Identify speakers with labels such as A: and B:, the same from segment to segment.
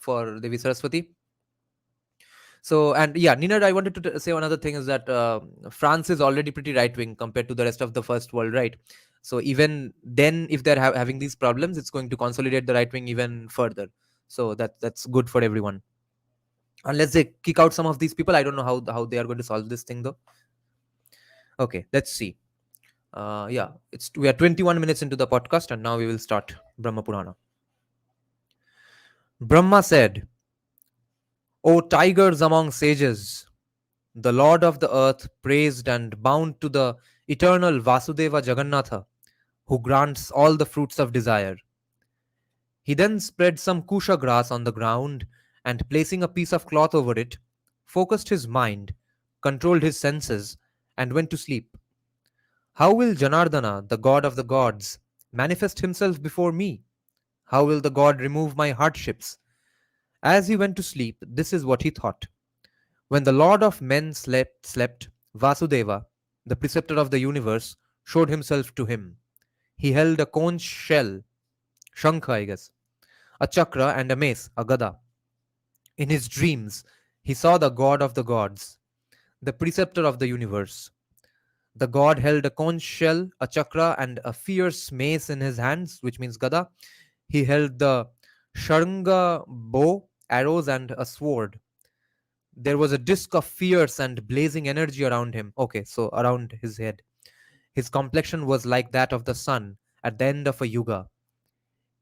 A: for Devi Saraswati. So, and yeah, Nina, I wanted to say another thing is that France is already pretty right wing compared to the rest of the first world, right? So even then, if they're having these problems, it's going to consolidate the right wing even further. So that's good for everyone. Unless they kick out some of these people, I don't know how they are going to solve this thing though. Okay, let's see. Yeah, we are 21 minutes into the podcast, and now we will start Brahma Purana. Brahma said, "O tigers among sages, the Lord of the earth praised and bound to the eternal Vasudeva Jagannatha, who grants all the fruits of desire. He then spread some kusha grass on the ground and, placing a piece of cloth over it, focused his mind, controlled his senses, and went to sleep. How will Janardana, the god of the gods, manifest himself before me? How will the god remove my hardships?" As he went to sleep, this is what he thought. When the Lord of men slept, Vasudeva, the preceptor of the universe, showed himself to him. He held a conch shell, shankha, I guess, a chakra, and a mace, a gada. In his dreams, he saw the god of the gods, the preceptor of the universe. The god held a conch shell, a chakra, and a fierce mace in his hands, which means gada. He held the sharanga bow, arrows, and a sword. There was a disk of fierce and blazing energy around him. Okay, so around his head. His complexion was like that of the sun at the end of a yuga.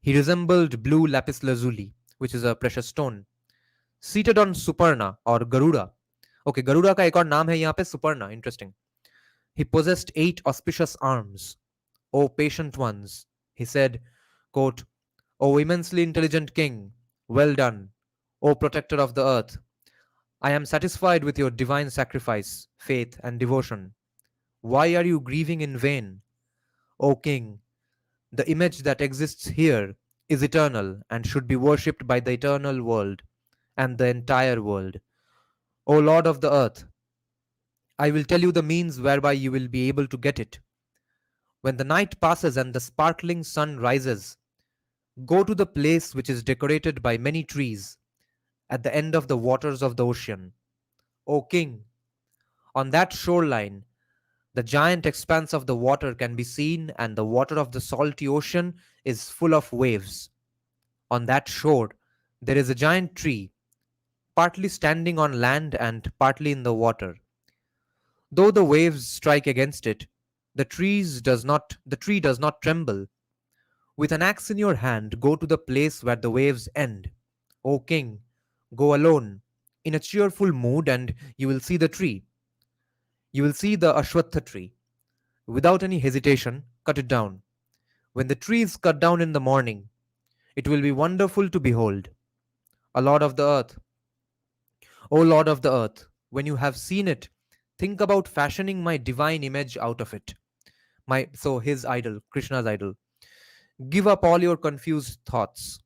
A: He resembled blue lapis lazuli, which is a precious stone, seated on Suparna or Garuda. Okay, Garuda का एक और नाम है यहाँ पे Suparna. Interesting. He possessed 8 auspicious arms. O patient ones, he said, quote, O immensely intelligent king, well done. O protector of the earth, I am satisfied with your divine sacrifice, faith, and devotion. Why are you grieving in vain? O king, the image that exists here is eternal and should be worshipped by the eternal world and the entire world. O Lord of the earth, I will tell you the means whereby you will be able to get it. When the night passes and the sparkling sun rises, go to the place which is decorated by many trees at the end of the waters of the ocean. O king, on that shoreline, the giant expanse of the water can be seen, and the water of the salty ocean is full of waves. On that shore, there is a giant tree, partly standing on land and partly in the water. Though the waves strike against it, the tree does not tremble. With an axe in your hand, go to the place where the waves end. O king, go alone, in a cheerful mood, and you will see the tree. You will see the Ashwatha tree. Without any hesitation, cut it down. When the tree is cut down in the morning, it will be wonderful to behold. A Lord of the earth, O Lord of the earth, when you have seen it, think about fashioning my divine image out of it. His idol, Krishna's idol. Give up all your confused thoughts.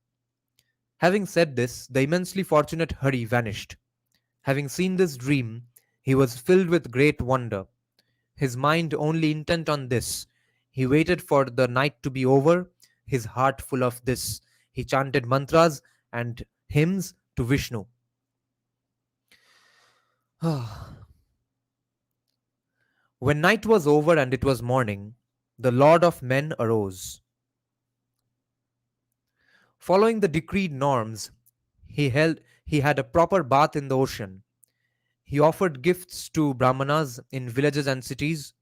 A: Having said this, the immensely fortunate Hari vanished. Having seen this dream, he was filled with great wonder. His mind only intent on this. He waited for the night to be over, his heart full of this. He chanted mantras and hymns to Vishnu. When night was over and it was morning, the Lord of men arose. Following the decreed norms, he had a proper bath in the ocean. He offered gifts to Brahmanas in villages and cities.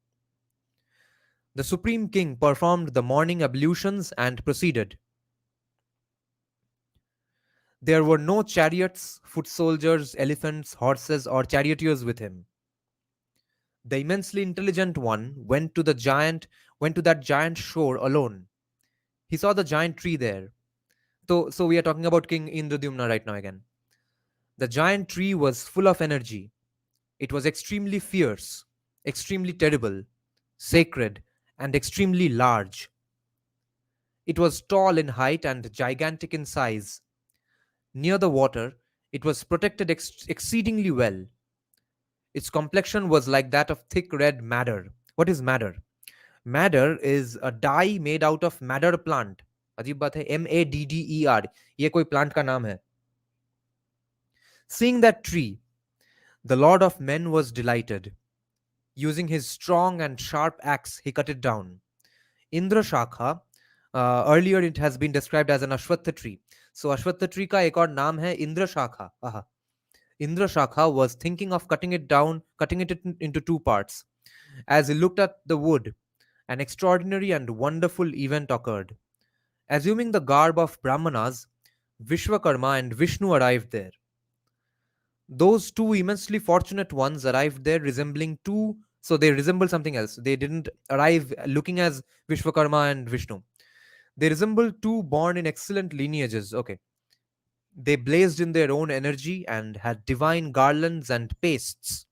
A: The Supreme King performed the morning ablutions and proceeded. There were no chariots, foot soldiers, elephants, horses, or charioteers with him. The immensely intelligent one went to that giant shore alone. He saw the giant tree there. So we are talking about King Indradyumna right now again. The giant tree was full of energy. It was extremely fierce, extremely terrible, sacred, and extremely large. It was tall in height and gigantic in size. Near the water, it was protected exceedingly well. Its complexion was like that of thick red madder. What is madder? Madder is a dye made out of madder plant. अजीब बात है, MADDER. ये कोई plant का नाम है. Seeing that tree, the Lord of Men was delighted. Using his strong and sharp axe, he cut it down. Indra Shakha, earlier it has been described as an Ashwatha tree. So Ashwatha tree का एक और नाम है Indra Shakha. Indra Shakha was thinking of cutting it down, cutting it into two parts. As he looked at the wood, an extraordinary and wonderful event occurred. Assuming the garb of Brahmanas, Vishwakarma and Vishnu arrived there. Those two immensely fortunate ones arrived there resembling two, so they resemble something else. They didn't arrive looking as Vishwakarma and Vishnu. They resembled two born in excellent lineages. Okay. They blazed in their own energy and had divine garlands and pastes.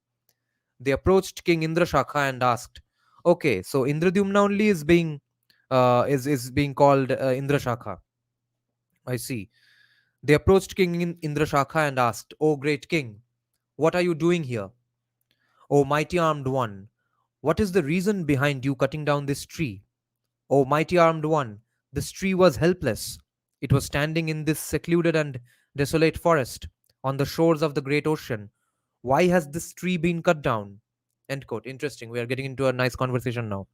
A: They approached King Indrashakha and asked, "Okay, so Indradyumna only is being is being called Indrashakha. I see." They approached King Indrashakha and asked, "O great king, what are you doing here? O mighty armed one, what is the reason behind you cutting down this tree? O mighty armed one, this tree was helpless. It was standing in this secluded and desolate forest on the shores of the great ocean. Why has this tree been cut down?" End quote. Interesting. We are getting into a nice conversation now.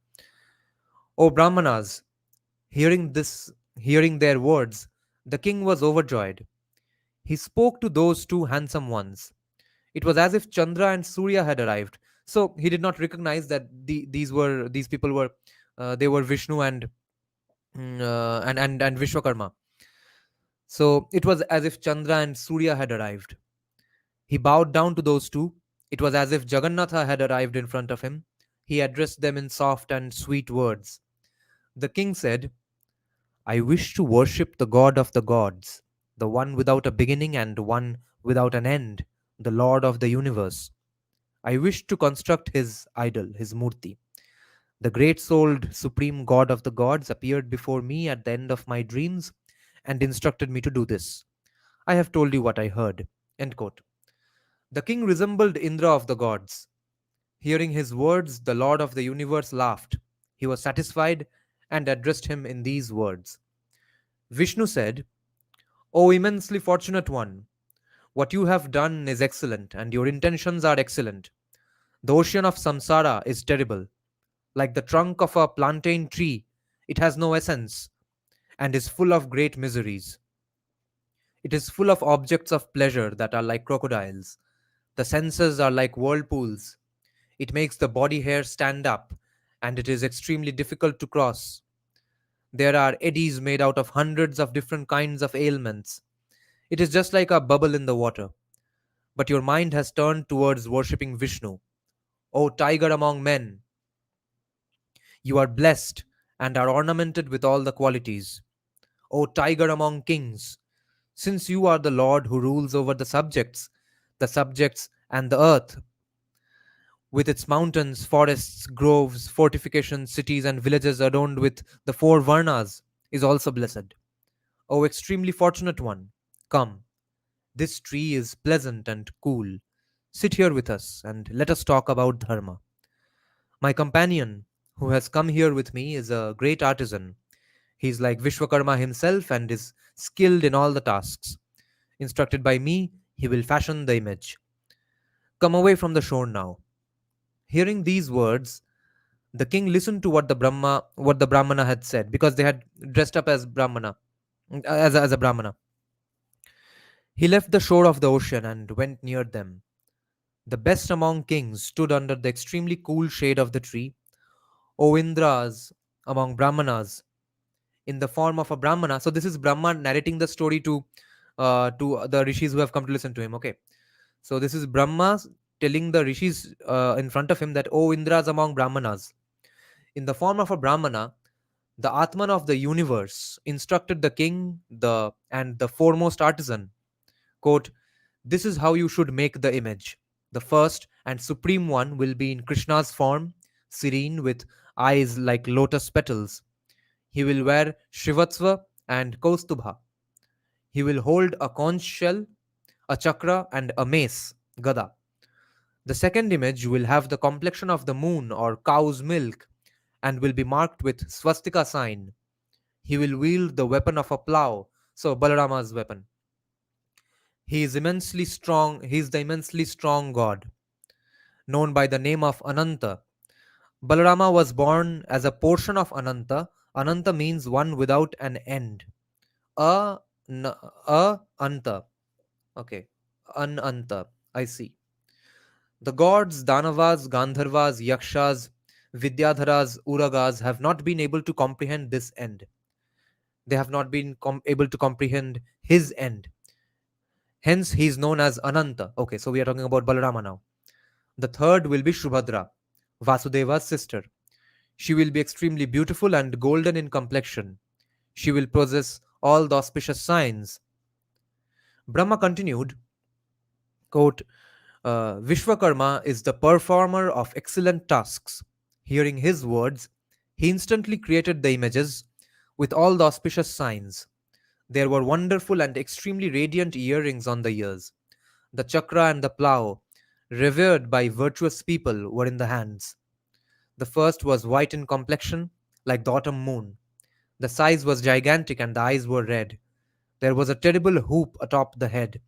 A: O Brahmanas, hearing their words, the king was overjoyed. He spoke to those two handsome ones. It was as if Chandra and Surya had arrived. So he did not recognize that these people were they were Vishnu and Vishwakarma. So it was as if Chandra and Surya had arrived. He bowed down to those two. It was as if Jagannatha had arrived in front of him. He addressed them in soft and sweet words. The king said, "I wish to worship the God of the gods, the one without a beginning and one without an end, the Lord of the universe. I wish to construct his idol, his murti. The great souled supreme God of the gods appeared before me at the end of my dreams and instructed me to do this. I have told you what I heard." End quote. The king resembled Indra of the gods. Hearing his words, the Lord of the universe laughed. He was satisfied and addressed him in these words. Vishnu said, "O immensely fortunate one, what you have done is excellent and your intentions are excellent. The ocean of samsara is terrible. Like the trunk of a plantain tree, it has no essence and is full of great miseries. It is full of objects of pleasure that are like crocodiles. The senses are like whirlpools. It makes the body hair stand up, and it is extremely difficult to cross. There are eddies made out of hundreds of different kinds of ailments. It is just like a bubble in the water. But your mind has turned towards worshipping Vishnu. O tiger among men, you are blessed and are ornamented with all the qualities. O tiger among kings, since you are the Lord who rules over the subjects and the earth, with its mountains, forests, groves, fortifications, cities, and villages adorned with the four Varnas, is also blessed. O extremely fortunate one, come, this tree is pleasant and cool. Sit here with us and let us talk about Dharma. My companion, who has come here with me, is a great artisan. He is like Vishwakarma himself and is skilled in all the tasks. Instructed by me, he will fashion the image. Come away from the shore now. Hearing these words, the king listened to what the Brahmana had said, because they had dressed up as Brahmana, as a Brahmana. He left the shore of the ocean and went near them. The best among kings stood under the extremely cool shade of the tree. O Indras among Brahmanas, in the form of a Brahmana. So this is Brahma narrating the story to the rishis who have come to listen to him. Okay, so this is Brahma telling the rishis in front of him that, "O Indras among Brahmanas, in the form of a Brahmana, the Atman of the universe instructed the king, the foremost artisan, quote, this is how you should make the image. The first and supreme one will be in Krishna's form, serene with eyes like lotus petals. He will wear Shivatsva and Kaustubha. He will hold a conch shell, a chakra, and a mace, Gada. The second image will have the complexion of the moon or cow's milk and will be marked with swastika sign. He will wield the weapon of a plow, so Balarama's weapon. He is immensely strong. He is the immensely strong God, known by the name of Ananta. Balarama was born as a portion of Ananta. Ananta means one without an end. A, a anta. Okay. Ananta. I see. The gods, Danavas, Gandharvas, Yakshas, Vidyadharas, Uragas have not been able to comprehend this end. They have not been able to comprehend his end. Hence, he is known as Ananta. Okay, so we are talking about Balarama now. The third will be Shubhadra, Vasudeva's sister. She will be extremely beautiful and golden in complexion. She will possess all the auspicious signs. Brahma continued, quote, Vishwakarma is the performer of excellent tasks. Hearing his words, he instantly created the images with all the auspicious signs. There were wonderful and extremely radiant earrings on the ears. The chakra and the plough, revered by virtuous people, were in the hands. The first was white in complexion, like the autumn moon. The size was gigantic and the eyes were red. There was a terrible hoop atop the head.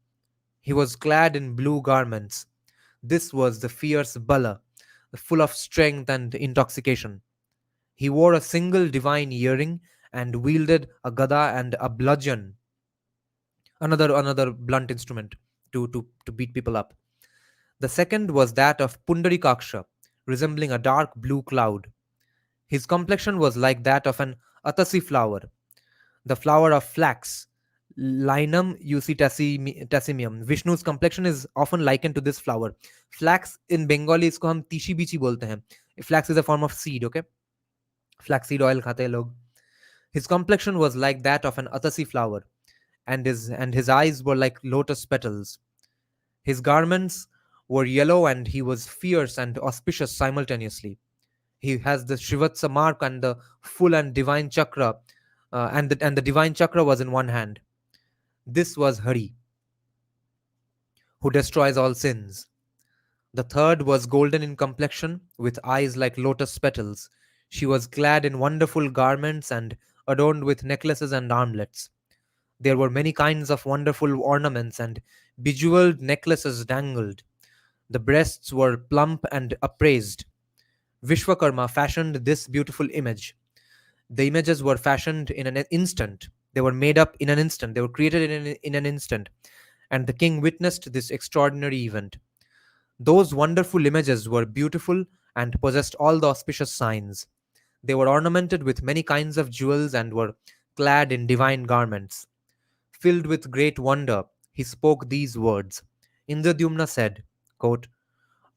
A: He was clad in blue garments. This was the fierce Bala, full of strength and intoxication. He wore a single divine earring and wielded a gada and a bludgeon, another blunt instrument to beat people up. The second was that of Pundarikaksha, resembling a dark blue cloud. His complexion was like that of an atasi flower, the flower of flax, Linum tasimium. Vishnu's complexion is often likened to this flower. Flax in Bengali इसको हम तीशी बीची बोलते हैं. Flax is a form of seed, okay? Flaxseed oil खाते हैं लोग. His complexion was like that of an atasi flower, and his eyes were like lotus petals. His garments were yellow, and he was fierce and auspicious simultaneously. He has the Shivatsa mark and the full and divine chakra, and the divine chakra was in one hand. This was Hari, who destroys all sins. The third was golden in complexion, with eyes like lotus petals. She was clad in wonderful garments and adorned with necklaces and armlets. There were many kinds of wonderful ornaments, and bejeweled necklaces dangled. The breasts were plump and upraised. Vishwakarma fashioned this beautiful image. The images were fashioned in an instant. They were made up in an instant. They were created in an instant. And the king witnessed this extraordinary event. Those wonderful images were beautiful and possessed all the auspicious signs. They were ornamented with many kinds of jewels and were clad in divine garments. Filled with great wonder, he spoke these words. Indradyumna said, quote,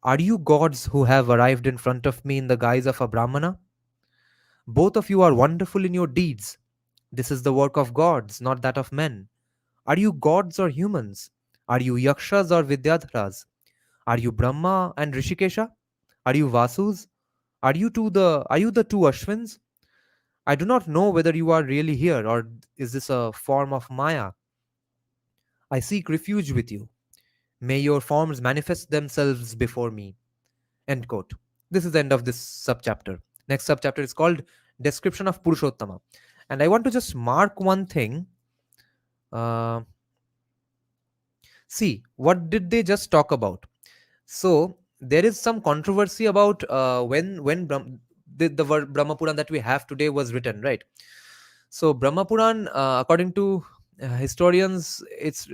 A: Are you gods who have arrived in front of me in the guise of a Brahmana? Both of you are wonderful in your deeds. This is the work of gods, not that of men. Are you gods or humans? Are you yakshas or vidyadharas? Are you Brahma and Rishikesha? Are you Vasus? Are you the two Ashwins? I do not know whether you are really here or is this a form of Maya. I seek refuge with you. May your forms manifest themselves before me. End quote. This is the end of this subchapter. Next subchapter is called Description of Purushottama. And I want to just mark one thing. Uh, See, what did they just talk about? So there is some controversy about when the Brahma Puran that we have today was written, right? So Brahma Puran, according to historians, it's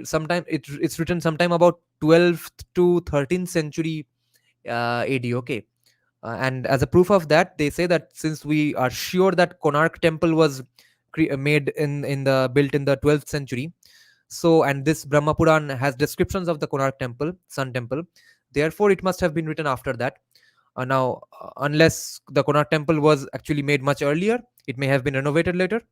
A: written sometime about 12th to 13th century AD. Okay, and as a proof of that, they say that since we are sure that Konark Temple was made in the built in the 12th century, so and this Brahma Puran has descriptions of the Konark Temple, Sun Temple. Therefore, it must have been written after that. Now, unless the Konark Temple was actually made much earlier, it may have been renovated later,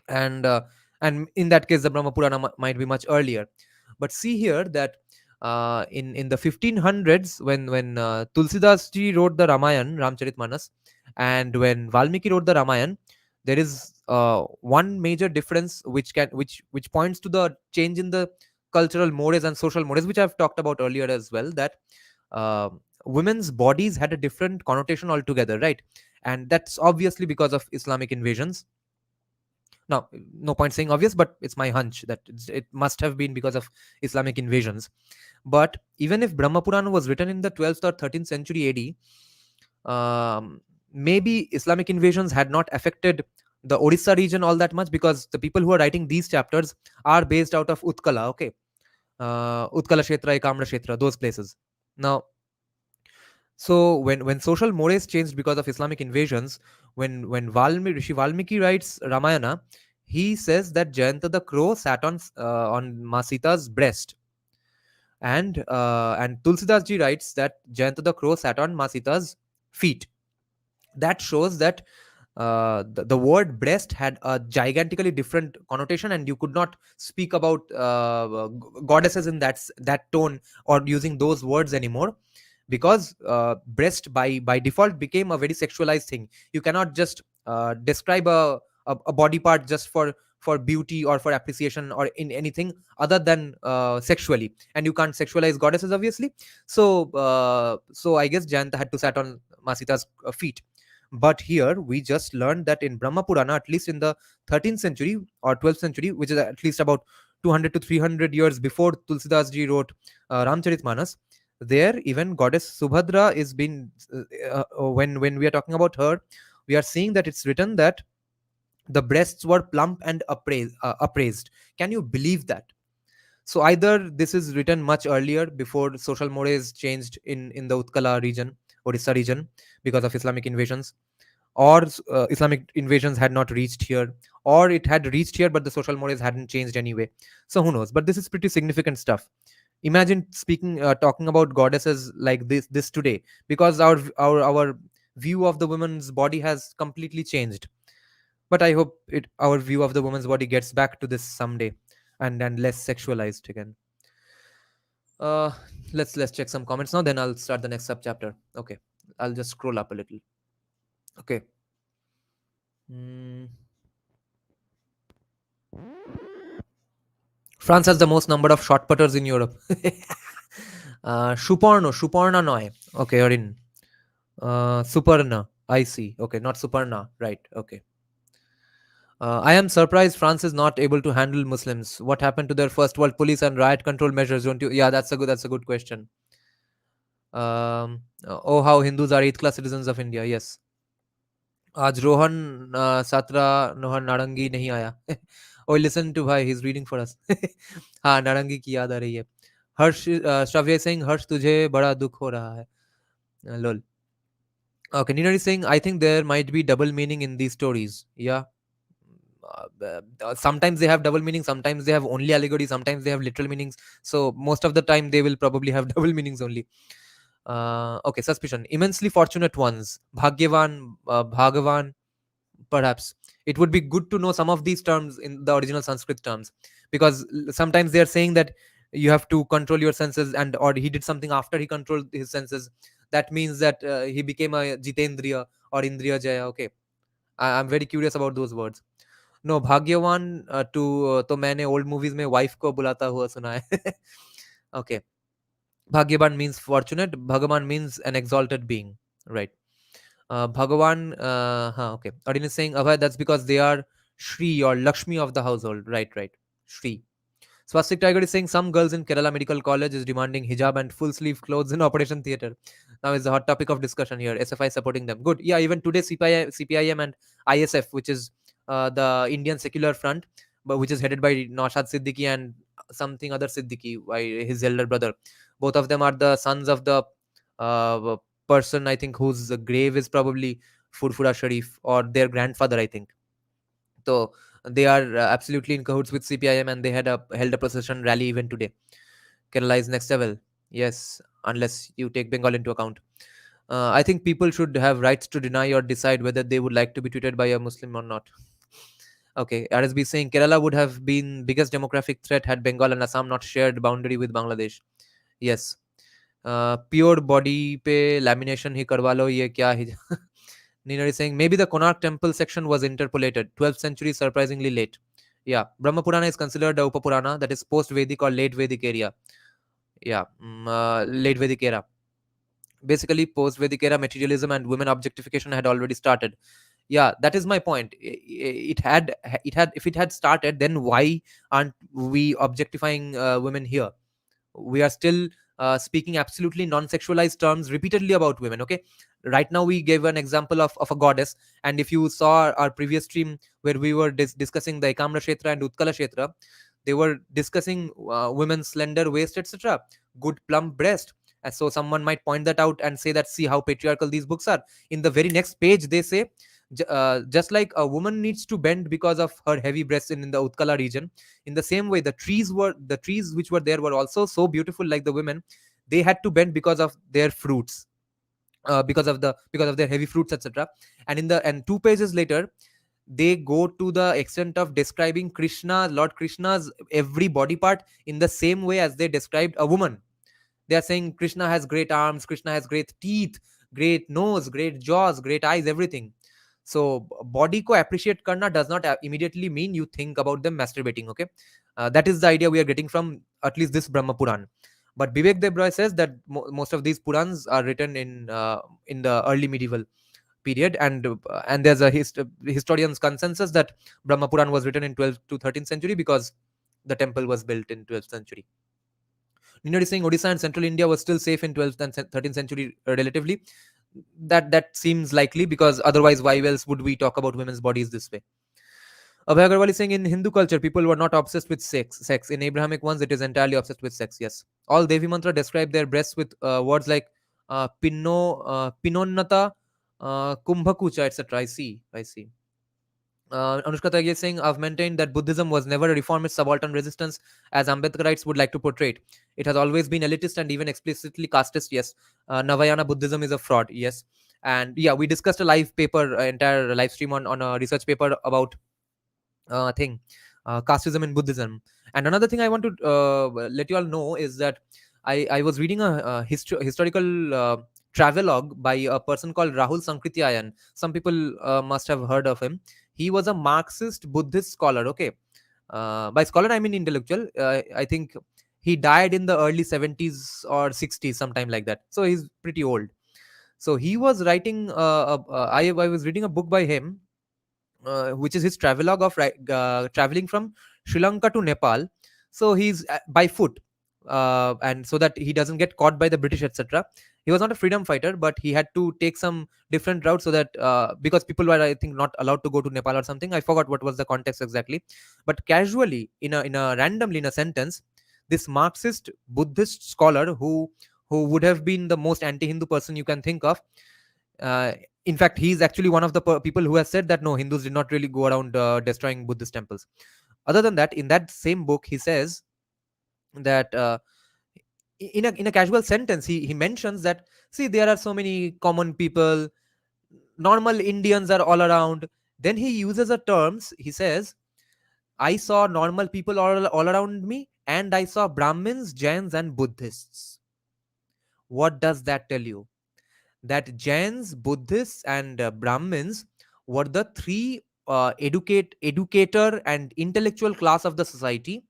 A: and uh, and in that case, the Brahma Purana might be much earlier. But see here that in the 1500s, when Tulsidas ji wrote the Ramayan, Ramcharitmanas, and when Valmiki wrote the Ramayan, there is one major difference which points to the change in the cultural mores and social mores, which I've talked about earlier as well. That uh, women's bodies had a different connotation altogether, right? And that's obviously because of Islamic invasions. Now, no point saying obvious, but it's my hunch that it must have been because of Islamic invasions. But even if Brahma Purana was written in the 12th or 13th century AD, maybe Islamic invasions had not affected the Orissa region all that much, because the people who are writing these chapters are based out of Utkala, okay? Utkala Kshetra, Ekamra Kshetra, those places. Now, so when social mores changed because of Islamic invasions, when Rishi Valmiki writes Ramayana, he says that Jayanta the crow sat on Ma Sita's breast, and Tulsidas ji writes that Jayanta the crow sat on Ma Sita's feet. That shows that the word breast had a gigantically different connotation, and you could not speak about goddesses in that tone or using those words anymore, because breast by default became a very sexualized thing. You cannot just describe a body part just for beauty or for appreciation or in anything other than sexually, and you can't sexualize goddesses, obviously. So I guess Jayanta had to sat on Masita's feet. But here we just learned that in Brahma Purana, at least in the 13th century or 12th century, which is at least about 200 to 300 years before Tulsidas ji wrote Ramcharitmanas, there even goddess Subhadra is being when we are talking about her, we are seeing that it's written that the breasts were plump and appraised. Can you believe that? So either this is written much earlier, before social mores changed in the Utkala region, Orissa region, because of Islamic invasions, or Islamic invasions had not reached here, or it had reached here but the social mores hadn't changed anyway. So who knows? But this is pretty significant stuff. Imagine talking about goddesses like this today, because our view of the woman's body has completely changed. But I hope our view of the woman's body gets back to this someday, and less sexualized again. uh let's check some comments now, then I'll start the next sub chapter. Okay, I'll just scroll up a little. Okay. Mm. France has the most number of shot putters in Europe. Suparna noy. Okay, or in Suparna. I see. Okay, not Suparna. Right. Okay. I am surprised France is not able to handle Muslims. What happened to their first world police and riot control measures? Don't you? Yeah, that's a good question. Oh, how Hindus are eighth class citizens of India. Yes. आज रोहन सात्रा नोहर नारंगी नहीं आया. Oh, listen to भाई, he's reading for us. हाँ, नारंगी की याद आ रही है. हर्ष श्रव्य सिंह, हर्ष तुझे बड़ा दुख हो रहा है. Lol. Okay, Nina is saying, I think there might be double meaning in these stories. Yeah. Sometimes they have double meaning, sometimes they have only allegory, sometimes they have literal meanings. So most of the time they will probably have double meanings only. Okay, suspicion. Immensely fortunate ones. Bhagyavan, Bhagavan, perhaps. It would be good to know some of these terms in the original Sanskrit terms, because sometimes they are saying that you have to control your senses, and or he did something after he controlled his senses. That means that he became a Jitendriya or Indriya Jaya. Okay, I'm very curious about those words. No भाग्यवान तो मैंने old movies में wife को बुलाता हुआ सुना है. Okay. Bhagyavan means fortunate, bhagwan means an exalted being, right? Bhagavan, हाँ, okay. Odin is saying, Abhay, that's because they are Shri or Lakshmi of the household. Right. Shri. Swastik Tiger is saying some girls in Kerala Medical College is demanding hijab and full sleeve clothes in Operation Theatre. Now is the hot topic of discussion here. SFI supporting them. Good. Yeah, even today CPIM and ISF, which is the Indian Secular Front, but which is headed by Naushad Siddiqui and something other Siddiqui, by his elder brother. Both of them are the sons of the uh, person, I think, whose grave is probably Furfura Sharif, or their grandfather, I think. So they are absolutely in cahoots with CPIM, and they held a procession rally even today. Kerala is next level. Yes, unless you take Bengal into account. I think people should have rights to deny or decide whether they would like to be treated by a Muslim or not. Okay, RSB is saying Kerala would have been biggest demographic threat had Bengal and Assam not shared boundary with Bangladesh. Yes. Pure body पे lamination ही करवा लो, ये क्या ही. Nina is saying maybe the Konark temple section was interpolated. 12th century, surprisingly late. Yeah, Brahma Purana is considered a Upapurana, that is post Vedic or late Vedic area. Yeah, late Vedic era. Basically, post Vedic era materialism and women objectification had already started. Yeah, that is my point. It had if it had started, then why aren't we objectifying women here? We are still speaking absolutely non-sexualized terms repeatedly about women. Okay, right now we gave an example of a goddess, and if you saw our previous stream where we were discussing the Ekamra Kshetra and Utkala Kshetra, they were discussing women's slender waist, etc., good plump breast. And so someone might point that out and say that, see how patriarchal these books are. In the very next page they say, just like a woman needs to bend because of her heavy breasts in the Utkala region, in the same way the trees which were there were also so beautiful like the women. They had to bend because of their fruits, because of their heavy fruits, etc. And 2 pages later they go to the extent of describing Lord Krishna's every body part in the same way as they described a woman. They are saying Krishna has great arms, Krishna has great teeth, great nose, great jaws, great eyes, everything. So body ko appreciate karna does not immediately mean you think about them masturbating. Okay, that is the idea we are getting from at least this Brahma Puran. But Vivek Debroy says that most of these Purans are written in the early medieval period, and there's a historian's consensus that Brahma Puran was written in 12th to 13th century because the temple was built in 12th century. Ninadi is saying Odisha and central India was still safe in 12th and 13th century relatively. That seems likely, because otherwise why else would we talk about women's bodies this way? Abhay Agarwal is saying in Hindu culture people were not obsessed with sex. In Abrahamic ones it is entirely obsessed with sex. Yes, all Devi mantra describe their breasts with words like pinonnata, kumbhakucha, etc. I see. Anushka Tagi is saying, I've maintained that Buddhism was never a reformist subaltern resistance as Ambedkarites would like to portray it. It has always been elitist and even explicitly casteist. Yes. Navayana Buddhism is a fraud. Yes. And yeah, we discussed a live paper, entire live stream on a research paper about thing, casteism in Buddhism. And another thing I want to let you all know is that I was reading a historical travelogue by a person called Rahul Sankrityayan. Some people must have heard of him. He was a Marxist Buddhist scholar. Okay, by scholar I mean intellectual. I think he died in the early 70s or 60s, sometime like that. So he's pretty old. So he was writing. I was reading a book by him, which is his travelogue of traveling from Sri Lanka to Nepal. So he's by foot, and so that he doesn't get caught by the British, etc. He was not a freedom fighter, but he had to take some different routes so that because people were, I think, not allowed to go to Nepal or something. I forgot what was the context exactly, but casually, in a randomly in a sentence, this Marxist Buddhist scholar who would have been the most anti-Hindu person you can think of, uh, in fact, he's actually one of the people who has said that no, Hindus did not really go around destroying Buddhist temples. Other than that, in that same book, he says that in a casual sentence, he mentions that, see, there are so many common people, normal Indians are all around. Then he uses a terms. He says, I saw normal people all around me, and I saw Brahmins, Jains, and Buddhists. What does that tell you? That Jains, Buddhists, and Brahmins were the three educator and intellectual class of the society,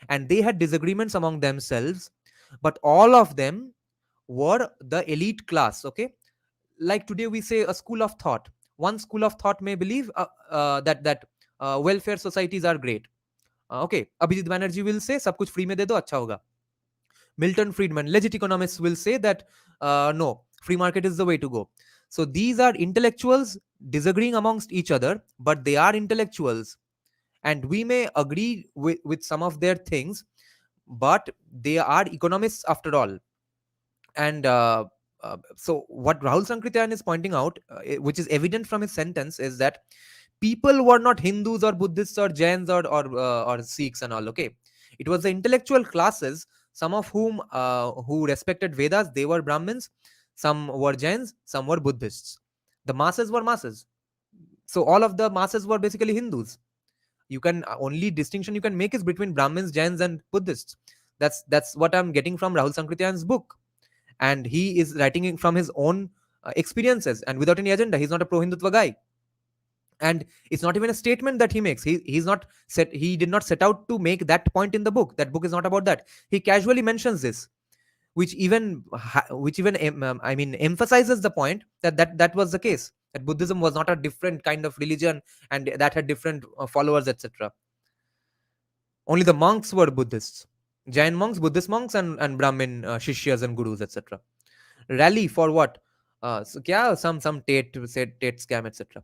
A: and they had disagreements among themselves, but all of them were the elite class. Okay, like today we say a school of thought. One school of thought may believe that welfare societies are great. Okay, Abhijit Banerjee will say सब कुछ free में दे दो अच्छा होगा. Milton Friedman, legit economists, will say that no, free market is the way to go. So these are intellectuals disagreeing amongst each other, but they are intellectuals. And we may agree with some of their things, but they are economists after all. And so, what Rahul Sankrityayan is pointing out, which is evident from his sentence, is that people were not Hindus or Buddhists or Jains or Sikhs and all. Okay, it was the intellectual classes, some of whom who respected Vedas. They were Brahmins. Some were Jains. Some were Buddhists. The masses were masses. So all of the masses were basically Hindus. You can only distinction you can make is between Brahmins, Jains, and Buddhists. That's what I'm getting from Rahul Sankrityayan's book, and he is writing it from his own experiences and without any agenda. He's not a pro Hindutva guy, and it's not even a statement that he makes. He did not set out to make that point in the book. That book is not about that. He casually mentions this, which even I mean emphasizes the point that was the case. That Buddhism was not a different kind of religion and that had different followers, etc. Only the monks were Buddhists. Jain monks, Buddhist monks, and Brahmin shishyas and gurus, etc. Rally for what? So, yeah, some Tate said Tate scam, etc.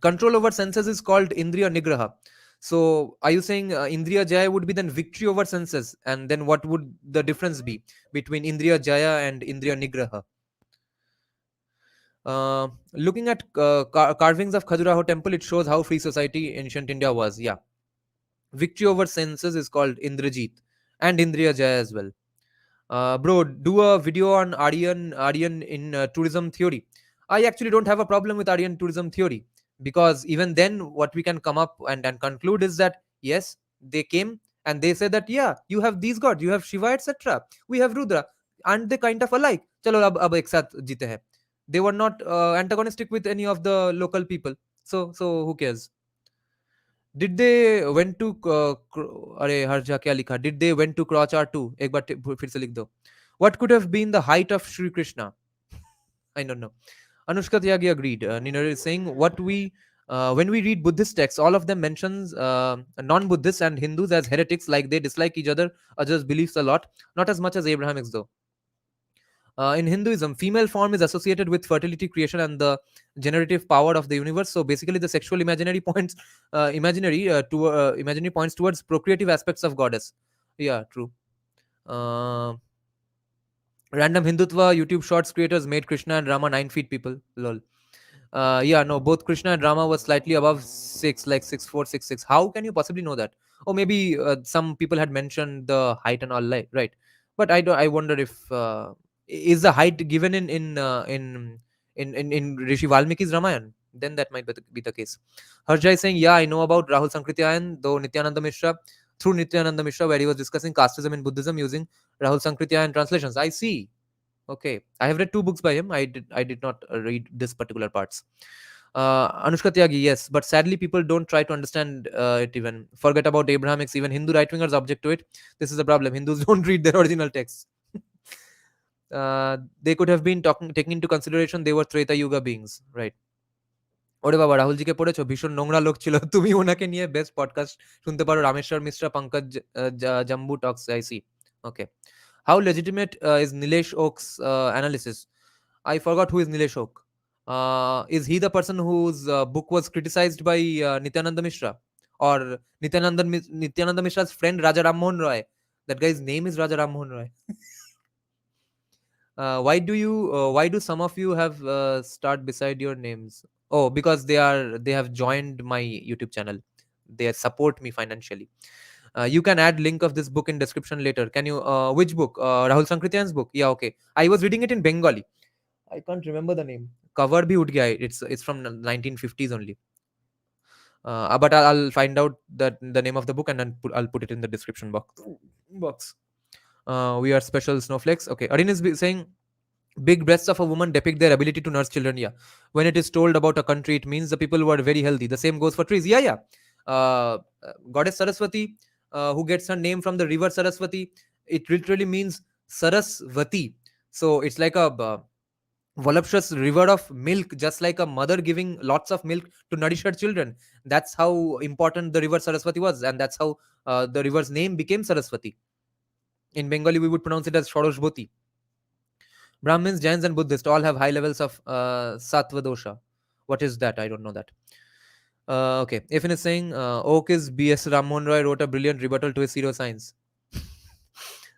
A: Control over senses is called Indriya Nigraha. So, are you saying Indriya Jaya would be then victory over senses? And then what would the difference be between Indriya Jaya and Indriya Nigraha? Looking at carvings of Khajuraho temple, it shows how free society ancient India was. Yeah, victory over senses is called Indrajit and Indriya Jaya as well. Bro, do a video on Aryan in tourism theory. I actually don't have a problem with Aryan tourism theory, because even then, what we can come up and conclude is that yes, they came and they said that yeah, you have these gods, you have Shiva, etc. We have Rudra, and they kind of alike. Chalo ab ek sath jite hai. They were not antagonistic with any of the local people. So who cares? Did they went to अरे हर जा क्या लिखा? Did they went to Crotchar too? एक बार फिर से लिख दो. What could have been the height of Sri Krishna? I don't know. Anushka Tyagi agreed. Nina is saying what we when we read Buddhist texts, all of them mentions non-Buddhists and Hindus as heretics, like they dislike each other's beliefs a lot. Not as much as Abrahamics though. In Hinduism, female form is associated with fertility, creation, and the generative power of the universe. So basically, the sexual imaginary points, imaginary points towards procreative aspects of goddess. Yeah, true. Uh, Random Hindutva YouTube shorts creators made Krishna and Rama 9 feet people. Lol. Yeah, no, both Krishna and Rama was slightly above 6, like 6'4", 6'6". How can you possibly know that? Or maybe some people had mentioned the height and all, right? But I wonder if is the height given in Rishi Valmiki's Ramayan? Then that might be the case. Harjai is saying, yeah, I know about Rahul Sankrityayan, though Nityananda Mishra, through Nityananda Mishra, where he was discussing casteism in Buddhism using Rahul Sankrityayan translations. I see. Okay, I have read 2 books by him. I did not read this particular parts. Anushka Tyagi, yes, but sadly people don't try to understand it even. Forget about Abrahamics. Even Hindu right wingers object to it. This is the problem. Hindus don't read their original texts. They could have been taking into consideration they were Treta Yuga beings, right? ওরে বাবা রাহুলজিকে পড়েছো, ভীষণ নোংরা লোক ছিল। তুমি ওনাকে নিয়ে বেস্ট পডকাস্ট শুনতে পারো, Rameshwar Mishra, Pankaj Jambu talks. I see. Okay, how legitimate is Nilesh Oak's analysis? I forgot who is Nilesh Oak. Is he the person whose book was criticized by Nityananda Mishra? Or Nityananda Mishra's friend Raja Ram Mohan Roy? That guy's name is Raja Ram Mohan Roy. Why do some of you have start beside your names? Oh, because they have joined my YouTube channel. They support me financially. You can add link of this book in description later. Can you which book? Rahul Sankrityan's book? Yeah, okay. I was reading it in Bengali. I can't remember the name. Cover bhi ut gaya. It's from 1950s only. But I'll find out the name of the book and then I'll put it in the description box. We are special snowflakes. Okay. Arin is saying big breasts of a woman depict their ability to nurse children. Yeah. When it is told about a country, it means the people were very healthy. The same goes for trees. Yeah, yeah. Goddess Saraswati, who gets her name from the river Saraswati, it literally means Sarasvati. So it's like a voluptuous river of milk, just like a mother giving lots of milk to nourish her children. That's how important the river Saraswati was, and that's how the river's name became Saraswati. In Bengali, we would pronounce it as Shoroshboti. Brahmins, Jains, and Buddhists all have high levels of sattva dosha. What is that? I don't know that. Okay. Ifin is saying Oak is B.S. Rammohan Roy wrote a brilliant rebuttal to his zero science.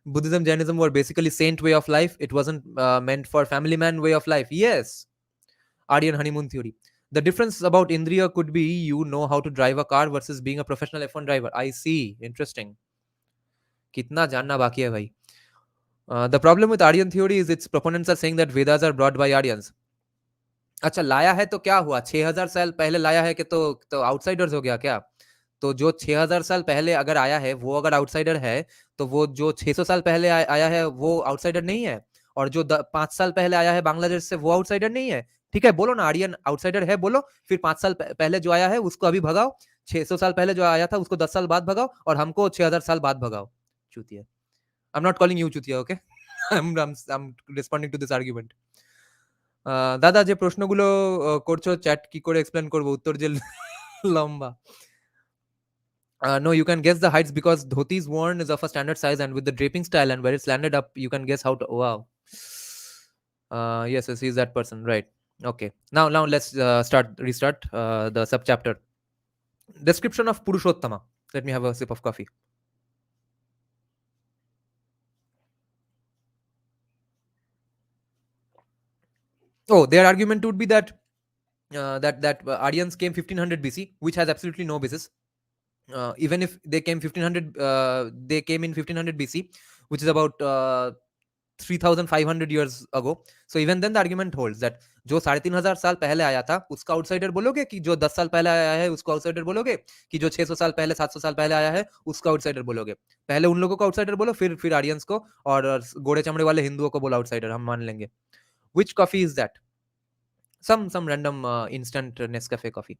A: Buddhism, Jainism were basically saint way of life. It wasn't meant for family man way of life. Yes. Aryan honeymoon theory. The difference about Indriya could be you know how to drive a car versus being a professional F1 driver. I see. Interesting. Kitna janna baki hai bhai. The problem with Aryan theory is its proponents are saying that Vedas are brought by Aryans. अच्छा लाया है तो क्या हुआ? 6000 साल पहले लाया है कि तो आउटसाइडर्स हो गया क्या? तो जो 6000 साल पहले अगर आया है वो अगर आउटसाइडर है, तो वो जो 600 साल पहले आया है वो आउटसाइडर नहीं है, और जो 5 साल पहले आया है बांग्लादेश से वो आउटसाइडर नहीं है। ठीक है, बोलो ना आर्यन आउटसाइडर है बोलो, फिर 5 साल पहले जो आया है उसको अभी भगाओ, 600 साल पहले जो आया था उसको 10 साल बाद भगाओ, और हमको 6000 साल बाद भगाओ। चूतिया। I'm not calling you चूतिया, okay? I'm responding to this argument. দাদা যে প্রশ্নগুলো করছো চ্যাট কি করে এক্সপ্লেন করবো, উত্তর যে লম্বা। No, you can guess the heights because dhoti's worn is of a standard size and with the draping style and where it's landed up, you can guess how to. Wow. Yes, yes, he's that person, right? Okay. Now let's restart the subchapter. Description of Purushottama. Let me have a sip of coffee. Oh, their argument would be that Aryans came 1500 BC, which has absolutely no basis. Even if they came 1500, they came in 1500 BC, which is about 3500 years ago. So even then the argument holds that जो 3500 साल पहले आया था उसका outsider बोलोगे, कि जो 10 साल पहले आया है उसको आउटसाइडर बोलोगे, कि जो 600 साल पहले 700 साल पहले आया है उसका आउटसाइडर बोलोगे? पहले उन लोगों को आउटसाइडर बोलो, फिर आर्यंस को, और गोरे चमड़े वाले हिंदुओं को बोलो आउटसाइडर, हम मान लेंगे. Which coffee is that? Some random instant Nescafe coffee.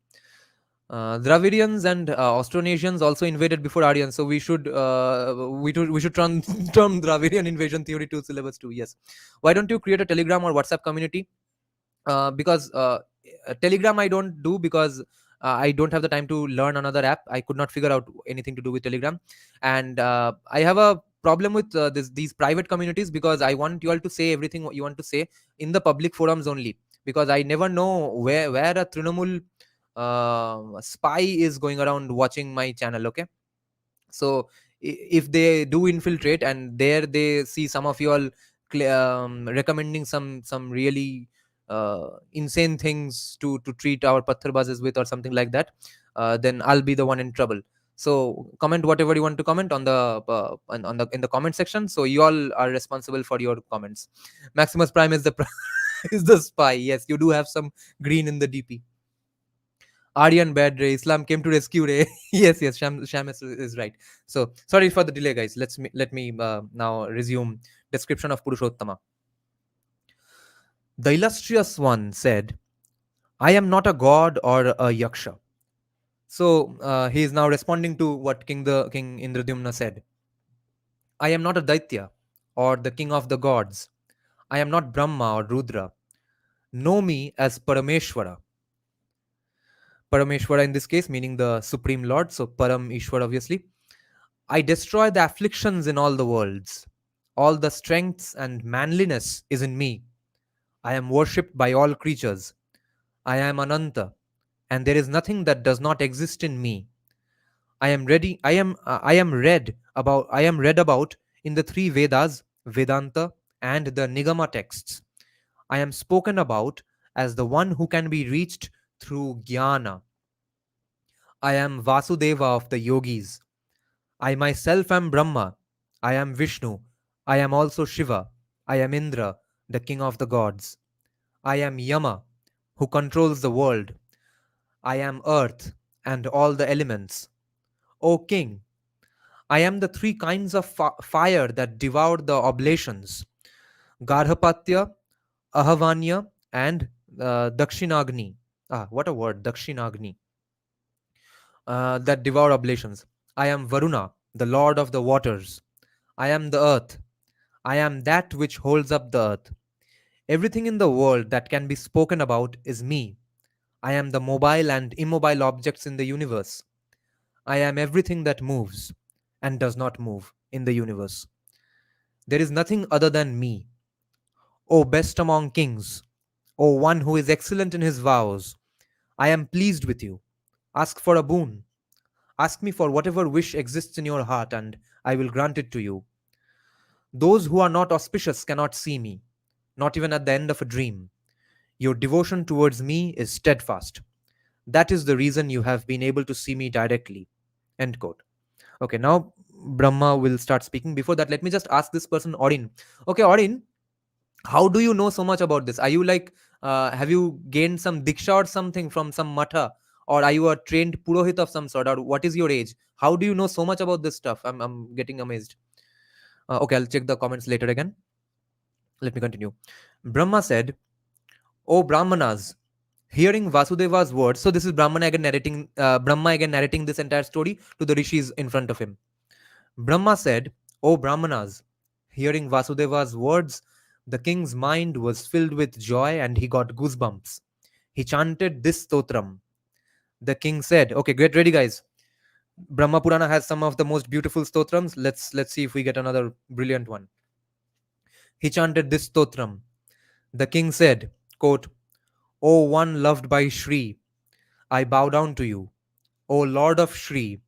A: Dravidians and Austronesians also invaded before Aryans, so we should term Dravidian invasion theory to syllabus 2. Yes. Why don't you create a Telegram or WhatsApp community? Because Telegram I don't do because I don't have the time to learn another app. I could not figure out anything to do with Telegram, and I have a problem with these private communities because I want you all to say everything what you want to say in the public forums only, because I never know where a Trinamool spy is going around watching my channel. Okay, so if they do infiltrate and there they see some of you all recommending some really insane things to treat our pattharbazes with or something like that, then I'll be the one in trouble. So comment whatever you want to comment on the in the comment section. So you all are responsible for your comments. Maximus Prime is the is the spy. Yes, you do have some green in the DP. Aryan bad Ray, Islam came to rescue Ray. Yes, Sham is right. So sorry for the delay, guys. Let me now resume description of Purushottama. The illustrious one said, "I am not a god or a yaksha." So he is now responding to what King Indradyumna said. I am not a Daitya or the king of the gods. I am not Brahma or Rudra. Know me as Parameshwara. Parameshwara in this case meaning the Supreme Lord. So Param Ishwar obviously. I destroy the afflictions in all the worlds. All the strengths and manliness is in me. I am worshipped by all creatures. I am Ananta, and there is nothing that does not exist in me. I am ready. I am read about in the three Vedas, Vedanta, and the Nigama texts. I am spoken about as the one who can be reached through jnana. I am Vasudeva of the yogis. I myself am Brahma. I am Vishnu. I am also Shiva. I am Indra, the king of the gods. I am Yama, who controls the world. I am earth and all the elements. O king, I am the three kinds of fire that devour the oblations: Garhapatya, Ahavanya, and Dakshinagni. Ah, what a word, Dakshinagni. That devour oblations. I am Varuna, the lord of the waters. I am the earth. I am that which holds up the earth. Everything in the world that can be spoken about is me. I am the mobile and immobile objects in the universe. I am everything that moves and does not move in the universe. There is nothing other than me. O best among kings, O one who is excellent in his vows, I am pleased with you. Ask for a boon. Ask me for whatever wish exists in your heart, and I will grant it to you. Those who are not auspicious cannot see me, not even at the end of a dream. Your devotion towards me is steadfast. That is the reason you have been able to see me directly. End quote. Okay, now Brahma will start speaking. Before that, let me just ask this person, Odin. Okay, Odin, how do you know so much about this? Are you like, have you gained some diksha or something from some matha? Or are you a trained purohit of some sort? Or what is your age? How do you know so much about this stuff? I'm getting amazed. Okay, I'll check the comments later again. Let me continue. Brahma said, O Brahmanas, hearing Vasudeva's words, so this is Brahma again narrating this entire story to the rishis in front of him. Brahma said, O Brahmanas, hearing Vasudeva's words, The king's mind was filled with joy and he got goosebumps. He chanted this stotram. The king said, "Okay, get ready, guys. Brahma Purana has some of the most beautiful stotrams. Let's see if we get another brilliant one." He chanted this stotram. The king said, quote, "O one loved by Shri, I bow down to you. O Lord of Shri,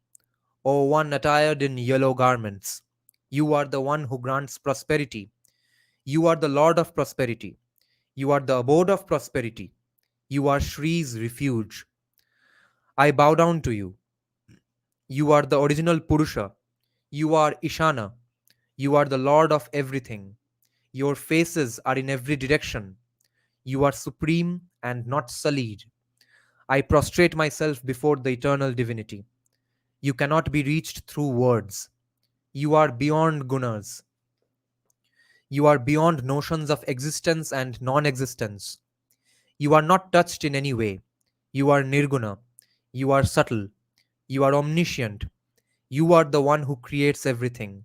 A: O one attired in yellow garments, you are the one who grants prosperity. You are the Lord of prosperity. You are the abode of prosperity. You are Shri's refuge. I bow down to you. You are the original Purusha. You are Ishana. You are the Lord of everything. Your faces are in every direction. You are supreme and not sullied. I prostrate myself before the eternal divinity. You cannot be reached through words. You are beyond gunas. You are beyond notions of existence and non existence. You are not touched in any way. You are nirguna. You are subtle. You are omniscient. You are the one who creates everything.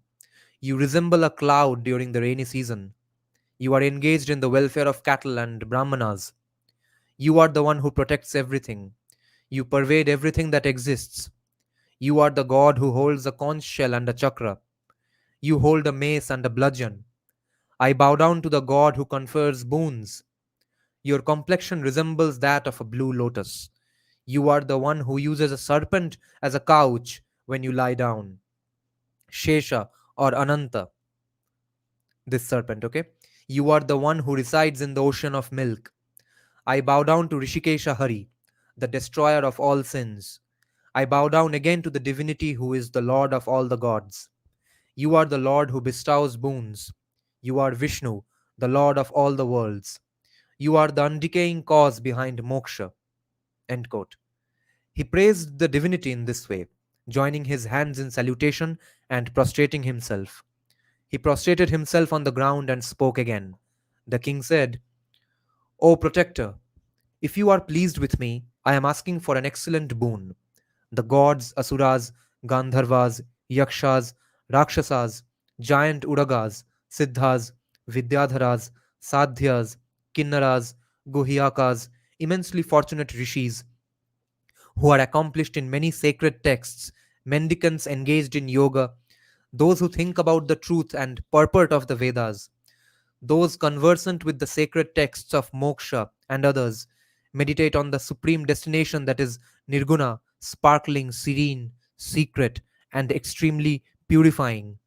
A: You resemble a cloud during the rainy season. You are engaged in the welfare of cattle and brahmanas. You are the one who protects everything. You pervade everything that exists. You are the god who holds a conch shell and a chakra. You hold a mace and a bludgeon. I bow down to the god who confers boons. Your complexion resembles that of a blue lotus. You are the one who uses a serpent as a couch when you lie down. Shesha or Ananta, this serpent, okay? You are the one who resides in the ocean of milk. I bow down to Rishikesha Hari, the destroyer of all sins. I bow down again to the divinity who is the Lord of all the gods. You are the Lord who bestows boons. You are Vishnu, the Lord of all the worlds. You are the undecaying cause behind moksha. End quote. He praised the divinity in this way, joining his hands in salutation and prostrating himself. He prostrated himself on the ground and spoke again. The king said, O protector, if you are pleased with me, I am asking for an excellent boon. The gods, asuras, gandharvas, yakshas, rakshasas, giant uragas, siddhas, vidyadharas, sadhyas, kinnaras, guhyakas, immensely fortunate rishis who are accomplished in many sacred texts, mendicants engaged in yoga, those who think about the truth and purport of the Vedas, those conversant with the sacred texts of moksha and others, meditate on the supreme destination that is nirguna, sparkling, serene, secret, and extremely purifying.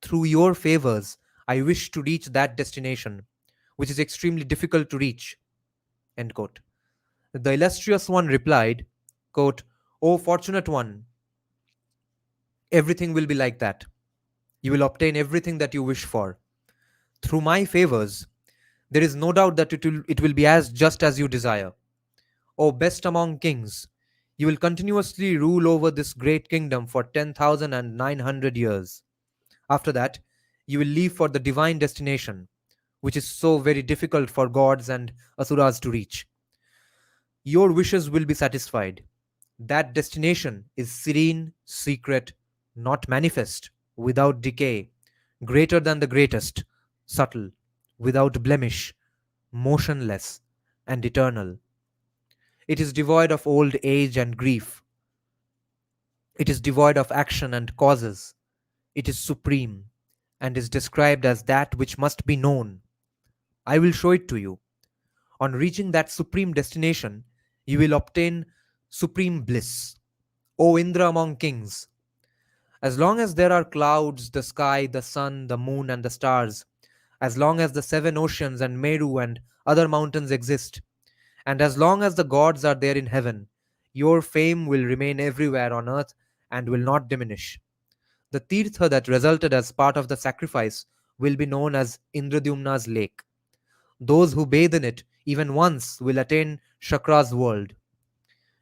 A: Through your favors, I wish to reach that destination, which is extremely difficult to reach. End quote. The illustrious one replied, quote, O fortunate one, everything will be like that. You will obtain everything that you wish for. Through my favors, there is no doubt that it will be as just as you desire. O best among kings, you will continuously rule over this great kingdom for 10,900 years. After that, you will leave for the divine destination, which is so very difficult for gods and asuras to reach. Your wishes will be satisfied. That destination is serene, secret, not manifest, without decay, greater than the greatest, subtle, without blemish, motionless, and eternal. It is devoid of old age and grief. It is devoid of action and causes. It is supreme and is described as that which must be known. I will show it to you. On reaching that supreme destination, you will obtain supreme bliss. O Indra among kings, as long as there are clouds, the sky, the sun, the moon, and the stars, as long as the seven oceans and Meru and other mountains exist, and as long as the gods are there in heaven, your fame will remain everywhere on earth and will not diminish. The Tirtha that resulted as part of the sacrifice will be known as Indradyumna's lake. Those who bathe in it even once will attain Shakra's world.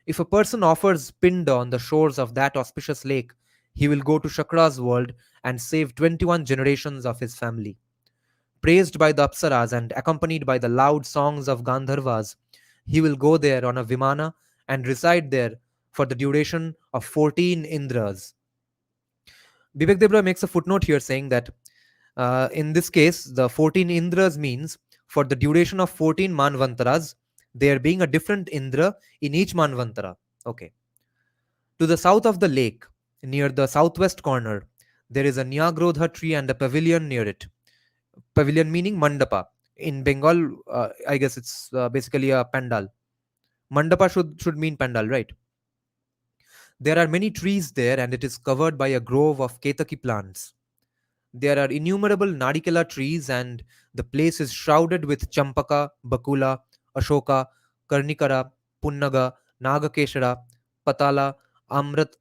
A: If a person offers Pinda on the shores of that auspicious lake, he will go to Shakra's world and save 21 generations of his family. Praised by the Apsaras and accompanied by the loud songs of Gandharvas, he will go there on a Vimana and reside there for the duration of 14 Indras. Vivek Debra makes a footnote here saying that In this case, the 14 Indras means for the duration of 14 Manvantaras, there being a different Indra in each Manvantara. Okay. To the south of the lake, near the southwest corner, there is a Nyagrodha tree and a pavilion near it. Pavilion meaning mandapa. In Bengal, I guess it's basically a pandal. Mandapa should mean pandal, right? There are many trees there, and it is covered by a grove of ketaki plants. There are innumerable Nadikala trees, and the place is shrouded with Champaka, Bakula, Ashoka, Karnikara, Punnaga, Nagakeshara, Patala, Amrat,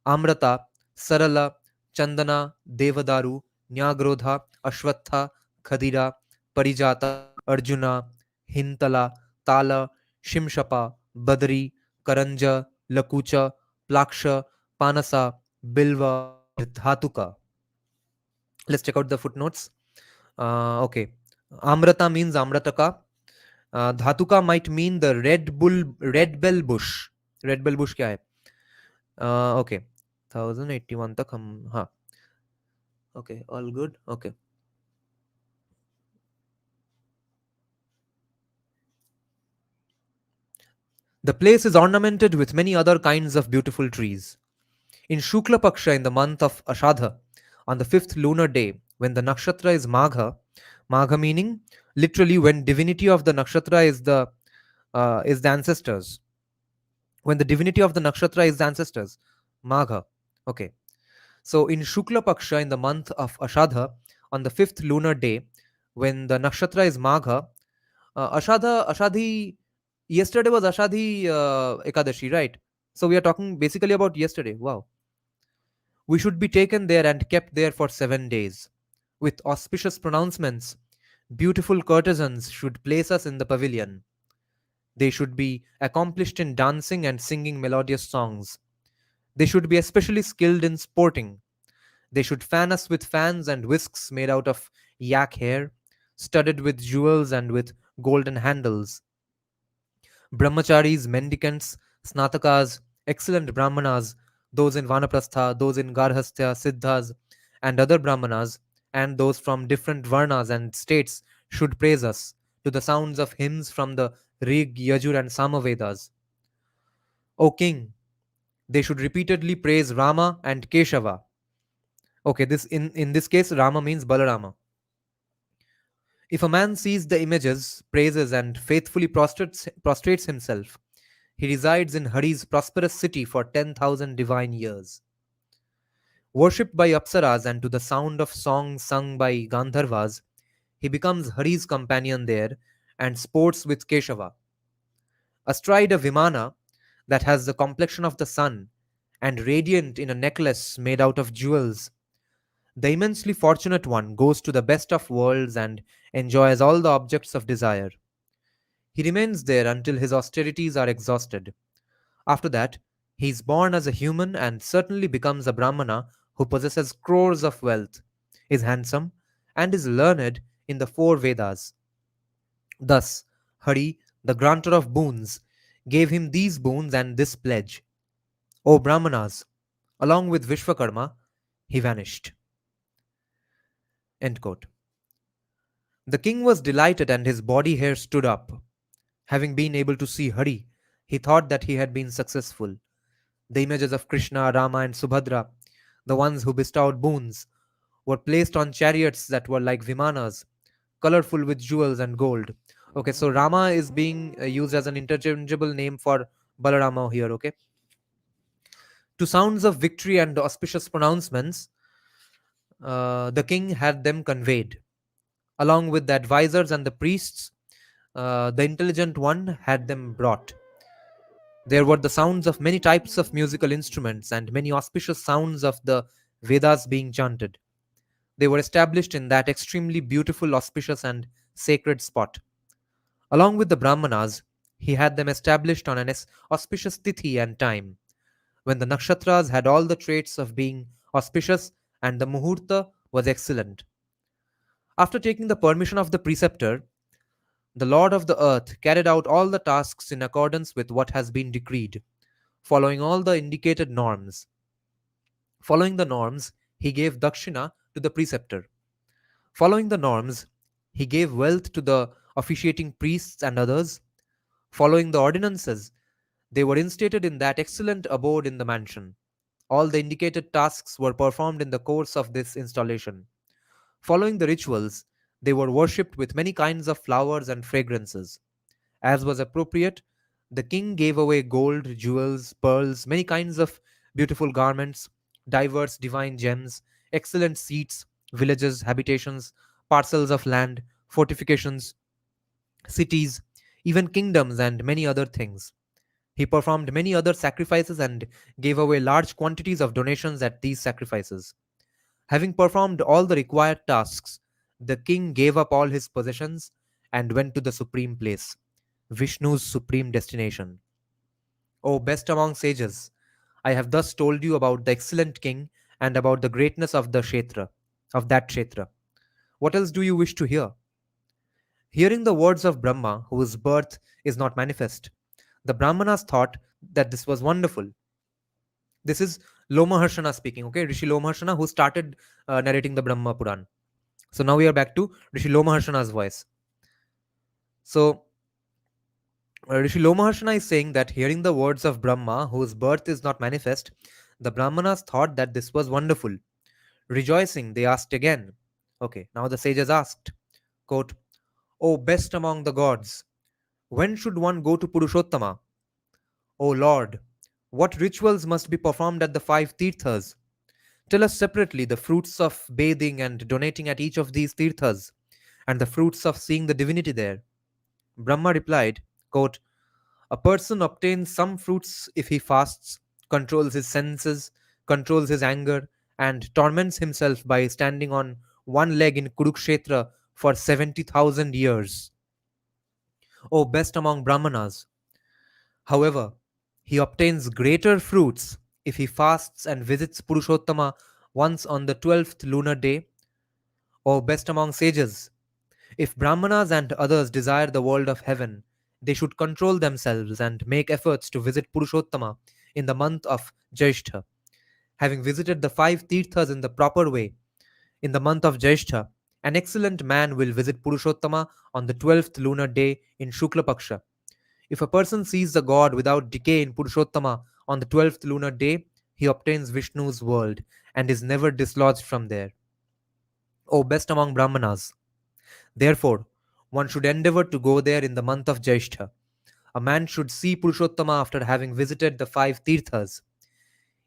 A: Amrata, Sarala, Chandana, Devadaru, Nyagrodha, Ashwatha, Khadira, Parijata, Arjuna, Hintala, Tala, Shimshapa, Badri, Karanja, Lakucha, Plaksha, Panasa, Bilva, and Dhatuka. Let's check out the footnotes. Okay. Amrata means Amrataka. Dhatuka might mean the red bell bush. Red bell bush क्या है? Okay. 1081 तक हम हाँ. Okay, all good. Okay. The place is ornamented with many other kinds of beautiful trees. In Shukla Paksha, in the month of Ashadha, on the fifth lunar day, when the nakshatra is Magha, Magha meaning literally when divinity of the nakshatra is the ancestors. When the divinity of the nakshatra is the ancestors, Magha. Okay. So in Shukla Paksha, in the month of Ashadha, on the fifth lunar day, when the nakshatra is Magha, Ashadhi, yesterday was Ashadhi Ekadashi, right? So we are talking basically about yesterday. Wow. We should be taken there and kept there for 7 days. With auspicious pronouncements, beautiful courtesans should place us in the pavilion. They should be accomplished in dancing and singing melodious songs. They should be especially skilled in sporting. They should fan us with fans and whisks made out of yak hair, studded with jewels and with golden handles. Brahmacharis, mendicants, snatakas, excellent brahmanas, those in Vanaprastha, those in Garhastha, Siddhas, and other brahmanas, and those from different varnas and states should praise us to the sounds of hymns from the Rig, Yajur, and Samavedas. O king, they should repeatedly praise Rama and Keshava. Okay, this in this case, Rama means Balarama. If a man sees the images, praises, and faithfully prostrates himself, he resides in Hari's prosperous city for 10,000 divine years. Worshipped by Apsaras and to the sound of songs sung by Gandharvas, he becomes Hari's companion there and sports with Keshava. Astride a Vimana that has the complexion of the sun and radiant in a necklace made out of jewels, the immensely fortunate one goes to the best of worlds and enjoys all the objects of desire. He remains there until his austerities are exhausted. After that, he is born as a human and certainly becomes a Brahmana who possesses crores of wealth, is handsome, and is learned in the four Vedas. Thus, Hari, the granter of boons, gave him these boons and this pledge. O Brahmanas, along with Vishwakarma, he vanished. End quote. The king was delighted and his body hair stood up. Having been able to see Hari, he thought that he had been successful. The images of Krishna, Rama, and Subhadra, the ones who bestowed boons, were placed on chariots that were like Vimanas, colorful with jewels and gold. Okay, so Rama is being used as an interchangeable name for Balarama here, okay? To sounds of victory and auspicious pronouncements, the king had them conveyed. Along with the advisors and the priests, the intelligent one had them brought. There were the sounds of many types of musical instruments and many auspicious sounds of the Vedas being chanted. They were established in that extremely beautiful, auspicious, and sacred spot. Along with the Brahmanas, he had them established on an auspicious tithi and time, when the nakshatras had all the traits of being auspicious and the muhurta was excellent. After taking the permission of the preceptor, the Lord of the earth carried out all the tasks in accordance with what has been decreed, following all the indicated norms. Following the norms, he gave dakshina to the preceptor. Following the norms, he gave wealth to the officiating priests and others. Following the ordinances, they were instated in that excellent abode in the mansion. All the indicated tasks were performed in the course of this installation. Following the rituals, they were worshipped with many kinds of flowers and fragrances. As was appropriate, the king gave away gold, jewels, pearls, many kinds of beautiful garments, diverse divine gems, excellent seats, villages, habitations, parcels of land, fortifications, cities, even kingdoms, and many other things. He performed many other sacrifices and gave away large quantities of donations at these sacrifices. Having performed all the required tasks, the king gave up all his possessions and went to the supreme place, Vishnu's supreme destination. O best among sages, I have thus told you about the excellent king and about the greatness of the Kshetra, of that Kshetra. What else do you wish to hear? Hearing the words of Brahma, whose birth is not manifest, the Brahmanas thought that this was wonderful. This is Lomaharshana speaking, okay? Rishi Lomaharshana, who started narrating the Brahma Puran. So now we are back to Rishi Lomaharshana's voice. So Rishi Lomaharshana is saying that hearing the words of Brahma, whose birth is not manifest, the Brahmanas thought that this was wonderful. Rejoicing, they asked again. Okay, now the sages asked, quote, O best among the gods, when should one go to Purushottama? O Lord, what rituals must be performed at the five tirthas? Tell us separately the fruits of bathing and donating at each of these tirthas, and the fruits of seeing the divinity there. Brahma replied, quote, a person obtains some fruits if he fasts, controls his senses, controls his anger, and torments himself by standing on one leg in Kurukshetra for 70,000 years. O best among Brahmanas! However, he obtains greater fruits if he fasts and visits Purushottama once on the 12th lunar day. O best among sages! If Brahmanas and others desire the world of heaven, they should control themselves and make efforts to visit Purushottama in the month of Jaishtha. Having visited the five tirthas in the proper way, in the month of Jaishtha, an excellent man will visit Purushottama on the 12th lunar day in Shukla Paksha. If a person sees the god without decay in Purushottama on the 12th lunar day, he obtains Vishnu's world and is never dislodged from there. O best among Brahmanas! Therefore, one should endeavor to go there in the month of Jaishtha. A man should see Purushottama after having visited the five tirthas.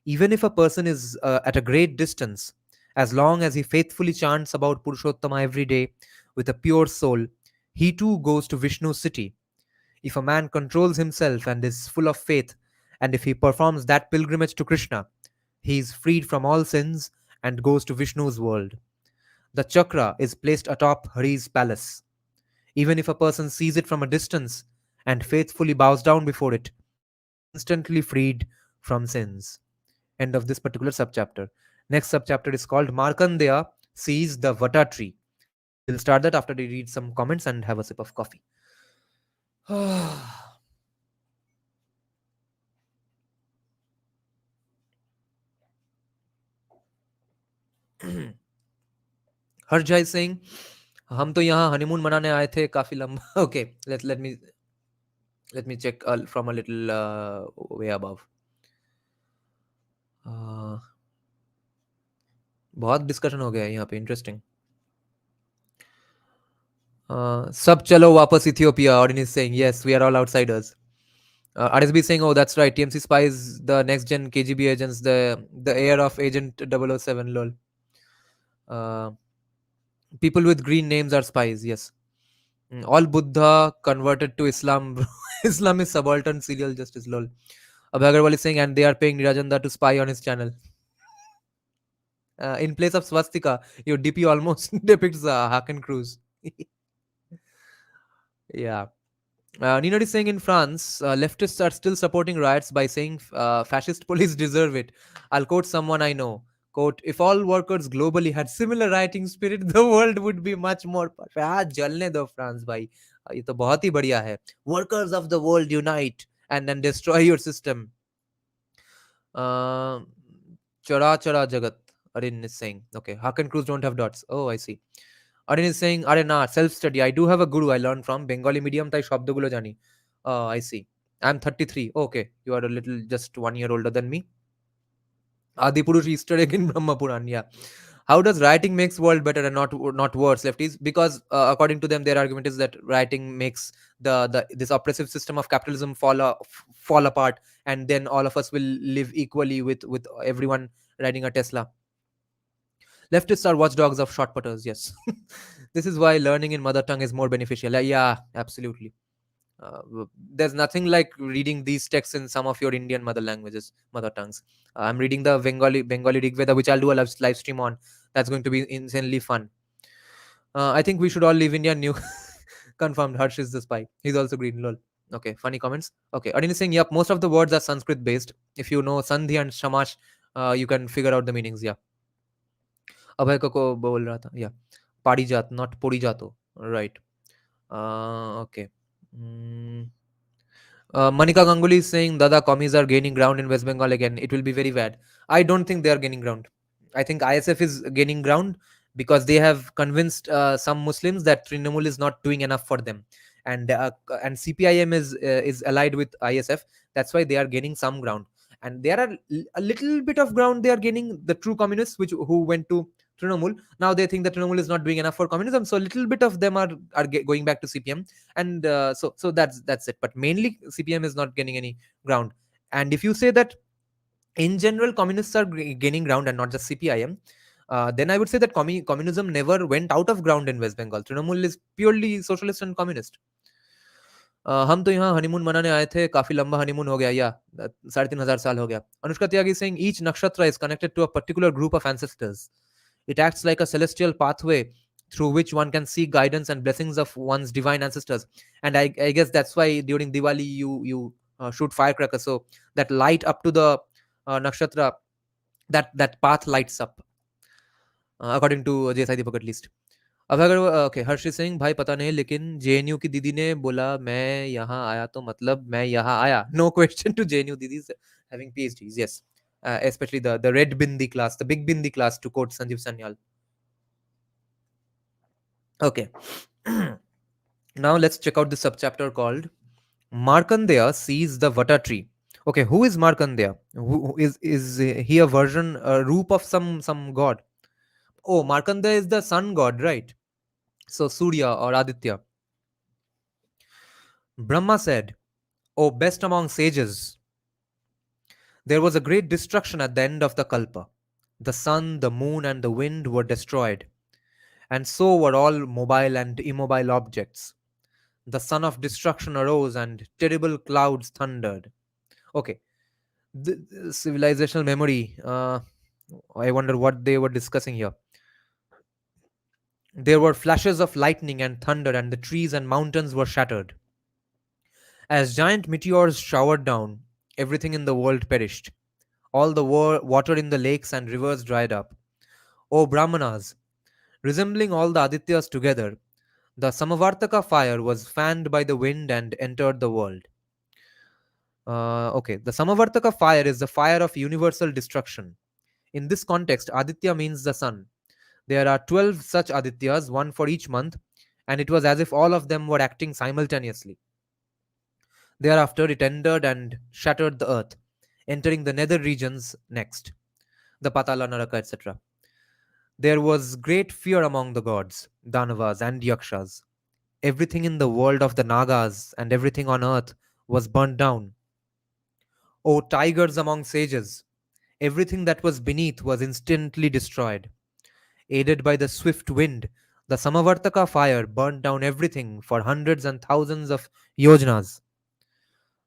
A: Even if a person is at a great distance, as long as he faithfully chants about Purushottama every day with a pure soul, he too goes to Vishnu's city. If a man controls himself and is full of faith, and if he performs that pilgrimage to Krishna, he is freed from all sins and goes to Vishnu's world. The chakra is placed atop Hari's palace. Even if a person sees it from a distance and faithfully bows down before it, he is instantly freed from sins. End of this particular subchapter. Next subchapter is called Markandeya sees the Vata tree. We'll start that after we read some comments and have a sip of coffee. Harsha is saying हम तो यहाँ honeymoon मनाने आए थे काफी लंबा okay let me check from a little way above. बहुत discussion हो गया है यहाँ पे इंटरेस्टिंग सब चलो वापस Ethiopia audience saying yes we are all outsiders RSB saying, oh, that's right. TMC spies the next gen KGB agents, the heir of Agent 007, lol. People with green names are spies, yes. All Buddha converted to Islam. Islam is subaltern serial justice, lol. Abhay Agarwal is saying, and they are paying Nirajanda to spy on his channel. In place of swastika, your DP almost depicts Haken Cruz. Yeah. Nino is saying in France, leftists are still supporting riots by saying fascist police deserve it. I'll quote someone I know. Quote, if all workers globally had similar rioting spirit, the world would be much more perfect. हाँ जलने दो France भाई ये तो बहुत ही बढ़िया है. Workers of the world unite and then destroy your system. Chara Chara Jagat, Arin is saying. Okay, Hakan Cruz don't have dots. Oh, I see. Arin is saying, "Are na self study. I do have a guru I learned from Bengali medium. Tai shabdogulo jani." I see. I'm 33. Okay, you are a little just 1 year older than me. Adipurush Easter egg in Brahma Puran. Yeah. How does writing makes world better and not worse, lefties? Because according to them, their argument is that writing makes the this oppressive system of capitalism fall apart, and then all of us will live equally with everyone riding a Tesla. Leftists are watchdogs of short putters. Yes, this is why learning in mother tongue is more beneficial. Yeah, absolutely. There's nothing like reading these texts in some of your Indian mother tongues. I'm reading the Bengali Rigveda, which I'll do a live stream on. That's going to be insanely fun. I think we should all leave India. New confirmed. Harsh is the spy. He's also green. Lol. Okay, funny comments. Okay, Adin is saying, yep, most of the words are Sanskrit based. If you know Sandhi and Shamash, you can figure out the meanings. Yeah. अभय को बोल रहा था या पारिजात not porijato, right. Okay. mm, Manika Ganguly is saying Dada commies are gaining ground in West Bengal again. It will be very bad. I don't think they are gaining ground. I think ISF is gaining ground because they have convinced some Muslims that Trinamool is not doing enough for them, and CPIM is allied with ISF. That's why they are gaining some ground, and there are a little bit of ground they are gaining. The true communists, who went to Trinamool, now they think that Trinamool is not doing enough for communism. So a little bit of them are going back to CPM, and so that's it. But mainly CPM is not gaining any ground. And if you say that in general communists are gaining ground and not just CPIM, then I would say that communism never went out of ground in West Bengal. Trinamool is purely socialist and communist. हम तो यहाँ honeymoon मनाने आए थे, काफी लंबा honeymoon हो गया, या 3,500 साल हो गया. अनुष्का त्यागी saying each nakshatra is connected to a particular group of ancestors. It acts like a celestial pathway through which one can seek guidance and blessings of one's divine ancestors. And I guess that's why during Diwali you shoot firecrackers, so that light up to the nakshatra, that path lights up, according to JSI Deepak at least. अब अगर okay Harsh Singh भाई पता नहीं, लेकिन JNU की दीदी ने बोला मैं यहाँ आया तो मतलब मैं यहाँ आया. नो क्वेश्चन टू जेएनयू दीदीज having PhDs. Yes, especially the red bindi class, the big bindi class, to quote Sanjeev Sanyal. Okay. Now let's check out the subchapter called Markandeya sees the Vata tree. Okay, who is Markandeya? Who is he a version, a roop of some god? Oh, Markandeya is the sun god, right? So Surya or Aditya. Brahma said, "O best among sages, there was a great destruction at the end of the Kalpa. The sun, the moon, and the wind were destroyed, and so were all mobile and immobile objects. The son of destruction arose, and terrible clouds thundered." Okay, the civilizational memory. I wonder what they were discussing here. There were flashes of lightning and thunder, and the trees and mountains were shattered. As giant meteors showered down, everything in the world perished. All the water in the lakes and rivers dried up. O Brahmanas, resembling all the Adityas together, the Samavartaka fire was fanned by the wind and entered the world. Okay, the Samavartaka fire is the fire of universal destruction. In this context, Aditya means the sun. There are 12 such Adityas, one for each month, and it was as if all of them were acting simultaneously. Thereafter, it entered and shattered the earth, entering the nether regions next, the Patala, Naraka, etc. There was great fear among the gods, Danavas, and Yakshas. Everything in the world of the Nagas and everything on earth was burnt down. O tigers among sages, everything that was beneath was instantly destroyed. Aided by the swift wind, the Samavartaka fire burnt down everything for hundreds and thousands of yojanas.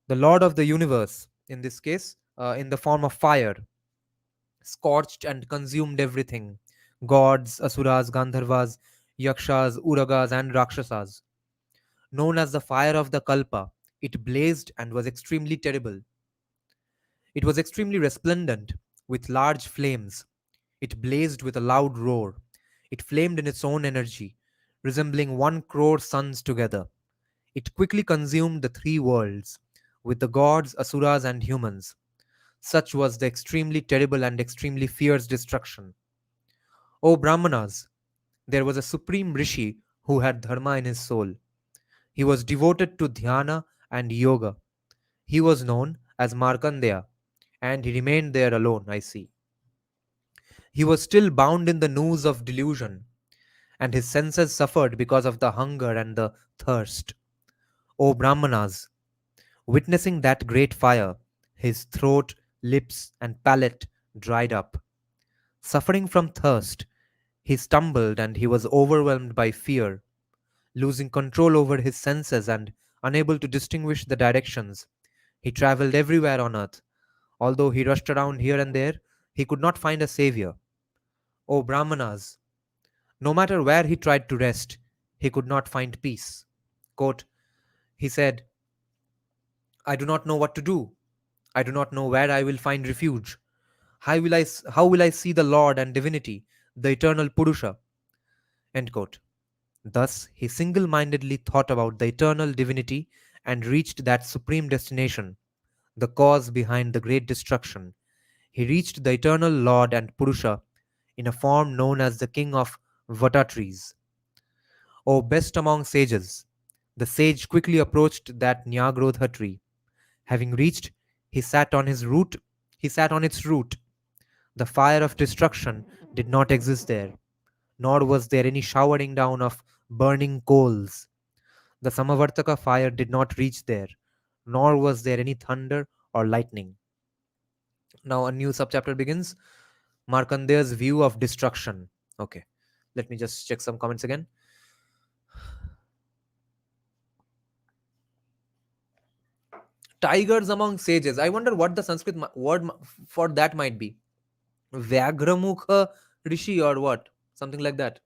A: The Lord of the universe, in this case, in the form of fire, scorched and consumed everything: gods, asuras, gandharvas, yakshas, uragas, and rakshasas. Known as the fire of the Kalpa, it blazed and was extremely terrible. It was extremely resplendent, with large flames. It blazed with a loud roar. It flamed in its own energy, resembling 1 crore suns together. It quickly consumed the three worlds, with the gods, asuras, and humans. Such was the extremely terrible and extremely fierce destruction. O Brahmanas, There was a supreme rishi who had dharma in his soul. He was devoted to dhyana and yoga. He was known as Markandeya, and he remained there alone, I see. He was still bound in the noose of delusion, and his senses suffered because of the hunger and the thirst. O Brahmanas, witnessing that great fire, his throat, lips, and palate dried up. Suffering from thirst, he stumbled and he was overwhelmed by fear, losing control over his senses and unable to distinguish the directions. He traveled everywhere on earth. Although he rushed around here and there, he could not find a savior. O Brahmanas, no matter where he tried to rest, he could not find peace. Quote, he said, I do not know what to do. I do not know where I will find refuge. How will I see the Lord and divinity, the eternal Purusha? End quote. Thus, he single mindedly thought about the eternal divinity and reached that supreme destination, the cause behind the great destruction. He reached the eternal Lord and Purusha in a form known as the King of Vata trees. O best among sages, the sage quickly approached that Nyagrodha tree. Having reached, he sat on his root. He sat on its root. The fire of destruction did not exist there, nor was there any showering down of burning coals. The Samavartaka fire did not reach there, nor was there any thunder or lightning. Now a new subchapter begins. Markandeya's view of destruction. Okay, let me just check some comments again. Tigers among sages. I wonder what the Sanskrit word for that might be. Vyagramukha Rishi or what? Something like that.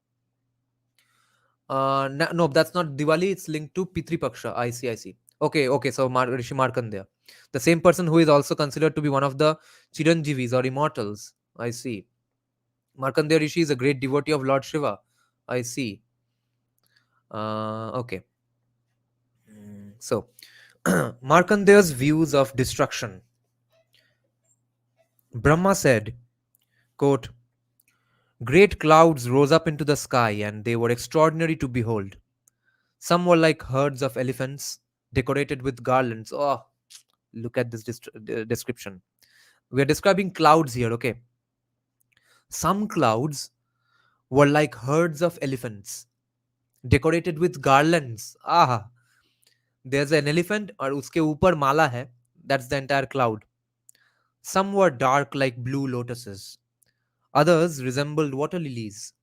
A: No, that's not Diwali. It's linked to Pitri Paksha. I see, I see. Okay, okay. So Rishi Markandeya, the same person who is also considered to be one of the Chiranjeevis or immortals. I see. Markandeya Rishi is a great devotee of Lord Shiva. I see. Okay. So, Markandeya's views of destruction. Brahma said, quote, great clouds rose up into the sky and they were extraordinary to behold. Some were like herds of elephants decorated with garlands. Oh, look at this description. We are describing clouds here, okay? Some clouds were like herds of elephants decorated with garlands. Ah, there's an elephant और उसके ऊपर माला है. That's the entire cloud. Some were dark like blue lotuses. Others resembled water lilies.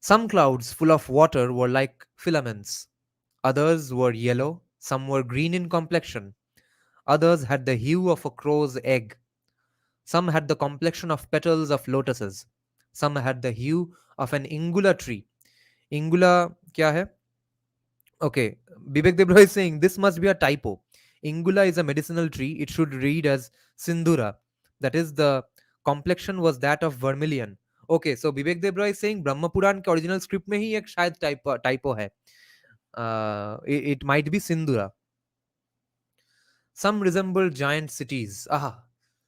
A: Some clouds full of water were like filaments. Others were yellow. Some were green in complexion. Others had the hue of a crow's egg. Some had the complexion of petals of lotuses. Some had the hue of an ingula tree. Ingula kya hai? Okay, Vivek Debra is saying this must be a typo. Ingula is a medicinal tree. It should read as Sindhura. That is, the complexion was that of vermilion. Okay, so Vivek Debra is saying Brahma Puran के original script में ही एक शायद typo है. It might be Sindhura. Some resemble giant cities. Ah,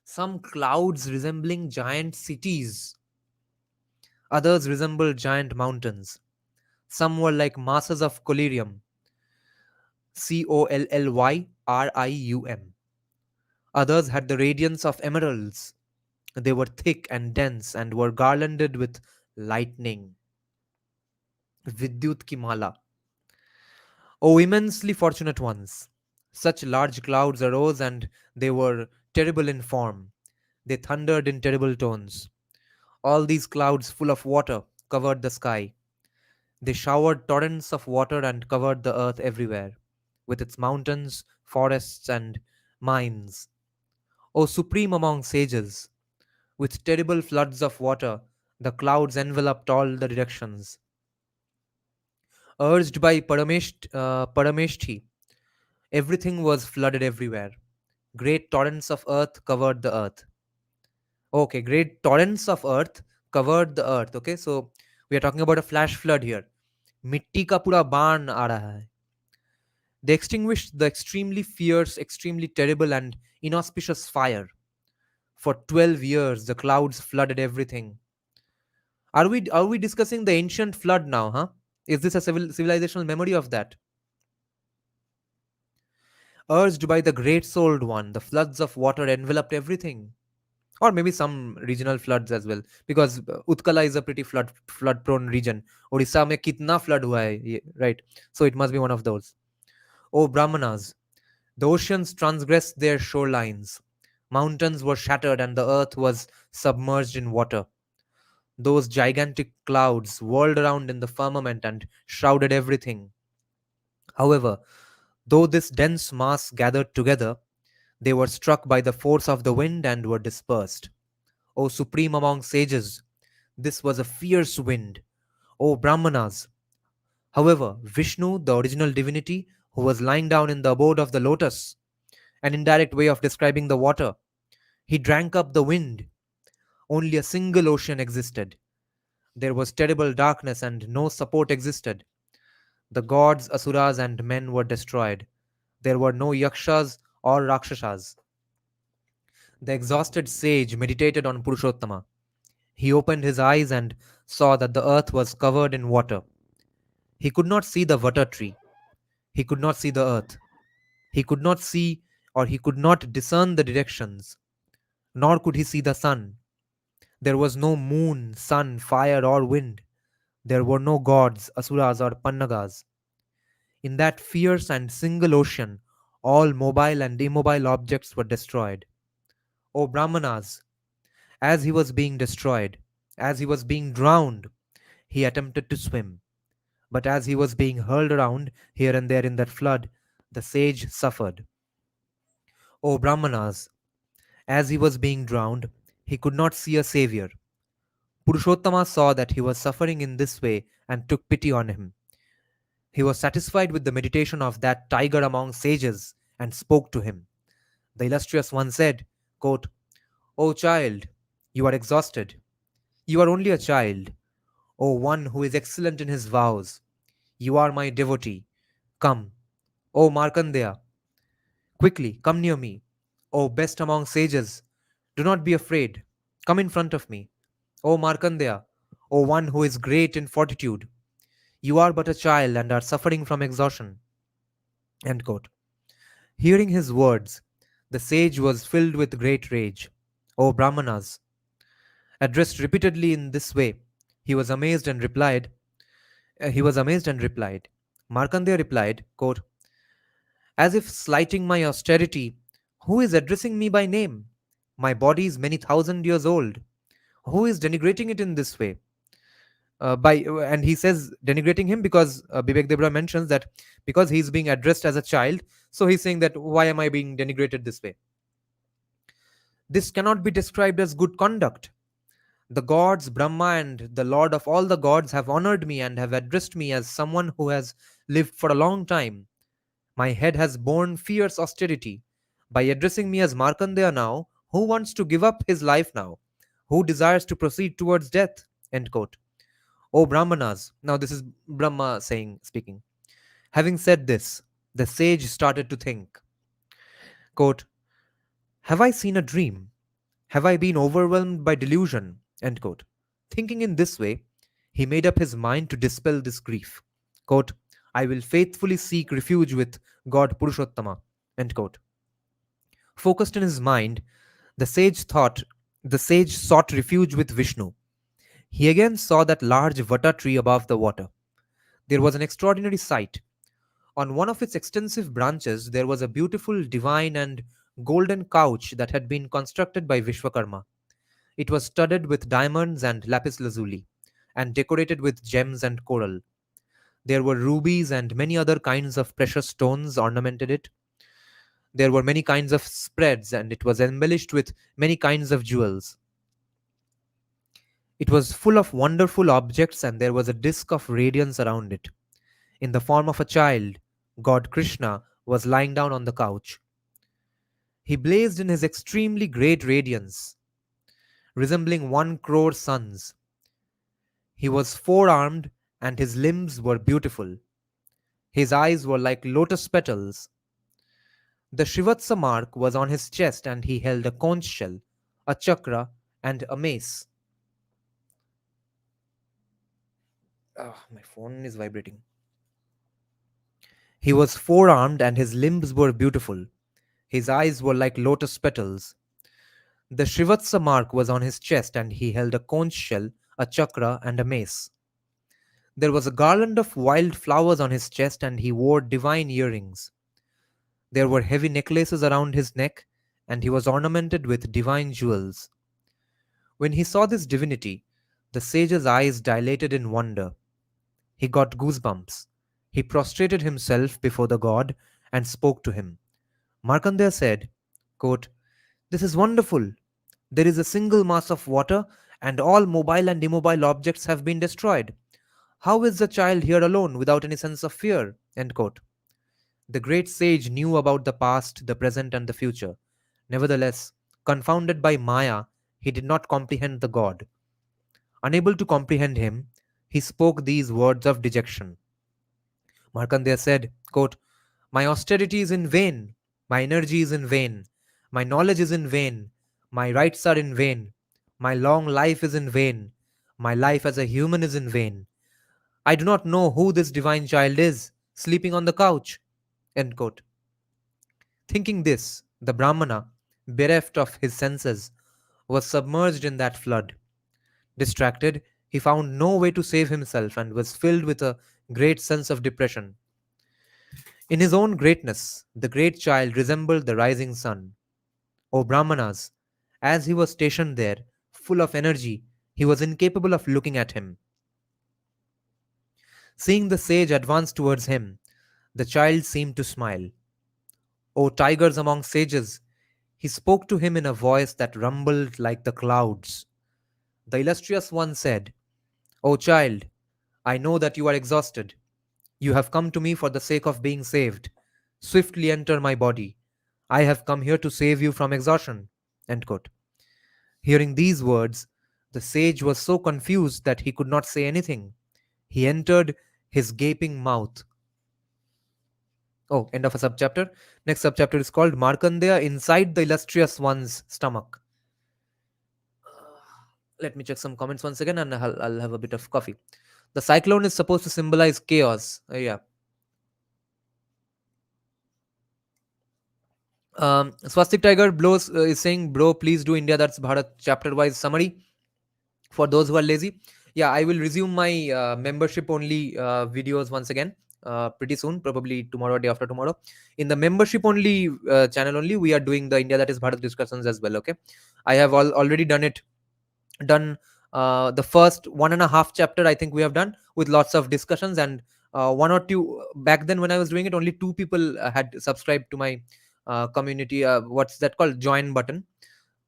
A: some clouds resembling giant cities. Others resemble giant mountains. Some were like masses of collyrium. Colllyrium. Others had the radiance of emeralds. They were thick and dense and were garlanded with lightning. Vidyut ki mala. O immensely fortunate ones! Such large clouds arose and they were terrible in form. They thundered in terrible tones. All these clouds full of water covered the sky. They showered torrents of water and covered the earth everywhere, with its mountains, forests, and mines. O supreme among sages! With terrible floods of water, the clouds enveloped all the directions. Urged by Parameshthi, everything was flooded everywhere. Great torrents of earth covered the earth. Okay, great torrents of earth covered the earth. Okay, so we are talking about a flash flood here. मिट्टी का पूरा बाण आ रहा है. They extinguished the extremely fierce, extremely terrible, and inauspicious fire. For 12 years, the clouds flooded everything. Are we discussing the ancient flood now, huh? Is this a civilizational memory of that? Urged by the great souled one, the floods of water enveloped everything. Or maybe some regional floods as well, because Utkala is a pretty flood prone region. Odisha mein kitna flood hua hai, right? So it must be one of those. O Brahmanas, the oceans transgressed their shorelines. Mountains were shattered and the earth was submerged in water. Those gigantic clouds whirled around in the firmament and shrouded everything. However, though this dense mass gathered together, they were struck by the force of the wind and were dispersed. O supreme among sages, this was a fierce wind. O Brahmanas! However, Vishnu, the original divinity, who was lying down in the abode of the lotus, an indirect way of describing the water, he drank up the wind. Only a single ocean existed. There was terrible darkness and no support existed. The gods, asuras, and men were destroyed. There were no yakshas or rakshasas. The exhausted sage meditated on Purushottama. He opened his eyes and saw that the earth was covered in water. He could not see the vata tree. He could not see the earth. He could not see or he could not discern the directions. Nor could he see the sun. There was no moon, sun, fire, or wind. There were no gods, asuras, or pannagas. In that fierce and single ocean, all mobile and immobile objects were destroyed. O Brahmanas, as he was being destroyed, as he was being drowned, he attempted to swim. But as he was being hurled around here and there in that flood, the sage suffered. O Brahmanas, as he was being drowned, he could not see a savior. Purushottama saw that he was suffering in this way and took pity on him. He was satisfied with the meditation of that tiger among sages and spoke to him. The illustrious one said, quote, O child, you are exhausted. You are only a child. O one who is excellent in his vows, you are my devotee. Come, O Markandeya, quickly come near me. O best among sages, do not be afraid. Come in front of me. O Markandeya, O one who is great in fortitude, you are but a child and are suffering from exhaustion. End quote. Hearing his words, the sage was filled with great rage. O Brahmanas, addressed repeatedly in this way, he was amazed and replied, Markandeya replied, quote, as if slighting my austerity, who is addressing me by name? My body is many thousand years old. Who is denigrating it in this way? And he says denigrating him because Bibek Debra mentions that because he's being addressed as a child, so he's saying that why am I being denigrated this way? This cannot be described as good conduct. The gods, Brahma, and the Lord of all the gods have honored me and have addressed me as someone who has lived for a long time. My head has borne fierce austerity. By addressing me as Markandeya now, who wants to give up his life now? Who desires to proceed towards death? End quote. O Brahmanas, now this is Brahma speaking. Having said this, the sage started to think, quote, have I seen a dream? Have I been overwhelmed by delusion? End quote. Thinking in this way, he made up his mind to dispel this grief. Quote, I will faithfully seek refuge with God Purushottama. End quote. Focused in his mind, the sage sought refuge with Vishnu. He again saw that large vata tree above the water. There was an extraordinary sight. On one of its extensive branches, there was a beautiful, divine, and golden couch that had been constructed by Vishwakarma. It was studded with diamonds and lapis lazuli, and decorated with gems and coral. There were rubies and many other kinds of precious stones ornamented it. There were many kinds of spreads, and it was embellished with many kinds of jewels. It was full of wonderful objects, and there was a disk of radiance around it. In the form of a child, God Krishna was lying down on the couch. He blazed in his extremely great radiance, resembling 1 crore suns. He was four-armed, and his limbs were beautiful. His eyes were like lotus petals. The Shivatsa mark was on his chest, and he held a conch shell, a chakra, and a mace. My phone is vibrating. He was four-armed and his limbs were beautiful. His eyes were like lotus petals. The Shrivatsa mark was on his chest and he held a conch shell, a chakra, and a mace. There was a garland of wild flowers on his chest and he wore divine earrings. There were heavy necklaces around his neck and he was ornamented with divine jewels. When he saw this divinity, the sage's eyes dilated in wonder. He got goosebumps. He prostrated himself before the god and spoke to him. Markandeya said, quote, "This is wonderful. There is a single mass of water, and all mobile and immobile objects have been destroyed. How is the child here alone without any sense of fear?" End quote. The great sage knew about the past, the present, and the future. Nevertheless, confounded by Maya, he did not comprehend the god. Unable to comprehend him, he spoke these words of dejection. Markandeya said, quote, "My austerity is in vain, my energy is in vain, my knowledge is in vain, my rights are in vain, my long life is in vain, my life as a human is in vain. I do not know who this divine child is, sleeping on the couch." End quote. Thinking this, the Brahmana, bereft of his senses, was submerged in that flood. Distracted, he found no way to save himself and was filled with a great sense of depression. In his own greatness, the great child resembled the rising sun. O Brahmanas, as he was stationed there, full of energy, he was incapable of looking at him. Seeing the sage advance towards him, the child seemed to smile. O tigers among sages, he spoke to him in a voice that rumbled like the clouds. The illustrious one said, "O child, I know that you are exhausted. You have come to me for the sake of being saved. Swiftly enter my body. I have come here to save you from exhaustion." End quote. Hearing these words, the sage was so confused that he could not say anything. He entered his gaping mouth. Oh, end of a subchapter. Next subchapter is called Markandeya Inside the Illustrious One's Stomach. Let me check some comments once again and I'll have a bit of coffee. The cyclone is supposed to symbolize chaos. Yeah. Swastik Tiger blows is saying, "Bro, please do India That's Bharat chapter wise summary for those who are lazy." Yeah, I will resume my membership only videos once again pretty soon, probably tomorrow or day after tomorrow. In the membership only channel only, we are doing the India That Is Bharat discussions as well. Okay, I have already done the first 1.5 chapter. I think we have done with lots of discussions and one or two back then when I was doing it. Only two people had subscribed to my community. What's that called? Join button.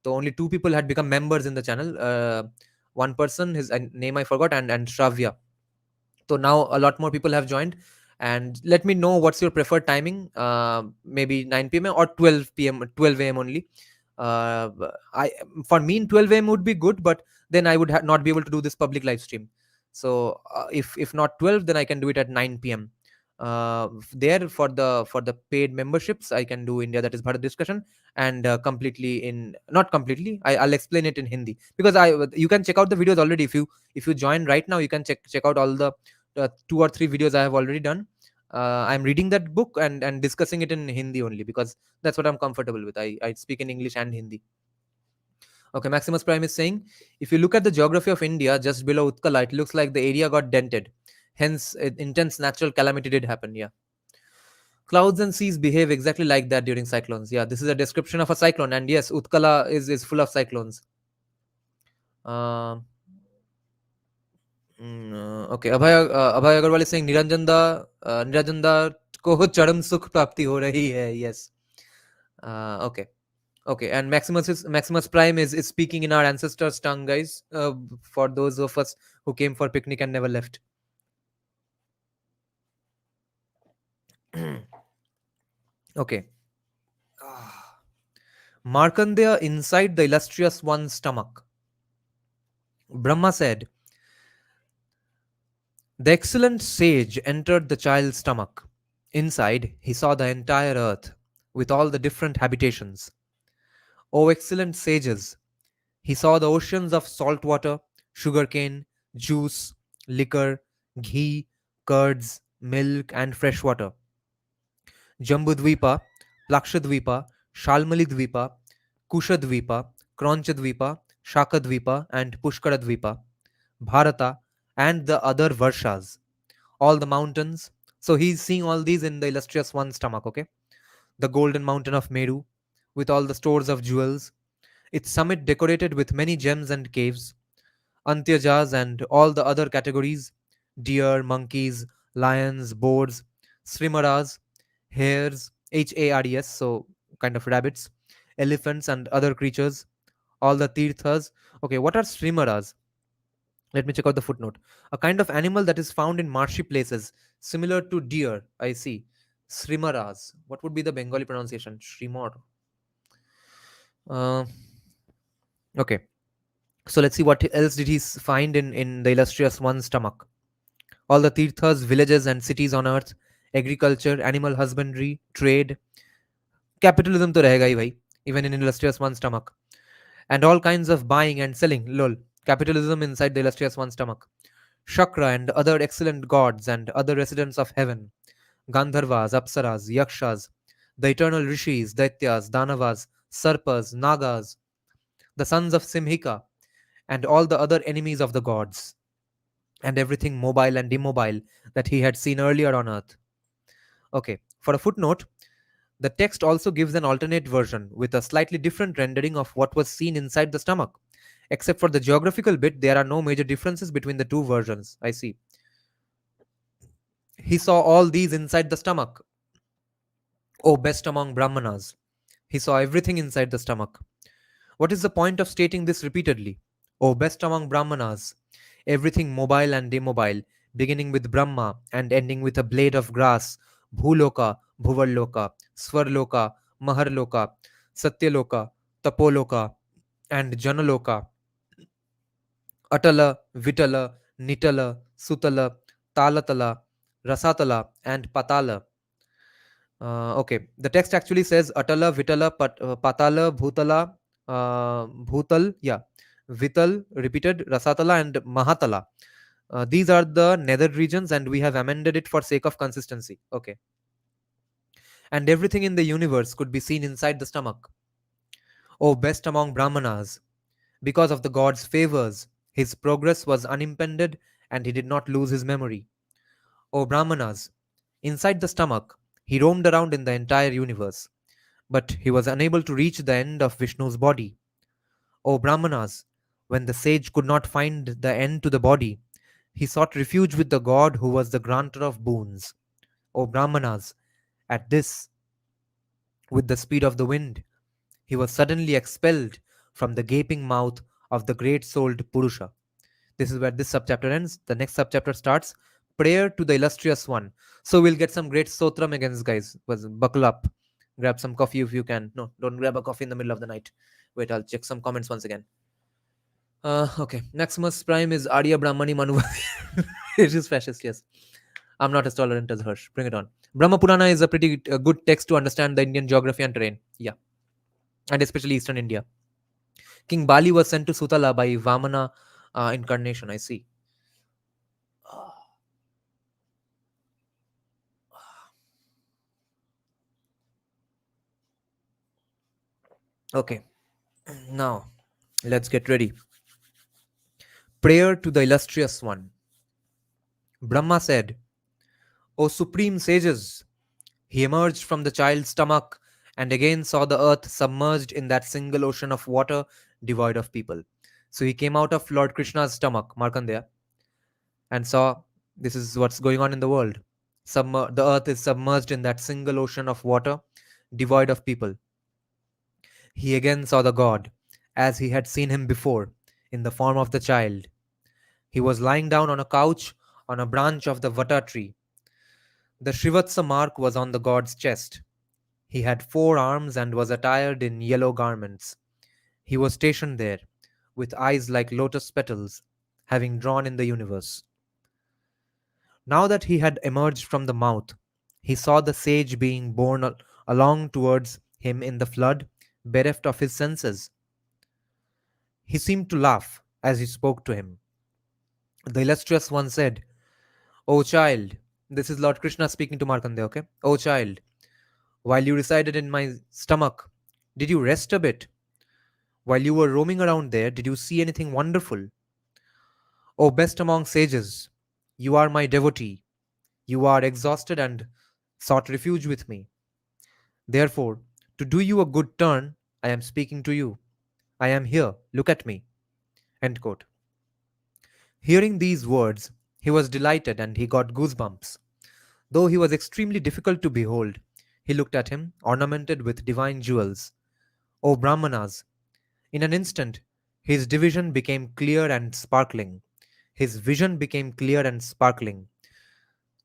A: So only two people had become members in the channel. One person, his name I forgot, and Shravya. So now a lot more people have joined. And let me know what's your preferred timing. Maybe 9 p.m. or 12 p.m. 12 a.m. only. Uh, I For me, 12 a.m. would be good, but then I would not be able to do this public live stream. So if not 12, then I can do it at 9 p.m. There for the paid memberships, I can do India That Is Bharat discussion, and completely in not completely. I'll explain it in Hindi because you can check out the videos already. If you join right now, you can check out all the 2 or 3 videos I have already done. I'm reading that book and discussing it in Hindi only because that's what I'm comfortable with. I speak in English and Hindi. Okay, Maximus Prime is saying, if you look at the geography of India just below Utkala, it looks like the area got dented. Hence, intense natural calamity did happen. Yeah. Clouds and seas behave exactly like that during cyclones. Yeah, this is a description of a cyclone. And yes, Utkala is full of cyclones. Um okay, Abhay Agarwal is saying Niranjan da को चरम सुख प्राप्ति हो रही है. Yes. Okay. Okay, and Maximus Prime is speaking in our ancestors' tongue, guys. For those of us who came for picnic and never left. Okay. Markandeya inside the illustrious one's stomach. Brahma said, "The excellent sage entered the child's stomach. Inside, he saw the entire earth with all the different habitations. O excellent sages, he saw the oceans of salt water, sugarcane, juice, liquor, ghee, curds, milk, and fresh water. Jambudvipa, Plakshadvipa, Shalmalidvipa, Kushadvipa, Kronchadvipa, Shakadvipa, and Pushkaradvipa, Bharata, and the other Varshas, all the mountains. So he's seeing all these in the illustrious one stomach, okay? The golden mountain of Meru, with all the stores of jewels, its summit decorated with many gems and caves, Antyajas and all the other categories, deer, monkeys, lions, boars, srimaras, hares, HARES, so kind of rabbits, elephants, and other creatures, all the tirthas. Okay, what are srimaras? Let me check out the footnote. A kind of animal that is found in marshy places, similar to deer. I see. Srimaras. What would be the Bengali pronunciation? Shrimor. Uh, okay. So let's see what else did he find in the illustrious one's stomach. All the tirthas, villages, and cities on earth, agriculture, animal husbandry, trade, capitalism to rahega hi bhai, even in illustrious one's stomach, and all kinds of buying and selling, lol, capitalism inside the illustrious one's stomach. Shakra and other excellent gods and other residents of heaven, Gandharvas, Apsaras, Yakshas, the eternal rishis, Daityas, Danavas, Sarpas, Nagas, the sons of Simhika, and all the other enemies of the gods, and everything mobile and immobile that he had seen earlier on earth. Okay, for a footnote, the text also gives an alternate version with a slightly different rendering of what was seen inside the stomach. Except for the geographical bit, there are no major differences between the two versions. I see. He saw all these inside the stomach. Oh, best among Brahmanas. He saw everything inside the stomach. What is the point of stating this repeatedly? Oh, best among Brahmanas. Everything mobile and immobile, beginning with Brahma and ending with a blade of grass, Bhuloka, Bhuvarloka, Swarloka, Maharloka, Satyaloka, Tapoloka, and Janaloka, Atala, Vitala, Nitala, Sutala, Talatala, Rasatala, and Patala. Okay, the text actually says Atala, Vitala, Patala, Bhutala, Bhutal, yeah, Vital, repeated, Rasatala, and Mahatala. These are the nether regions, and we have amended it for sake of consistency. Okay, and everything in the universe could be seen inside the stomach. Oh, best among Brahmanas, because of the god's favors, his progress was unimpeded, and he did not lose his memory. Oh, Brahmanas, inside the stomach, he roamed around in the entire universe, but he was unable to reach the end of Vishnu's body. O Brahmanas, when the sage could not find the end to the body, he sought refuge with the god who was the granter of boons. O Brahmanas, at this, with the speed of the wind, he was suddenly expelled from the gaping mouth of the great souled Purusha. This is where this subchapter ends. The next subchapter starts. Prayer to the illustrious one. So we'll get some great sotram against, guys. Buckle up. Grab some coffee if you can. No, don't grab a coffee in the middle of the night. Wait, I'll check some comments once again. Okay. Maximus Prime is Arya Brahmani Manu. It is fascist, yes. I'm not as tolerant as Hirsch. Bring it on. Brahma Purana is a pretty good text to understand the Indian geography and terrain. Yeah. And especially Eastern India. King Bali was sent to Sutala by Vamana incarnation. I see. Okay. Now, let's get ready. Prayer to the illustrious one. Brahma said, O supreme sages, he emerged from the child's stomach and again saw the earth submerged in that single ocean of water devoid of people. So he came out of Lord Krishna's stomach, Markandeya, and saw this is what's going on in the world. The earth is submerged in that single ocean of water devoid of people. He again saw the god, as he had seen him before, in the form of the child. He was lying down on a couch on a branch of the vata tree. The Shrivatsa mark was on the god's chest. He had 4 arms and was attired in yellow garments. He was stationed there, with eyes like lotus petals, having drawn in the universe. Now that he had emerged from the mouth, he saw the sage being borne along towards him in the flood, bereft of his senses. He seemed to laugh as he spoke to him. The illustrious one said, O child, this is Lord Krishna speaking to Markandeya, okay? O child, while you resided in my stomach, did you rest a bit? While you were roaming around there, did you see anything wonderful? O best among sages, you are my devotee. You are exhausted and sought refuge with me. Therefore, to do you a good turn, I am speaking to you. I am here. Look at me. End quote. Hearing these words, he was delighted and he got goosebumps. Though he was extremely difficult to behold, he looked at him, ornamented with divine jewels. O Brahmanas! In an instant, his division became clear and sparkling. His vision became clear and sparkling.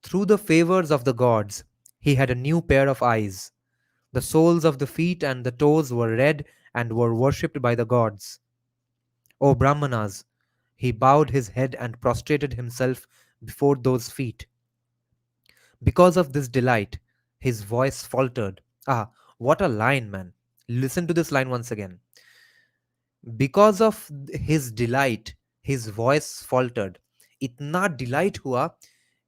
A: Through the favors of the gods, he had a new pair of eyes. The soles of the feet and the toes were red and were worshipped by the gods. O Brahmanas! He bowed his head and prostrated himself before those feet. Because of this delight, his voice faltered. Ah, what a line, man. Listen to this line once again. Because of his delight, his voice faltered. इतना delight हुआ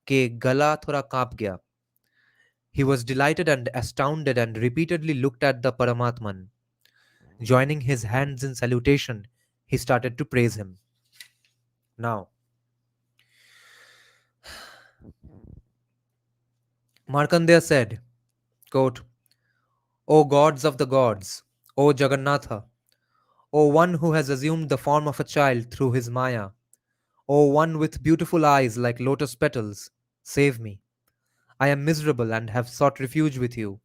A: कि गला थोड़ा कांप गया. He was delighted and astounded and repeatedly looked at the Paramatman. Joining his hands in salutation, he started to praise him. Now, Markandeya said, quote, O gods of the gods, O Jagannatha, O one who has assumed the form of a child through his Maya, O one with beautiful eyes like lotus petals, save me. I am miserable and have sought refuge with you.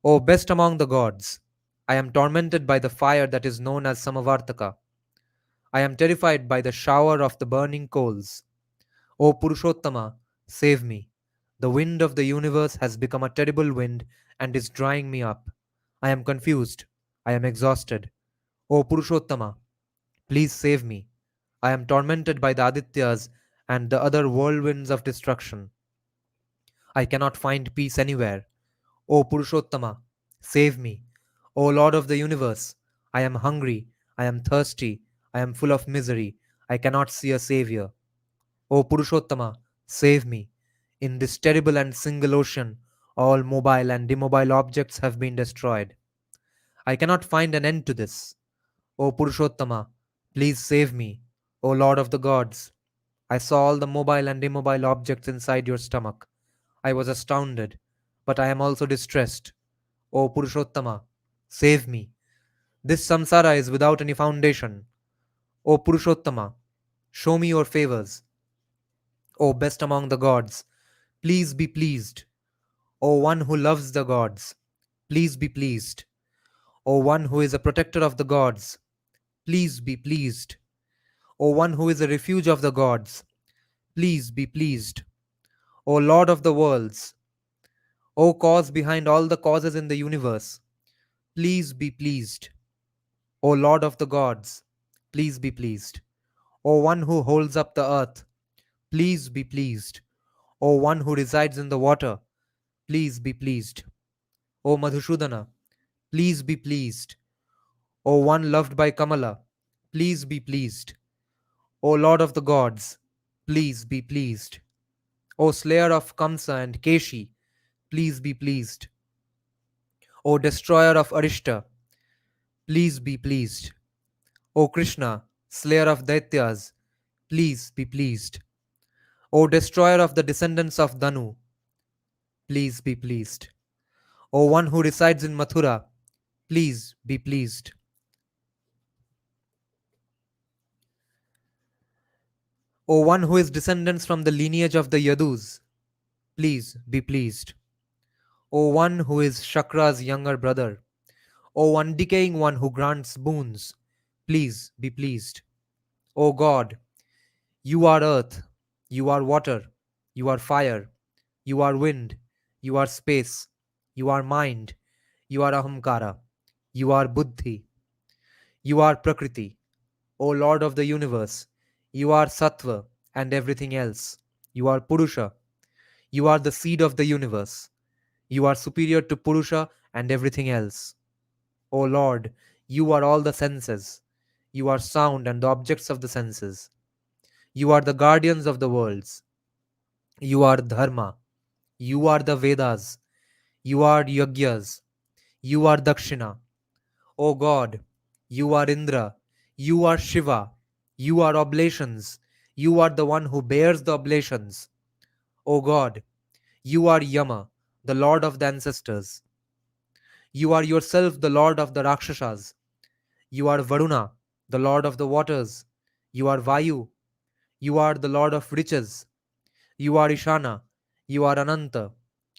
A: O best among the gods, I am tormented by the fire that is known as Samavartaka. I am terrified by the shower of the burning coals. O Purushottama, save me. The wind of the universe has become a terrible wind and is drying me up. I am confused. I am exhausted. O Purushottama, please save me. I am tormented by the Adityas and the other whirlwinds of destruction. I cannot find peace anywhere. O Purushottama, save me. O Lord of the universe, I am hungry, I am thirsty, I am full of misery, I cannot see a savior. O Purushottama, save me. In this terrible and single ocean, all mobile and immobile objects have been destroyed. I cannot find an end to this. O Purushottama, please save me. O Lord of the gods, I saw all the mobile and immobile objects inside your stomach. I was astounded, but I am also distressed. O Purushottama, save me. This samsara is without any foundation. O Purushottama, show me your favors. O best among the gods, please be pleased. O one who loves the gods, please be pleased. O one who is a protector of the gods, please be pleased. O one who is a refuge of the gods, please be pleased. O Lord of the worlds, O cause behind all the causes in the universe, please be pleased. O Lord of the gods, please be pleased. O one who holds up the earth, please be pleased. O one who resides in the water, please be pleased. O Madhusudana, please be pleased. O one loved by Kamala, please be pleased. O Lord of the gods, please be pleased. O slayer of Kamsa and Keshi, please be pleased. O destroyer of Arishta, please be pleased. O Krishna, slayer of Daityas, please be pleased. O destroyer of the descendants of Danu, please be pleased. O one who resides in Mathura, please be pleased. O one who is descendants from the lineage of the Yadus, please be pleased. O one who is Shakra's younger brother, O one decaying one who grants boons, please be pleased. O God, you are earth, you are water, you are fire, you are wind, you are space, you are mind, you are ahamkara, you are buddhi, you are prakriti. O Lord of the universe, you are sattva and everything else. You are Purusha, you are the seed of the universe. You are superior to Purusha and everything else. O Lord, you are all the senses. You are sound and the objects of the senses. You are the guardians of the worlds. You are Dharma. You are the Vedas. You are Yagyas. You are Dakshina. O God, you are Indra. You are Shiva. You are oblations. You are the one who bears the oblations. O God, you are Yama, the lord of the ancestors. You are yourself the lord of the Rakshasas. You are Varuna, the lord of the waters. You are Vayu. You are the lord of riches. You are Ishana. You are Ananta.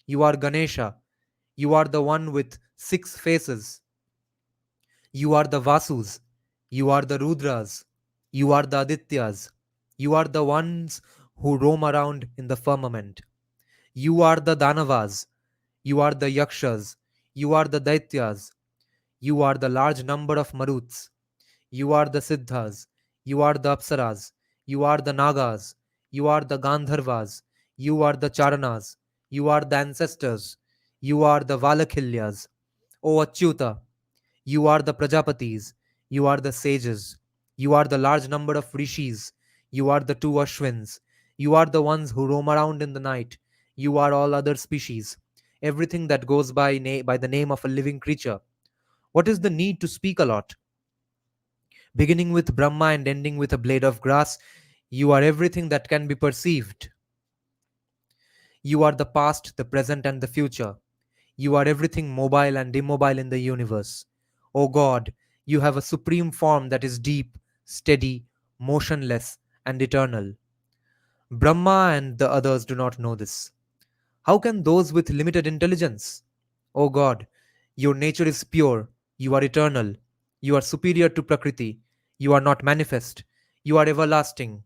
A: You are Ganesha. You are the one with 6 faces. You are the Vasus. You are the Rudras. You are the Adityas. You are the ones who roam around in the firmament. You are the Danavas. You are the Yakshas. You are the Daityas. You are the large number of Maruts. You are the Siddhas. You are the Apsaras. You are the Nagas. You are the Gandharvas. You are the Charanas. You are the ancestors. You are the Valakilyas. O Achyuta, you are the Prajapatis. You are the sages. You are the large number of rishis. You are the 2 Ashwins. You are the ones who roam around in the night. You are all other species. Everything that goes by the name of a living creature. What is the need to speak a lot? Beginning with Brahma and ending with a blade of grass, you are everything that can be perceived. You are the past, the present, and the future. You are everything mobile and immobile in the universe. O God, you have a supreme form that is deep, steady, motionless, and eternal. Brahma and the others do not know this. How can those with limited intelligence? O God, your nature is pure, you are eternal, you are superior to Prakriti, you are not manifest, you are everlasting,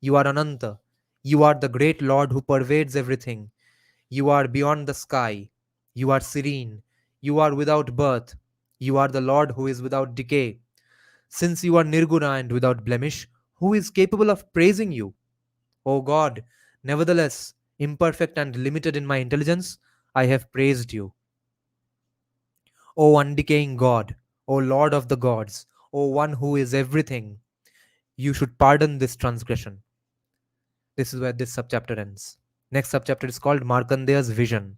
A: you are Ananta, you are the great Lord who pervades everything, you are beyond the sky, you are serene, you are without birth, you are the Lord who is without decay. Since you are Nirguna and without blemish, who is capable of praising you? O God, nevertheless, imperfect and limited in my intelligence, I have praised you. O undecaying God, O Lord of the gods, O one who is everything, you should pardon this transgression. This is where this subchapter ends. Next subchapter is called Markandeya's vision.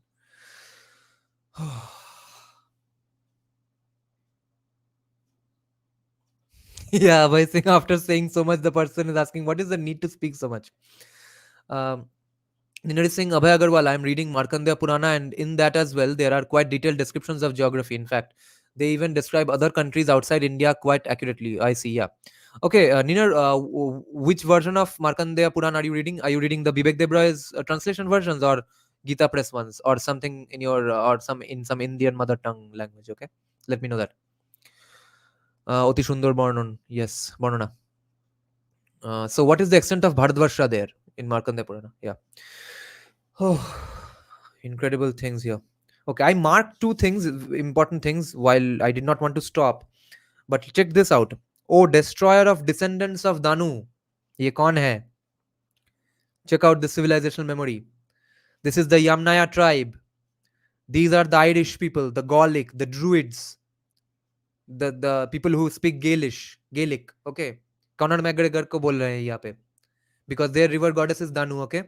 A: Yeah, by saying after saying so much, the person is asking, what is the need to speak so much? Um, Ninadi Singh Abhay Agarwal, I am reading Markandeya Purana, and in that as well, there are quite detailed descriptions of geography. In fact, they even describe other countries outside India quite accurately. I see, yeah. Okay, Ninar, which version of Markandeya Purana are you reading? Are you reading the Vivek Debray's translation versions or Gita Press ones, or something in your or some in some Indian mother tongue language? Okay, let me know that. Oti Sundar Barnon, yes, Barnona. So, what is the extent of Bharatvarsha there in Markandeya Purana? Yeah. Oh, incredible things here. Okay, I marked 2 things, important things, while I did not want to stop. But check this out. Oh, destroyer of descendants of Danu. Ye kaun hai? Check out the civilizational memory. This is the Yamnaya tribe. These are the Irish people, the Gallic, the Druids, the people who speak Gaelic. Okay, Conor McGregor को बोल रहे हैं यहाँ पे, because their river goddess is Danu. Okay,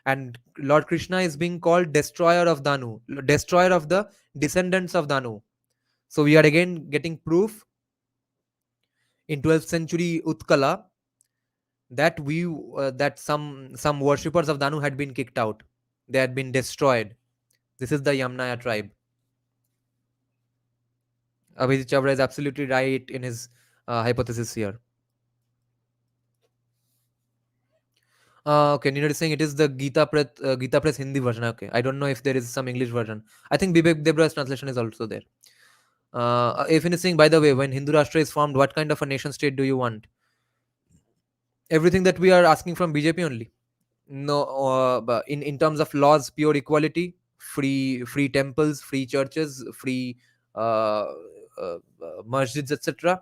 A: and Lord Krishna is being called destroyer of Danu, destroyer of the descendants of Danu. So we are again getting proof in 12th century Utkala that some worshippers of Danu had been kicked out. They had been destroyed. This is the Yamnaya tribe. Abhijit Chavra is absolutely right in his hypothesis here. Okay, Nina is saying it is the Gita Press Hindi version. Okay, I don't know if there is some English version. I think Bibek Debra's translation is also there. If anything, by the way, when Hindu Rashtra is formed, what kind of a nation state do you want? Everything that we are asking from BJP only. No, but in terms of laws, pure equality, free temples, free churches, free masjids, etc.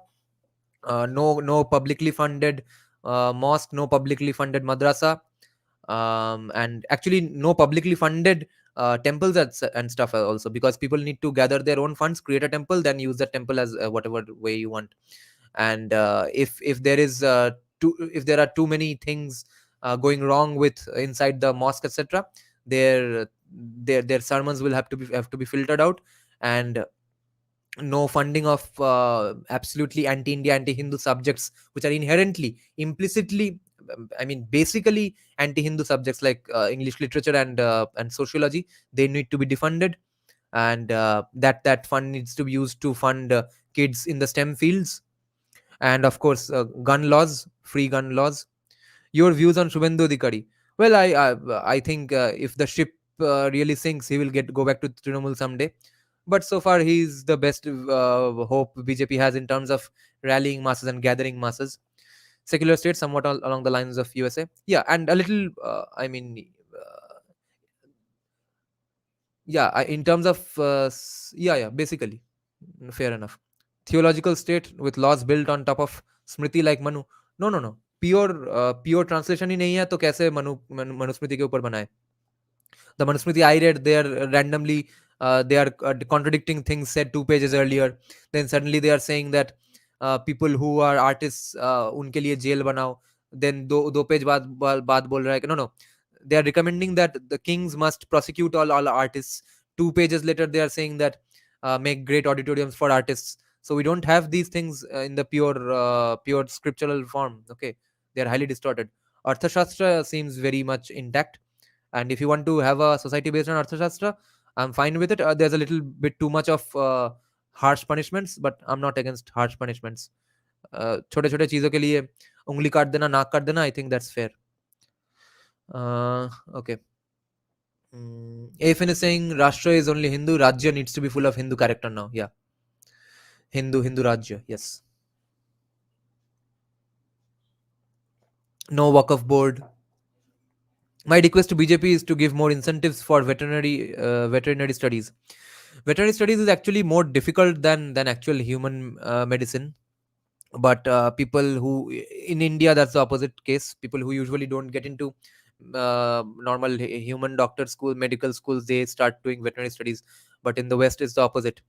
A: No publicly funded mosque, no publicly funded madrasa, and actually no publicly funded temples and stuff also, because people need to gather their own funds, create a temple, then use that temple as whatever way you want. And if there is if there are too many things going wrong with inside the mosque, etc., their their sermons will have to be filtered out, and no funding of absolutely anti-India, anti-Hindu subjects, which are inherently, implicitly, I mean, basically anti-Hindu subjects like English literature and sociology. They need to be defunded, and that fund needs to be used to fund kids in the STEM fields, and of course, gun laws, free gun laws. Your views on Shubhendu Adhikari? Well, I think if the ship really sinks, he will go back to Trinamool someday. But so far, he's the best hope BJP has in terms of rallying masses and gathering masses. Secular state, somewhat along the lines of USA. Yeah, and a little. I mean, yeah. In terms of yeah, basically, fair enough. Theological state with laws built on top of Smriti like Manu. No, no, no. Pure translation ही नहीं है तो कैसे मनुस्मृति के ऊपर बनाए? The Manusmriti I read, they are randomly they are contradicting things said 2 pages earlier. Then suddenly they are saying that people who are artists उनके लिए जेल बनाओ. Then दो पेज बाद बोल रहा है कि no, no, they are recommending that the kings must prosecute all artists. 2 pages later they are saying that make great auditoriums for artists. So we don't have these things in the pure scriptural form. Okay, they are highly distorted. Arthashastra seems very much intact, and if you want to have a society based on Arthashastra, I'm fine with it. There's a little bit too much of harsh punishments, but I'm not against harsh punishments. छोटे छोटे चीजों के लिए उंगली काट देना, नाक काट देना, I think that's fair. Okay. Afin is saying Rashtra is only Hindu, Rajya needs to be full of Hindu character now. Yeah, Hindu Rajya, yes. No Waqf board. My request to BJP is to give more incentives for veterinary studies. Veterinary studies is actually more difficult than actual human medicine. But people who in India, that's the opposite case. People who usually don't get into normal human doctor school, medical schools, they start doing veterinary studies. But in the West, it's the opposite,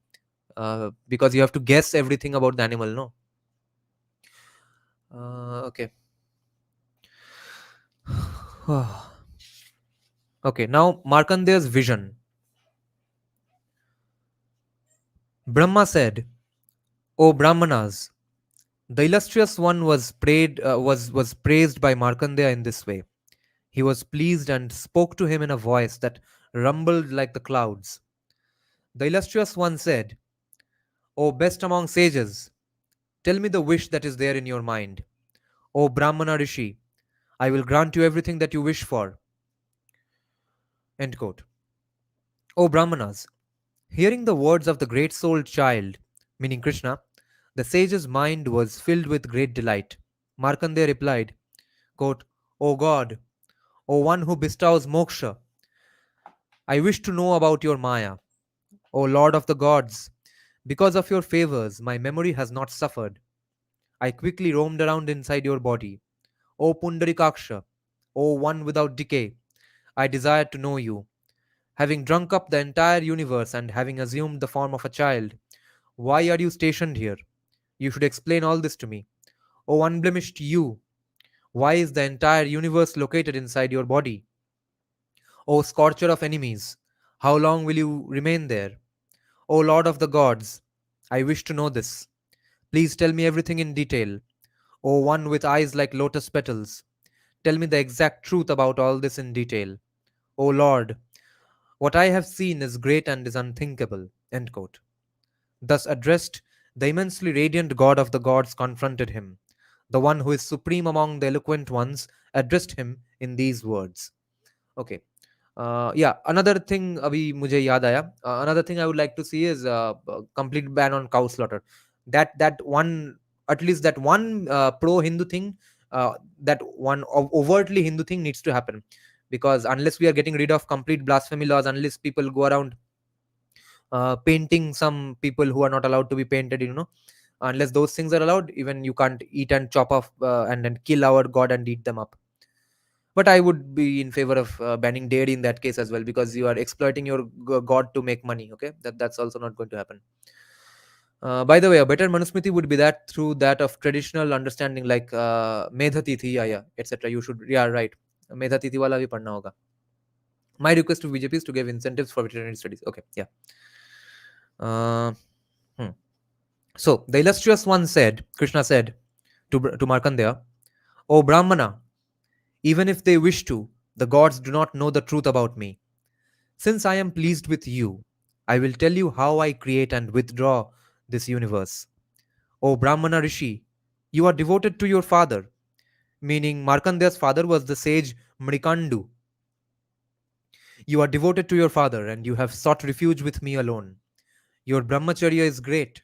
A: because you have to guess everything about the animal. No. Okay. Okay. Now Markandeya's vision. Brahma said, "O Brahmanas, the illustrious one was praised by Markandeya in this way. He was pleased and spoke to him in a voice that rumbled like the clouds. The illustrious one said, O best among sages, tell me the wish that is there in your mind. O Brahmana Rishi, I will grant you everything that you wish for." End quote. O Brahmanas, hearing the words of the great souled child, meaning Krishna, the sage's mind was filled with great delight. Markandeya replied, quote, O God, O one who bestows moksha, I wish to know about your Maya. O Lord of the gods, because of your favors, my memory has not suffered. I quickly roamed around inside your body. O Pundarikaksha, O one without decay, I desire to know you. Having drunk up the entire universe and having assumed the form of a child, why are you stationed here? You should explain all this to me. O unblemished you, why is the entire universe located inside your body? O scorcher of enemies, how long will you remain there? O Lord of the gods, I wish to know this. Please tell me everything in detail. O one with eyes like lotus petals, tell me the exact truth about all this in detail. O Lord, what I have seen is great and is unthinkable. End quote. Thus addressed, the immensely radiant God of the gods confronted him. The one who is supreme among the eloquent ones addressed him in these words. Okay. Yeah, another thing abhi mujhe yaad aaya. Another thing I would like to see is complete ban on cow slaughter. That one, at least that one pro Hindu thing, that one overtly Hindu thing needs to happen, because unless we are getting rid of complete blasphemy laws, unless people go around painting some people who are not allowed to be painted, unless those things are allowed, even you can't eat and chop off and kill our god and eat them up. But I would be in favor of banning dairy in that case as well, because you are exploiting your god to make money. Okay, that's also not going to happen. By the way, a better Manusmriti would be that through that of traditional understanding, like Medhatithi, yeah, etc. You should, yeah, right. मेधा तिथि वाला भी पढ़ना होगा. My request to BJP is to give incentives for veterinary studies. Okay, yeah. Uh, hmm. So the illustrious one said, Krishna said to Markandeya, O Brahmana, even if they wish to, the gods do not know the truth about me. Since I am pleased with you, I will tell you how I create and withdraw this universe. O Brahmana Rishi, you are devoted to your father, meaning Markandeya's father was the sage Mrikandu. You are devoted to your father and you have sought refuge with me alone. Your brahmacharya is great.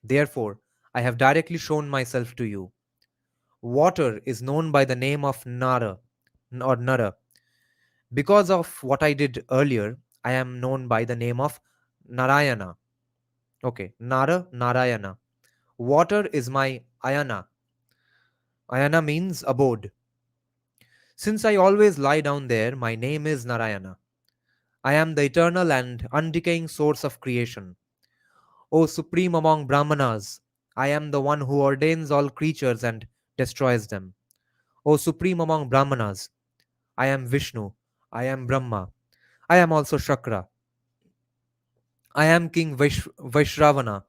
A: Therefore, I have directly shown myself to you. Water is known by the name of Nara or Nara. Because of what I did earlier, I am known by the name of Narayana. Okay, Nara, Narayana. Water is my ayana. Ayana means abode. Since I always lie down there, my name is Narayana. I am the eternal and undecaying source of creation. O supreme among Brahmanas, I am the one who ordains all creatures and destroys them. O supreme among Brahmanas, I am Vishnu. I am Brahma. I am also Shakra. I am King Vaishravana.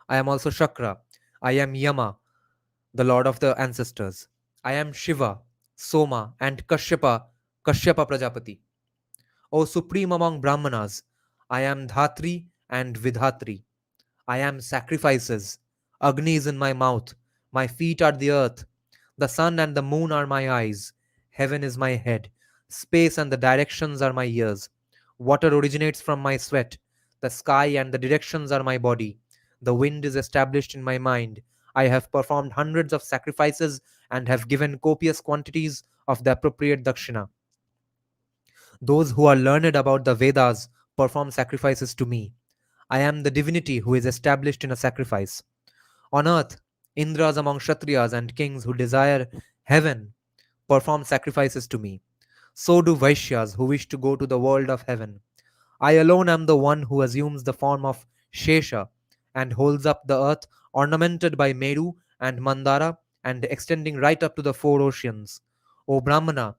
A: I am also Shakra. I am Yama, the lord of the ancestors. I am Shiva, Soma, and Kashyapa Prajapati. O supreme among Brahmanas, I am Dhatri and Vidhatri. I am sacrifices. Agni is in my mouth. My feet are the earth. The sun and the moon are my eyes. Heaven is my head. Space and the directions are my ears. Water originates from my sweat. The sky and the directions are my body. The wind is established in my mind. I have performed hundreds of sacrifices and have given copious quantities of the appropriate dakshina. Those who are learned about the Vedas perform sacrifices to me. I am the divinity who is established in a sacrifice. On earth, Indras among Kshatriyas and kings who desire heaven perform sacrifices to me. So do Vaishyas who wish to go to the world of heaven. I alone am the one who assumes the form of Shesha and holds up the earth ornamented by Meru and Mandara and extending right up to the four oceans. O Brahmana,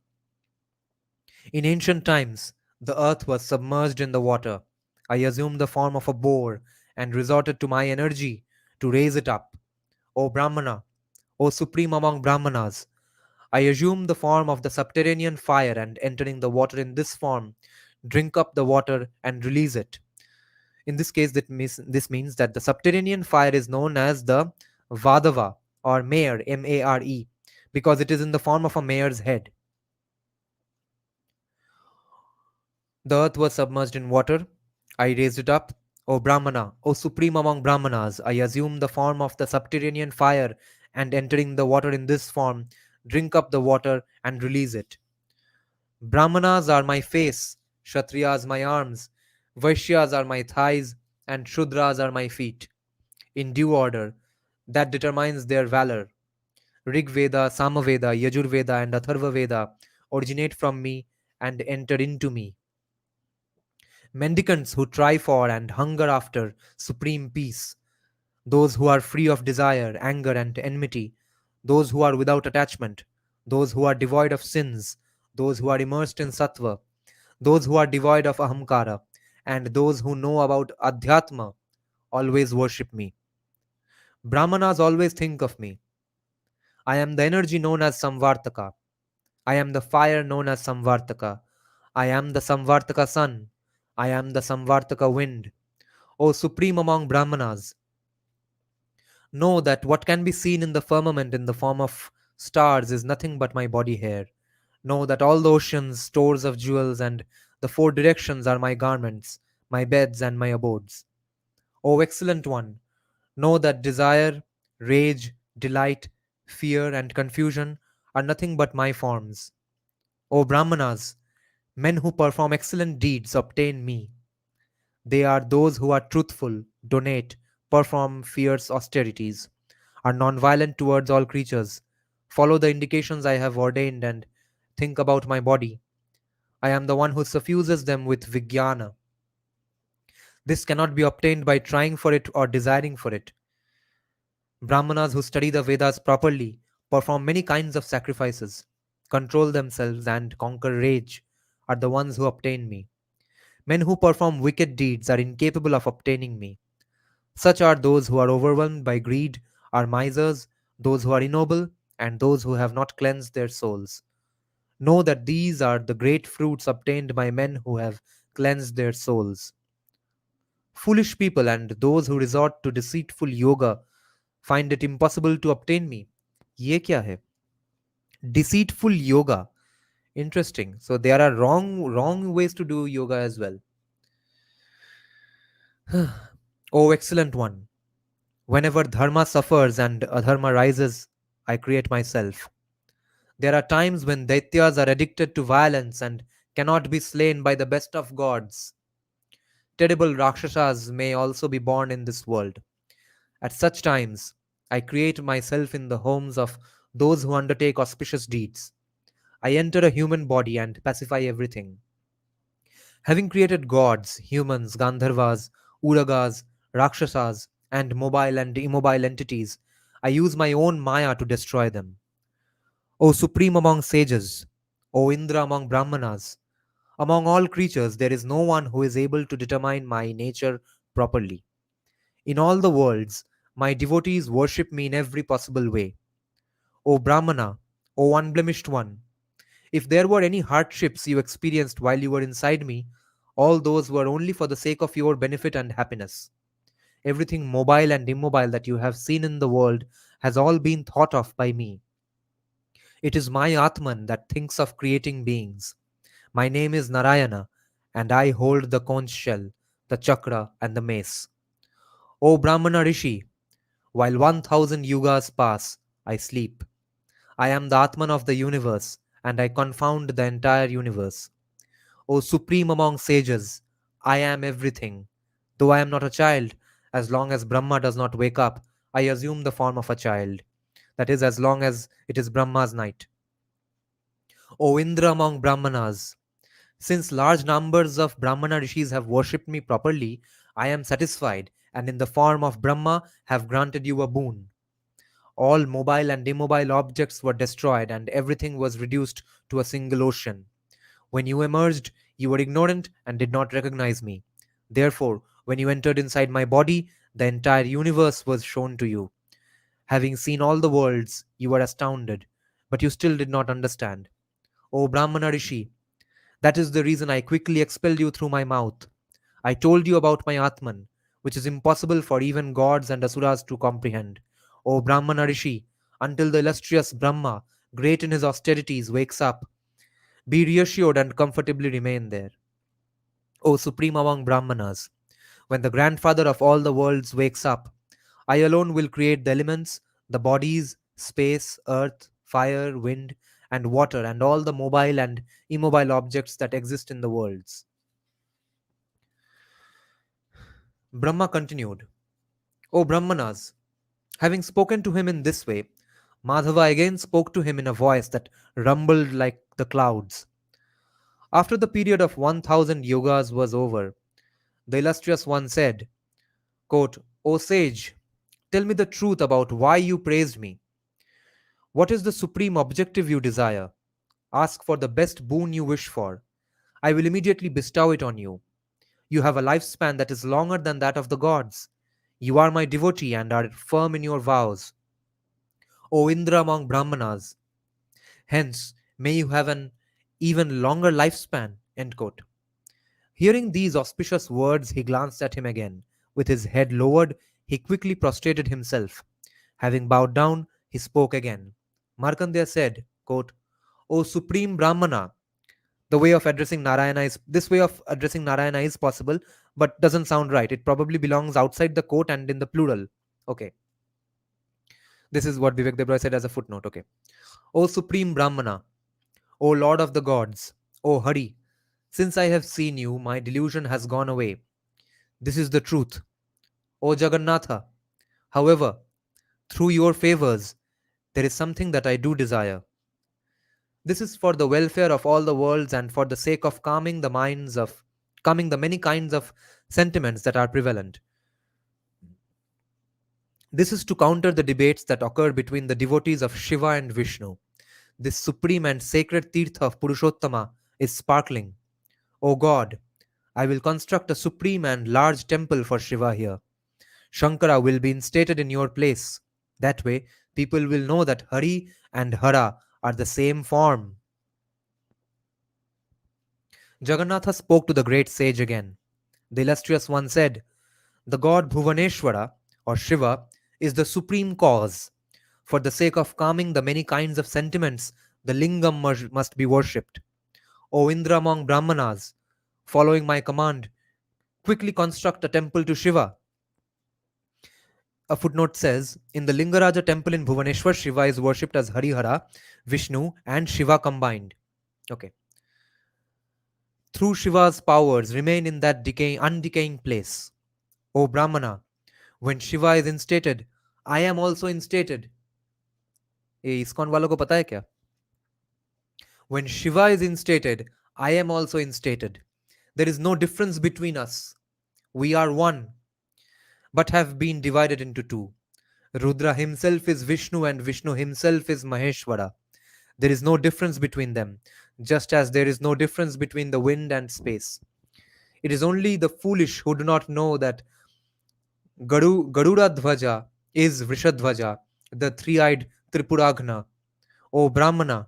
A: in ancient times, the earth was submerged in the water. I assumed the form of a boar and resorted to my energy to raise it up. O Brahmana, O supreme among Brahmanas, I assume the form of the subterranean fire and entering the water in this form, drink up the water and release it. In this case, this means that the subterranean fire is known as the Vadava or mare, Mare, because it is in the form of a mare's head. The earth was submerged in water. I raised it up. O Brahmana, O supreme among Brahmanas, I assume the form of the subterranean fire and entering the water in this form, drink up the water and release it. Brahmanas are my face, Kshatriyas my arms, Vaishyas are my thighs, and Shudras are my feet. In due order, that determines their valor. Rig Veda, Samaveda, Yajur Veda, and Atharva Veda originate from me and enter into me. Mendicants who try for and hunger after supreme peace, those who are free of desire, anger, and enmity, those who are without attachment, those who are devoid of sins, those who are immersed in sattva, those who are devoid of ahamkara, and those who know about adhyatma always worship me. Brahmanas always think of me. I am the energy known as Samvartaka. I am the fire known as Samvartaka. I am the Samvartaka sun. I am the Samvartaka wind. O supreme among Brahmanas, know that what can be seen in the firmament in the form of stars is nothing but my body hair. Know that all the oceans, stores of jewels, and the four directions are my garments, my beds, and my abodes. O excellent one, know that desire, rage, delight, fear, and confusion are nothing but my forms. O Brahmanas, men who perform excellent deeds obtain me. They are those who are truthful, donate, perform fierce austerities, are non-violent towards all creatures, follow the indications I have ordained, and think about my body. I am the one who suffuses them with vijnana. This cannot be obtained by trying for it or desiring for it. Brahmanas who study the Vedas properly perform many kinds of sacrifices. control themselves, and conquer rage are the ones who obtain me. Men who perform wicked deeds are incapable of obtaining me. Such are those who are overwhelmed by greed, are misers, those who are ignoble, and those who have not cleansed their souls. Know that these are the great fruits obtained by men who have cleansed their souls. Foolish people and those who resort to deceitful yoga find it impossible to obtain me. ये क्या है? Deceitful yoga. Interesting. So there are wrong ways to do yoga as well. Oh, excellent one. Whenever dharma suffers and adharma rises, I create myself. There are times when daityas are addicted to violence and cannot be slain by the best of gods. Terrible rakshasas may also be born in this world. At such times, I create myself in the homes of those who undertake auspicious deeds. I enter a human body and pacify everything. Having created gods, humans, Gandharvas, Uragas, Rakshasas, and mobile and immobile entities, I use my own Maya to destroy them. O supreme among sages, O Indra among Brahmanas, among all creatures there is no one who is able to determine my nature properly. In all the worlds, my devotees worship me in every possible way. O Brahmana, O unblemished one, if there were any hardships you experienced while you were inside me, all those were only for the sake of your benefit and happiness. Everything mobile and immobile that you have seen in the world has all been thought of by me. It is my Atman that thinks of creating beings. My name is Narayana, and I hold the conch shell, the chakra, and the mace. O Brahmana Rishi, while 1,000 yugas pass, I sleep. I am the Atman of the universe, and I confound the entire universe. O supreme among sages, I am everything. Though I am not a child, as long as Brahma does not wake up, I assume the form of a child. That is, as long as it is Brahma's night. O Indra among Brahmanas, since large numbers of Brahmana rishis have worshipped me properly, I am satisfied, and in the form of Brahma have granted you a boon. All mobile and immobile objects were destroyed, and everything was reduced to a single ocean. When you emerged, you were ignorant and did not recognize me. Therefore, when you entered inside my body, the entire universe was shown to you. Having seen all the worlds, you were astounded, but you still did not understand. O Brahmana Rishi, that is the reason I quickly expelled you through my mouth. I told you about my Atman, which is impossible for even gods and asuras to comprehend. O Brahmana Rishi, until the illustrious Brahma, great in his austerities, wakes up, be reassured and comfortably remain there. O supreme among Brahmanas, when the grandfather of all the worlds wakes up, I alone will create the elements, the bodies, space, earth, fire, wind, and water, and all the mobile and immobile objects that exist in the worlds. Brahma continued, O Brahmanas, having spoken to him in this way, Madhava again spoke to him in a voice that rumbled like the clouds. After the period of 1,000 yogas was over, the illustrious one said, quote, O sage, tell me the truth about why you praised me. What is the supreme objective you desire? Ask for the best boon you wish for. I will immediately bestow it on you. You have a lifespan that is longer than that of the gods. You are my devotee and are firm in your vows. O Indra among Brahmanas, hence may you have an even longer lifespan. End quote. Hearing these auspicious words, he glanced at him again. With his head lowered, he quickly prostrated himself. Having bowed down, he spoke again. Markandeya said, quote, O supreme Brahmana, the way of addressing Narayana is this way of addressing Narayana is possible, but doesn't sound right. It probably belongs outside the quote and in the plural. Okay. This is what Vivek Debroy said as a footnote. Okay. O supreme Brahmana, O Lord of the gods, O Hari, since I have seen you, my delusion has gone away. This is the truth. O Jagannatha, however, through your favors, there is something that I do desire. This is for the welfare of all the worlds and for the sake of calming the many kinds of sentiments that are prevalent. This is to counter the debates that occur between the devotees of Shiva and Vishnu. This supreme and sacred Tirtha of Purushottama is sparkling. O God, I will construct a supreme and large temple for Shiva here. Shankara will be instated in your place. That way, people will know that Hari and Hara are the same form. Jagannatha spoke to the great sage again. The illustrious one said, the god Bhuvaneshwara, or Shiva, is the supreme cause. For the sake of calming the many kinds of sentiments, the lingam must be worshipped. O Indra among Brahmanas, following my command, quickly construct a temple to Shiva. A footnote says, in the Lingaraja temple in Bhuvaneshwar, Shiva is worshipped as Harihara, Vishnu, and Shiva combined. Okay. Through Shiva's powers, remain in that undecaying place. O Brahmana, when Shiva is instated, I am also instated. ये ISKCON वालों को पता है क्या? When Shiva is instated, I am also instated. There is no difference between us. We are one, but have been divided into two. Rudra himself is Vishnu and Vishnu himself is Maheshwara. There is no difference between them, just as there is no difference between the wind and space. It is only the foolish who do not know that Garuda Dhvaja is Vrishadhvaja, the three-eyed Tripuragna. O Brahmana,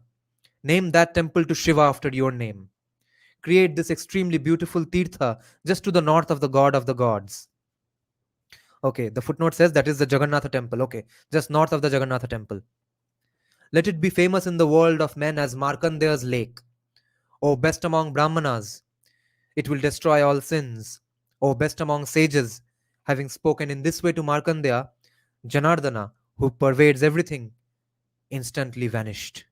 A: name that temple to Shiva after your name. Create this extremely beautiful Tirtha just to the north of the god of the gods. Okay, the footnote says that is the Jagannatha temple. Okay, just north of the Jagannatha temple. Let it be famous in the world of men as Markandeya's lake. O best among Brahmanas, it will destroy all sins. O best among sages, having spoken in this way to Markandeya, Janardana, who pervades everything, instantly vanished.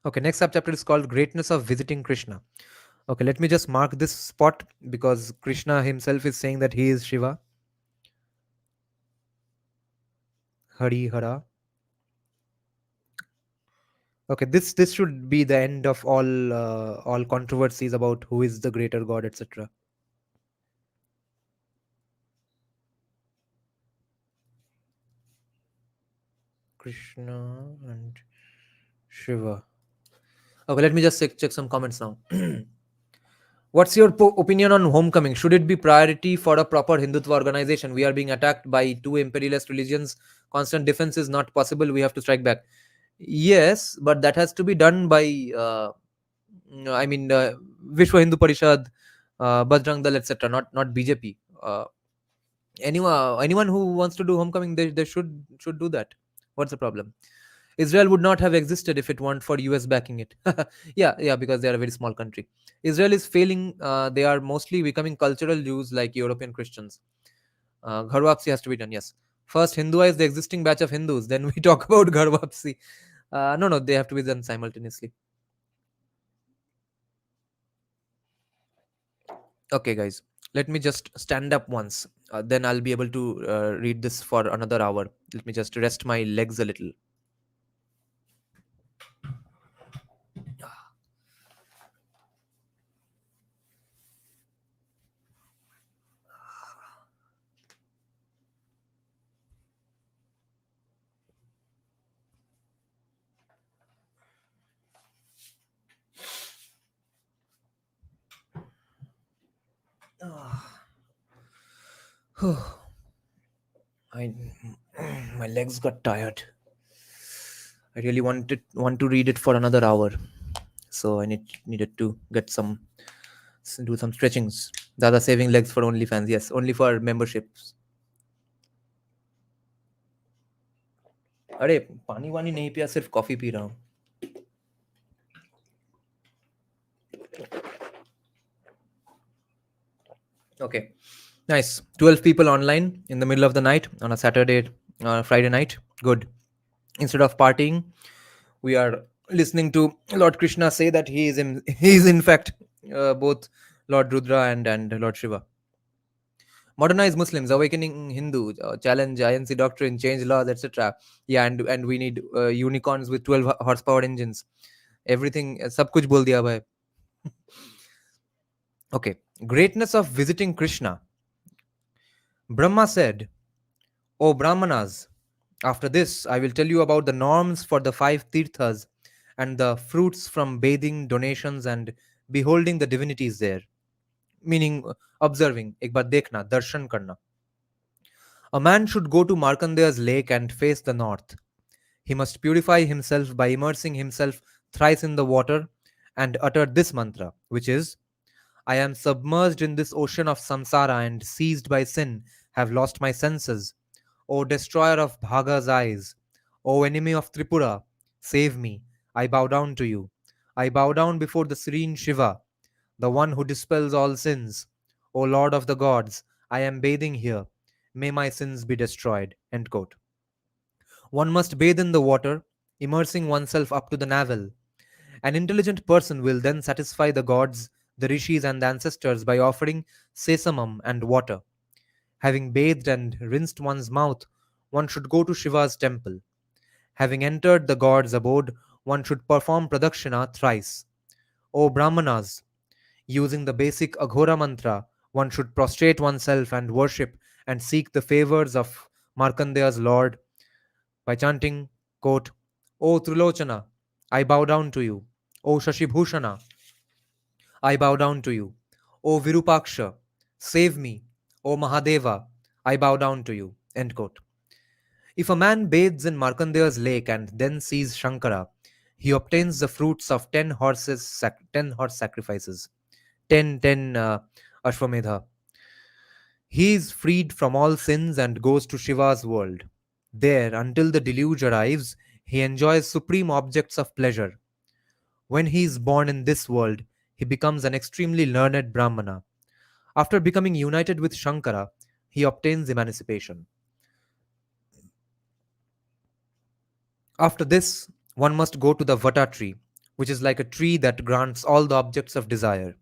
A: Okay, next subchapter is called Greatness of Visiting Krishna. Okay, let me just mark this spot because Krishna himself is saying that he is Shiva. Hari Hara. Okay, this should be the end of all controversies about who is the greater god, etc. Krishna and Shiva. Okay, let me just check some comments now. What's your opinion on homecoming? Should it be priority for a proper Hindutva organization? We are being attacked by two imperialist religions. Constant defense is not possible. We have to strike back. Yes, but that has to be done by, Vishwa Hindu Parishad, Bajrang Dal, etc. Not BJP. Anyone who wants to do homecoming, they should do that. What's the problem? Israel would not have existed if it weren't for US backing it. Yeah, because they are a very small country. Israel is failing. They are mostly becoming cultural Jews like European Christians. Ghar Wapsi has to be done, yes. First, Hinduize the existing batch of Hindus. Then we talk about Ghar Wapsi. No, they have to be done simultaneously. Okay, guys. Let me just stand up once. Then I'll be able to read this for another hour. Let me just rest my legs a little. I my legs got tired. I really want to read it for another hour, so I needed to do some stretchings. Dada saving legs for OnlyFans. Yes, only for memberships. अरे पानी वानी नहीं पिया, सिर्फ coffee P रहा हूँ. Okay, nice. 12 people online in the middle of the night on a Saturday, Friday night. Good. Instead of partying, we are listening to Lord Krishna say that he is in fact both Lord Rudra and Lord Shiva. Modernize Muslims, awakening Hindu, challenge INC doctrine, change laws, etc. Yeah, and we need unicorns with 12 horsepower engines. Everything, सब कुछ बोल दिया भाई. Okay, greatness of visiting Krishna. Brahma said, "O Brahmanas, after this I will tell you about the norms for the five tirthas and the fruits from bathing, donations, and beholding the divinities there." Meaning, observing, एक बार देखना, darshan karna. A man should go to Markandeya's lake and face the north. He must purify himself by immersing himself thrice in the water and utter this mantra, which is, I am submerged in this ocean of samsara and seized by sin, have lost my senses. O destroyer of Bhaga's eyes, O enemy of Tripura, save me. I bow down to you. I bow down before the serene Shiva, the one who dispels all sins. O Lord of the gods, I am bathing here. May my sins be destroyed. End quote. One must bathe in the water, immersing oneself up to the navel. An intelligent person will then satisfy the gods, the rishis, and the ancestors by offering sesamum and water. Having bathed and rinsed one's mouth, one should go to Shiva's temple. Having entered the god's abode, one should perform pradakshina thrice. O Brahmanas, using the basic Aghora mantra, one should prostrate oneself and worship and seek the favors of Markandeya's Lord by chanting, quote, O Trilochana, I bow down to you. O Shashibhushana, I bow down to you. O Virupaksha, save me. O Mahadeva, I bow down to you. End quote. If a man bathes in Markandeya's lake and then sees Shankara, he obtains the fruits of 10 horse sacrifices, 10 Ashwamedha. He is freed from all sins and goes to Shiva's world. There, until the deluge arrives, he enjoys supreme objects of pleasure. When he is born in this world, he becomes an extremely learned Brahmana. After becoming united with Shankara, he obtains emancipation. After this, one must go to the Vata tree, which is like a tree that grants all the objects of desire.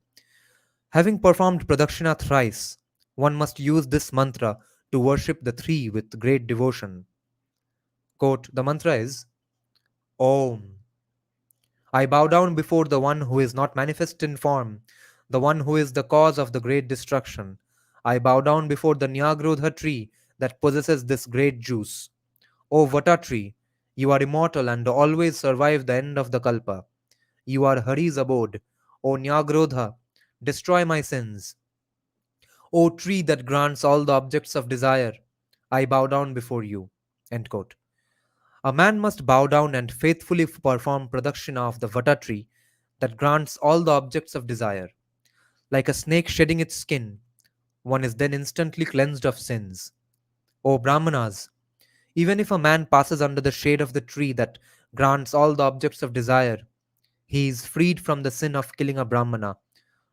A: Having performed Pradakshina thrice, one must use this mantra to worship the tree with great devotion. Quote, the mantra is Om. I bow down before the one who is not manifest in form, the one who is the cause of the great destruction. I bow down before the Nyagrodha tree that possesses this great juice. O Vata tree, you are immortal and always survive the end of the Kalpa. You are Hari's abode. O Nyagrodha, destroy my sins. O tree that grants all the objects of desire, I bow down before you. End quote. A man must bow down and faithfully perform pradakshina of the Vata tree that grants all the objects of desire. Like a snake shedding its skin, one is then instantly cleansed of sins. O Brahmanas, even if a man passes under the shade of the tree that grants all the objects of desire, he is freed from the sin of killing a Brahmana,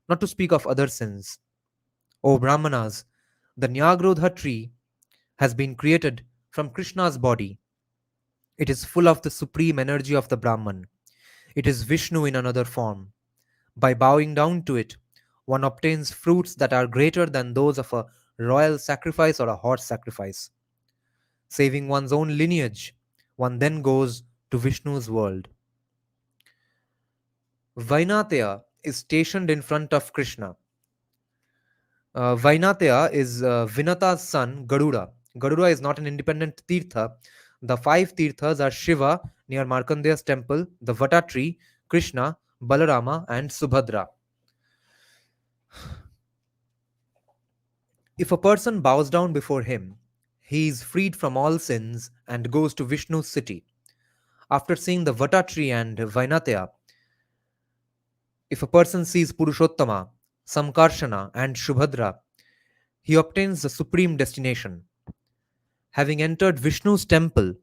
A: not to speak of other sins. O Brahmanas, the Nyagrodha tree has been created from Krishna's body. It is full of the supreme energy of the Brahman. It is Vishnu in another form. By bowing down to it, one obtains fruits that are greater than those of a royal sacrifice or a horse sacrifice. Saving one's own lineage, one then goes to Vishnu's world. Vainateya is stationed in front of Krishna. Vainateya is Vinata's son, Garuda. Garuda is not an independent tirtha. The five tirthas are Shiva near Markandeya's temple, the Vata tree, Krishna, Balarama, and Subhadra. If a person bows down before him, he is freed from all sins and goes to Vishnu's city. After seeing the Vata tree and Vainateya, if a person sees Purushottama, Samkarshana, and Shubhadra, he obtains the supreme destination. Having entered Vishnu's temple,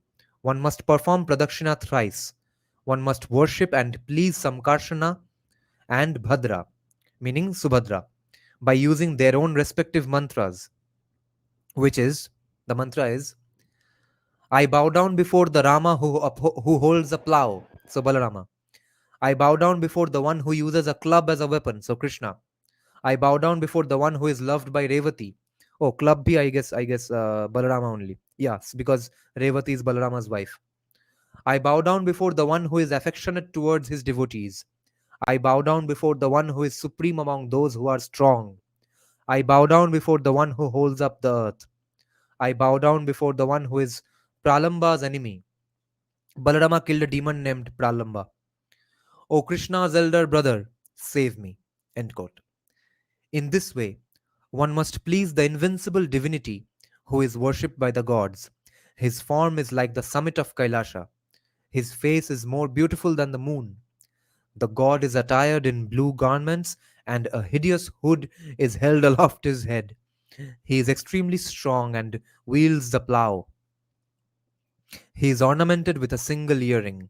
A: one must perform Pradakshina thrice. One must worship and please Samkarshana and Bhadra, meaning Subhadra, by using their own respective mantras, which is, the mantra is, I bow down before the Rama who holds a plow, so Balarama. I bow down before the one who uses a club as a weapon, so Krishna. I bow down before the one who is loved by Revati, Oh, club bhi, I guess Balarama only. Yes, because Revati is Balarama's wife. I bow down before the one who is affectionate towards his devotees. I bow down before the one who is supreme among those who are strong. I bow down before the one who holds up the earth. I bow down before the one who is Pralamba's enemy. Balarama killed a demon named Pralamba. O Krishna's elder brother, save me. End quote. In this way, one must please the invincible divinity who is worshipped by the gods. His form is like the summit of Kailasha. His face is more beautiful than the moon. The god is attired in blue garments, and a hideous hood is held aloft his head. He is extremely strong and wields the plough. He is ornamented with a single earring.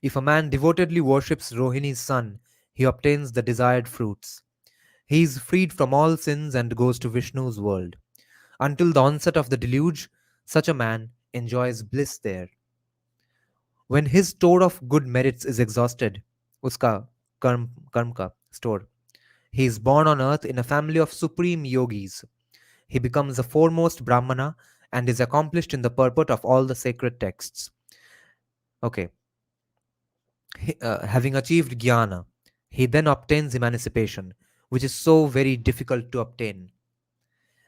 A: If a man devotedly worships Rohini's son, he obtains the desired fruits. He is freed from all sins and goes to Vishnu's world. Until the onset of the deluge, such a man enjoys bliss there. When his store of good merits is exhausted, uska karm ka store, he is born on earth in a family of supreme yogis. He becomes the foremost Brahmana and is accomplished in the purport of all the sacred texts. Okay, having achieved jnana, he then obtains emancipation, which is so very difficult to obtain.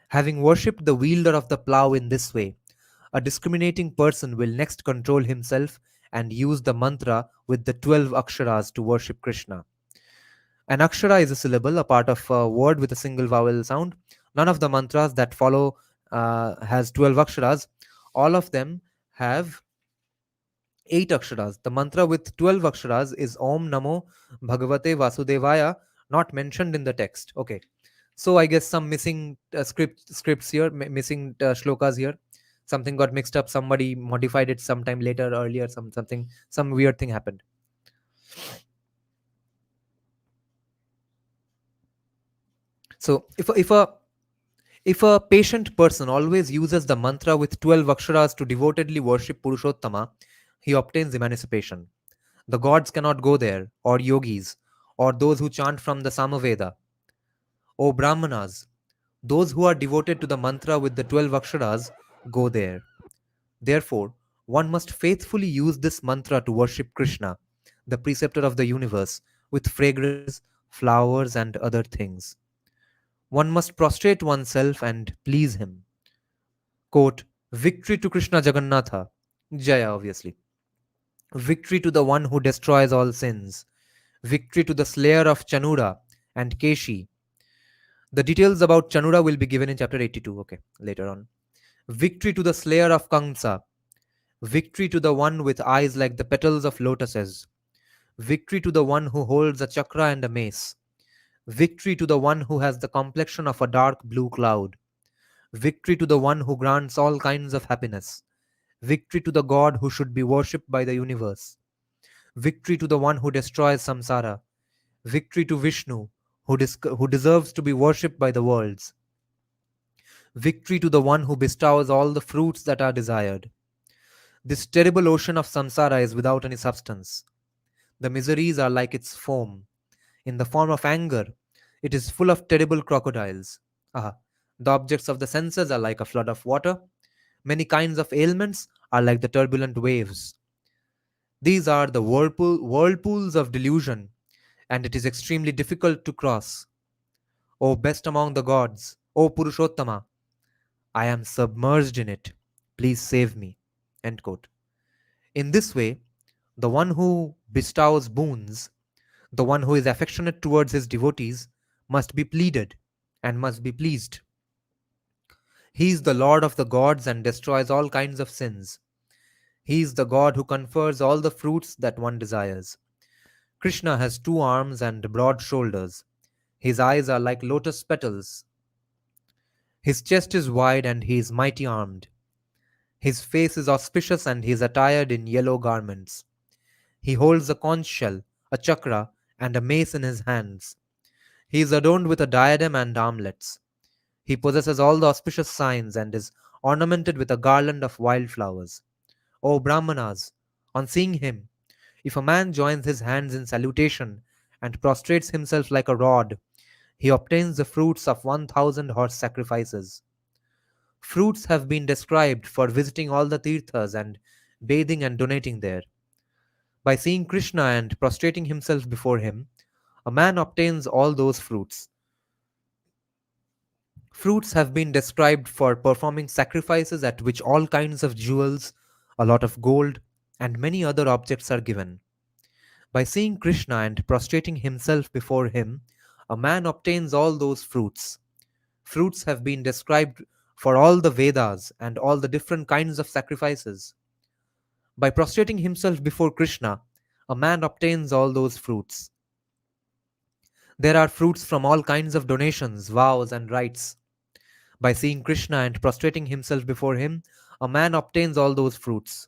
A: Having worshipped the wielder of the plough in this way, a discriminating person will next control himself and use the mantra with the 12 aksharas to worship Krishna. An akshara is a syllable, a part of a word with a single vowel sound. None of the mantras that follow has 12 aksharas. All of them have 8 aksharas. The mantra with 12 aksharas is Om Namo Bhagavate Vasudevaya, not mentioned in the text. Okay. So I guess some missing scripts here, missing shlokas here. Something got mixed up. Somebody modified it sometime later, earlier. Some weird thing happened. So if a patient person always uses the mantra with 12 aksharas to devotedly worship Purushottama, he obtains emancipation. The gods cannot go there, or yogis, or those who chant from the Samaveda. O Brahmanas, those who are devoted to the mantra with the 12 aksharas go there. Therefore, one must faithfully use this mantra to worship Krishna, the preceptor of the universe, with fragrances, flowers, and other things. One must prostrate oneself and please him. Quote, victory to Krishna Jagannatha, Jaya obviously. Victory to the one who destroys all sins. Victory to the slayer of Chanura and Keshi. The details about Chanura will be given in chapter 82, okay, later on. Victory to the slayer of Kamsa. Victory to the one with eyes like the petals of lotuses. Victory to the one who holds a chakra and a mace. Victory to the one who has the complexion of a dark blue cloud. Victory to the one who grants all kinds of happiness. Victory to the God who should be worshipped by the universe. Victory to the one who destroys samsara. Victory to Vishnu, who deserves to be worshipped by the worlds. Victory to the one who bestows all the fruits that are desired. This terrible ocean of samsara is without any substance. The miseries are like its foam. In the form of anger, it is full of terrible crocodiles. Aha. The objects of the senses are like a flood of water. Many kinds of ailments are like the turbulent waves. These are the whirlpools of delusion, and it is extremely difficult to cross. O best among the gods, O Purushottama, I am submerged in it. Please save me. End quote. In this way, the one who bestows boons, the one who is affectionate towards his devotees, must be pleaded and must be pleased. He is the Lord of the gods and destroys all kinds of sins. He is the God who confers all the fruits that one desires. Krishna has 2 arms and broad shoulders. His eyes are like lotus petals. His chest is wide and he is mighty armed. His face is auspicious and he is attired in yellow garments. He holds a conch shell, a chakra, and a mace in his hands. He is adorned with a diadem and armlets. He possesses all the auspicious signs and is ornamented with a garland of wildflowers. O Brahmanas, on seeing him, if a man joins his hands in salutation and prostrates himself like a rod, he obtains the fruits of 1,000 horse sacrifices. Fruits have been described for visiting all the tirthas and bathing and donating there. By seeing Krishna and prostrating himself before him, a man obtains all those fruits. Fruits have been described for performing sacrifices at which all kinds of jewels, a lot of gold, and many other objects are given. By seeing Krishna and prostrating himself before him, a man obtains all those fruits. Fruits have been described for all the Vedas and all the different kinds of sacrifices. By prostrating himself before Krishna, a man obtains all those fruits. There are fruits from all kinds of donations, vows, and rites. By seeing Krishna and prostrating himself before him, a man obtains all those fruits.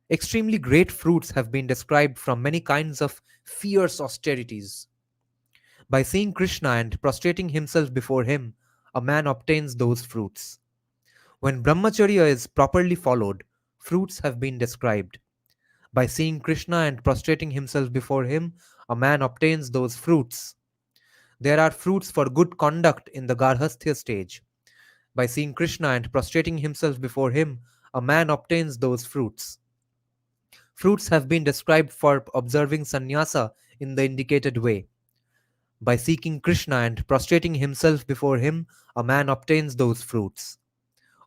A: Extremely great fruits have been described from many kinds of fierce austerities. By seeing Krishna and prostrating himself before him, a man obtains those fruits. When brahmacharya is properly followed, fruits have been described. By seeing Krishna and prostrating himself before him, a man obtains those fruits. There are fruits for good conduct in the Garhasthya stage. By seeing Krishna and prostrating himself before him, a man obtains those fruits. Fruits have been described for observing sannyasa in the indicated way. By seeking Krishna and prostrating himself before him, a man obtains those fruits.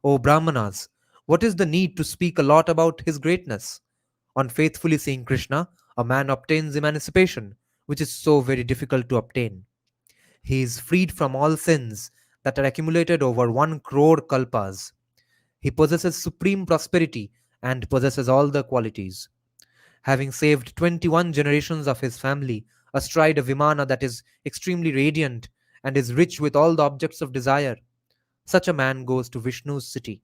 A: O Brahmanas, what is the need to speak a lot about his greatness? On faithfully seeing Krishna, a man obtains emancipation, which is so very difficult to obtain. He is freed from all sins that are accumulated over 1 crore kalpas. He possesses supreme prosperity and possesses all the qualities. Having saved 21 generations of his family astride a Vimana that is extremely radiant and is rich with all the objects of desire, such a man goes to Vishnu's city.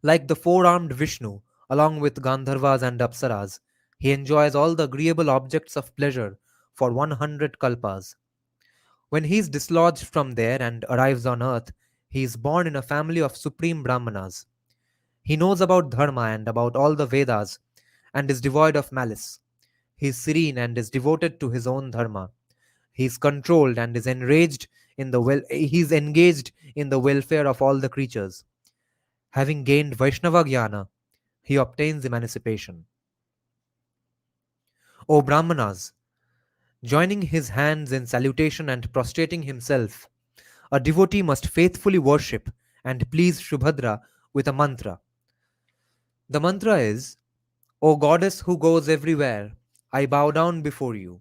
A: Like the four-armed Vishnu, along with Gandharvas and Apsaras, he enjoys all the agreeable objects of pleasure for 100 kalpas. When he is dislodged from there and arrives on earth, he is born in a family of supreme Brahmanas. He knows about Dharma and about all the Vedas and is devoid of malice. He is serene and is devoted to his own Dharma. He is controlled and is enraged in the he is engaged in the welfare of all the creatures. Having gained Vaishnava Jnana, he obtains emancipation. O Brahmanas, joining his hands in salutation and prostrating himself, a devotee must faithfully worship and please Shubhadra with a mantra. The mantra is, O goddess who goes everywhere, I bow down before you.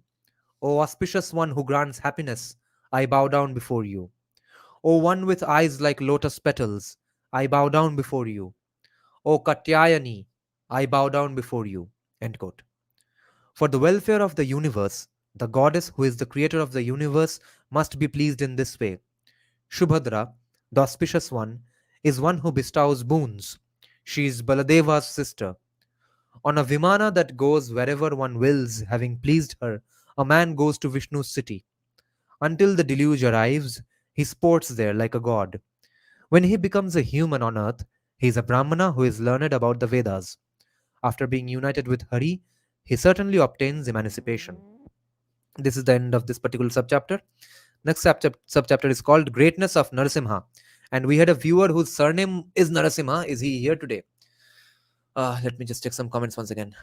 A: O auspicious one who grants happiness, I bow down before you. O one with eyes like lotus petals, I bow down before you. O Katyayani, I bow down before you. End quote. For the welfare of the universe, the goddess who is the creator of the universe must be pleased in this way. Shubhadra, the auspicious one, is one who bestows boons. She is Baladeva's sister. On a Vimana that goes wherever one wills, having pleased her, a man goes to Vishnu's city. Until the deluge arrives, he sports there like a god. When he becomes a human on earth, he is a Brahmana who is learned about the Vedas. After being united with Hari, he certainly obtains emancipation. This is the end of this particular subchapter. Next subchapter is called Greatness of Narasimha. And we had a viewer whose surname is Narasimha. Is he here today? Let me just check some comments once again.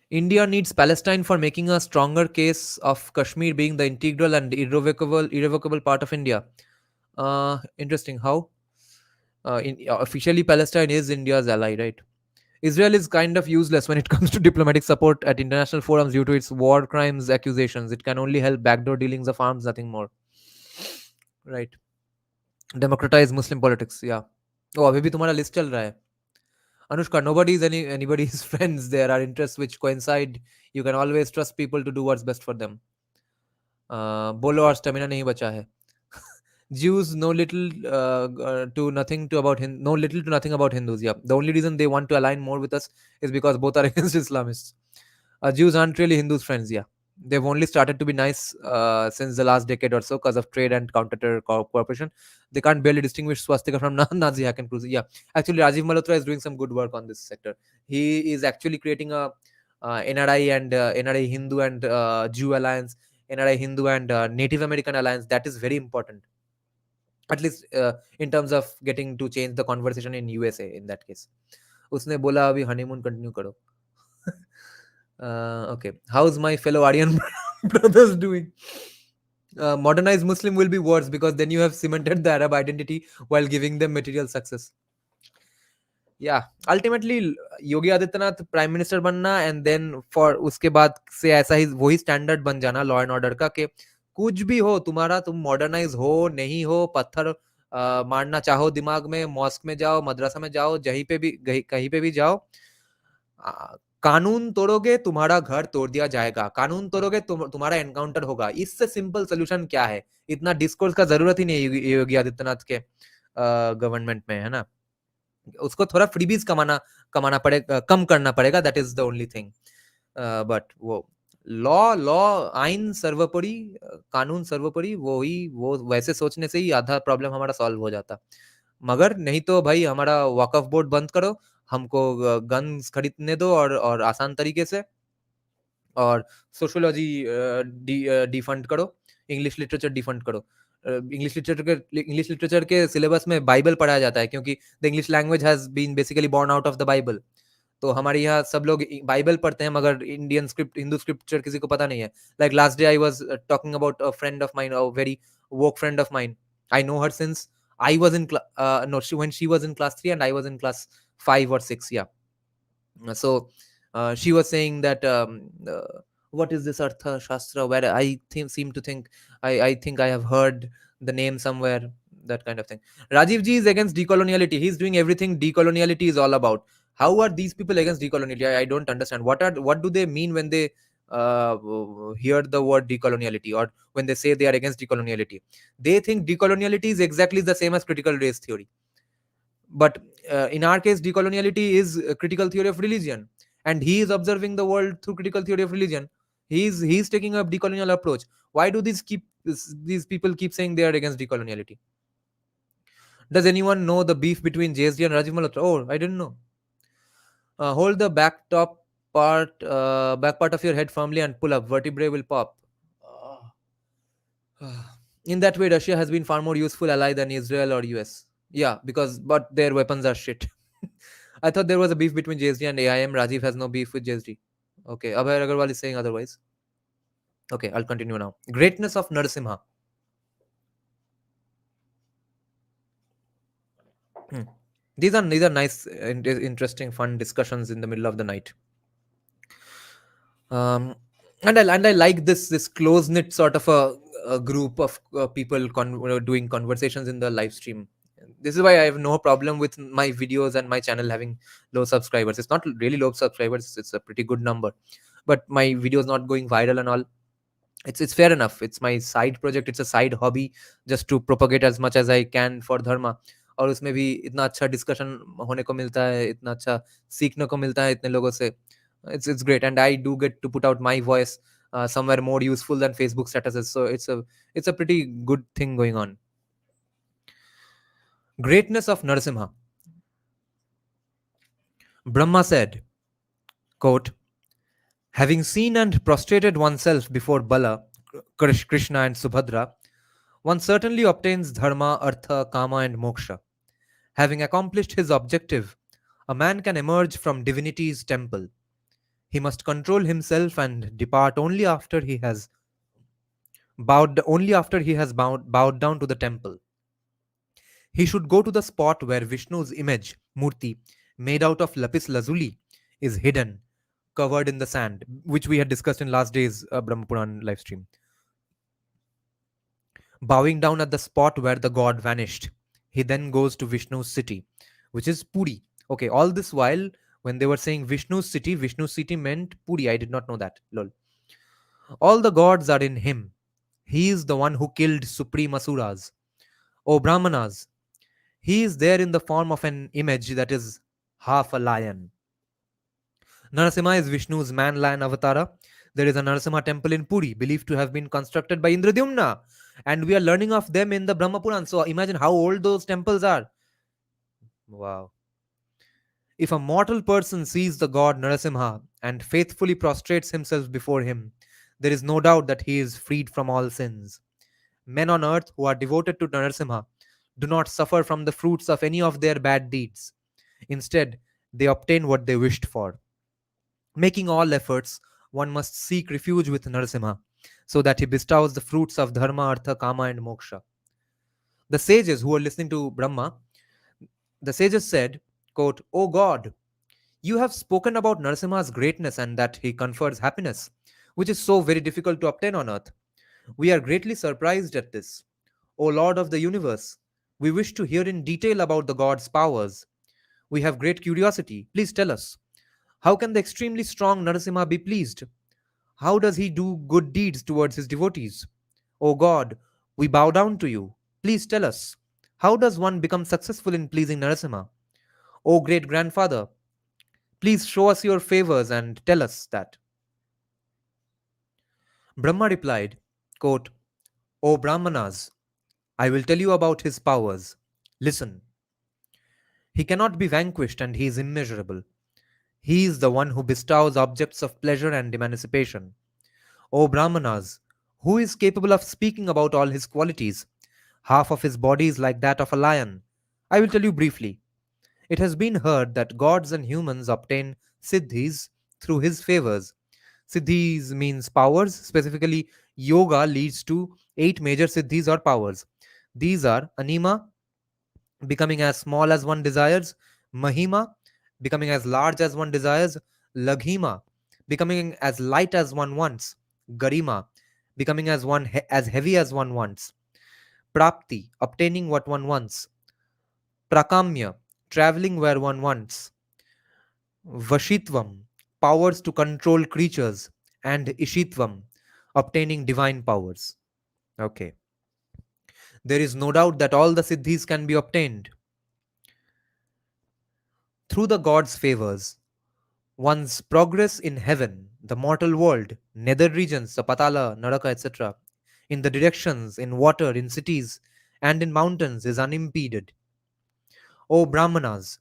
A: India needs Palestine for making a stronger case of Kashmir being the integral and irrevocable part of India. Interesting. How? Officially, Palestine is India's ally, right? Israel is kind of useless when it comes to diplomatic support at international forums due to its war crimes accusations. It can only help backdoor dealings of arms, nothing more. Right. Democratize Muslim politics. Yeah. Oh, अभी भी तुम्हारा list चल रहा है. Anushka, nobody is anybody's friends. There are interests which coincide. You can always trust people to do what's best for them. बोलो और stamina नहीं बचा है. Jews know little to nothing to about know little to nothing about Hindus. Yeah, the only reason they want to align more with us is because both are against Islamists. Jews aren't really Hindus' friends. Yeah, They've only started to be nice since the last decade or so because of trade and counter cooperation. They can't barely distinguish swastika from Nazi hack and cruise. Yeah, actually, Rajiv Malhotra is doing some good work on this sector. He is actually creating a NRI and NRI Hindu and Jew alliance, NRI Hindu and Native American alliance. That is very important, at least in terms of getting to change the conversation in USA. In that case, उसने बोला अभी honeymoon continue करो. Okay, how's my fellow Aryan brothers doing? Modernized Muslim will be worse because then you have cemented the Arab identity while giving them material success. Yeah, ultimately Yogi Adityanath prime minister बनना and then for उसके बाद से ऐसा ही वही standard बन जाना law and order का कि कुछ भी हो तुम्हारा, तुम मॉडर्नाइज हो नहीं हो, पत्थर मारना चाहो दिमाग में, मॉस्क में जाओ, मदरसा में जाओ, जहीं पे भी कहीं पे भी जाओ, कानून तोड़ोगे तुम्हारा घर तोड़ दिया जाएगा, कानून तोड़ोगे तुम्हारा एनकाउंटर होगा. इससे सिंपल सोल्यूशन क्या है? इतना डिस्कोर्स का जरूरत ही नहीं है योगी आदित्यनाथ के गवर्नमेंट में, है ना. उसको थोड़ा फ्रीबीज कमाना कमाना पड़ेगा, कम करना पड़ेगा. That is the only thing. But वो लॉ लॉ आइन सर्वोपरि, कानून सर्वोपरि, वो वैसे सोचने से ही आधा प्रॉब्लम हमारा सॉल्व हो जाता. मगर नहीं तो भाई हमारा वकफ बोर्ड बंद करो, हमको गन्स खरीदने दो और आसान तरीके से, और सोशियोलॉजी डिफंड करो, इंग्लिश लिटरेचर डिफंड करो. इंग्लिश लिटरेचर के सिलेबस में बाइबल पढ़ाया जाता है क्योंकि the English language has been basically born out of the Bible. तो हमारे यहाँ सब लोग बाइबल पढ़ते हैं मगर इंडियन स्क्रिप्ट, हिंदू स्क्रिप्चर किसी को पता नहीं है. Like last day I was talking about a friend of mine, a very woke friend of mine. I know her since I was in no, when she was in class 3 and I was in class 5 or 6. Yeah. So she was saying that what is this Artha Shastra, where I think seem to think I think I have heard the name somewhere, that kind of thing. Rajiv ji is against decoloniality. He's doing everything decoloniality is all about. How are these people against decoloniality? I don't understand. What do they mean when they hear the word decoloniality, or when they say they are against decoloniality? They think decoloniality is exactly the same as critical race theory. But in our case, decoloniality is a critical theory of religion, and he is observing the world through critical theory of religion. He's taking a decolonial approach. Why do these people keep saying they are against decoloniality? Does anyone know the beef between JSD and Rajiv Malhotra? Oh, I didn't know. Hold the back part of your head firmly and pull up. Vertebrae will pop. In that way, Russia has been far more useful ally than Israel or US. Yeah, but their weapons are shit. I thought there was a beef between JSD and AIM. Rajiv has no beef with JSD. Okay, Abhay Agarwal is saying otherwise. Okay, I'll continue now. Greatness of Narasimha. These are nice, interesting, fun discussions in the middle of the night. And I like this close knit sort of a group of people doing conversations in the live stream. This is why I have no problem with my videos and my channel having low subscribers. It's not really low subscribers; it's a pretty good number. But my videos not going viral and all. It's fair enough. It's my side project. It's a side hobby, just to propagate as much as I can for dharma. और उसमें भी इतना अच्छा discussion होने को मिलता है, इतना अच्छा सीखने को मिलता है इतने लोगों से. It's great, and I do get to put out my voice somewhere more useful than Facebook statuses. So it's a pretty good thing going on. Greatness of Narasimha. Brahma said, quote, having seen and prostrated oneself before Bala, Krishna and Subhadra, one certainly obtains dharma, artha, kama, and moksha. Having accomplished his objective, a man can emerge from divinity's temple. He must control himself and depart only after he has bowed down to the temple. He should go to the spot where Vishnu's image, Murti, made out of lapis lazuli, is hidden, covered in the sand, which we had discussed in last day's Brahma Puran live stream. Bowing down at the spot where the god vanished, he then goes to Vishnu's city, which is Puri. Okay, all this while, when they were saying Vishnu's city meant Puri. I did not know that. Lol. All the gods are in him. He is the one who killed supreme asuras. O Brahmanas, he is there in the form of an image that is half a lion. Narasimha is Vishnu's man-lion avatara. There is a Narasimha temple in Puri, believed to have been constructed by Indradyumna, and we are learning of them in the Brahma Puran. So imagine how old those temples are. Wow. If a mortal person sees the god Narasimha and faithfully prostrates himself before him, there is no doubt that he is freed from all sins. Men on earth who are devoted to Narasimha do not suffer from the fruits of any of their bad deeds. Instead, they obtain what they wished for. Making all efforts, one must seek refuge with Narasimha so that he bestows the fruits of Dharma, Artha, Kama, and Moksha. The sages who were listening to Brahma, the sages said, quote, O God, you have spoken about Narasimha's greatness and that he confers happiness, which is so very difficult to obtain on earth. We are greatly surprised at this. O Lord of the universe, we wish to hear in detail about the God's powers. We have great curiosity. Please tell us. How can the extremely strong Narasimha be pleased? How does he do good deeds towards his devotees? O God, we bow down to you. Please tell us. How does one become successful in pleasing Narasimha? O great grandfather, please show us your favors and tell us that. Brahma replied, quote, O Brahmanas, I will tell you about his powers. Listen. He cannot be vanquished and he is immeasurable. He is the one who bestows objects of pleasure and emancipation. O Brahmanas, who is capable of speaking about all his qualities? Half of his body is like that of a lion. I will tell you briefly. It has been heard that gods and humans obtain siddhis through his favors. Siddhis means powers, specifically, yoga leads to 8 major siddhis or powers. These are anima, becoming as small as one desires, mahima, becoming as large as one desires, laghima, becoming as light as one wants, garima, becoming as heavy as one wants, prapti, obtaining what one wants, prakamya, traveling where one wants, vashitvam, powers to control creatures, and ishitvam, obtaining divine powers. Okay. There is no doubt that all the siddhis can be obtained through the god's favors. One's progress in heaven, the mortal world, nether regions, the Patala, Naraka, etc., in the directions, in water, in cities, and in mountains is unimpeded. O Brahmanas,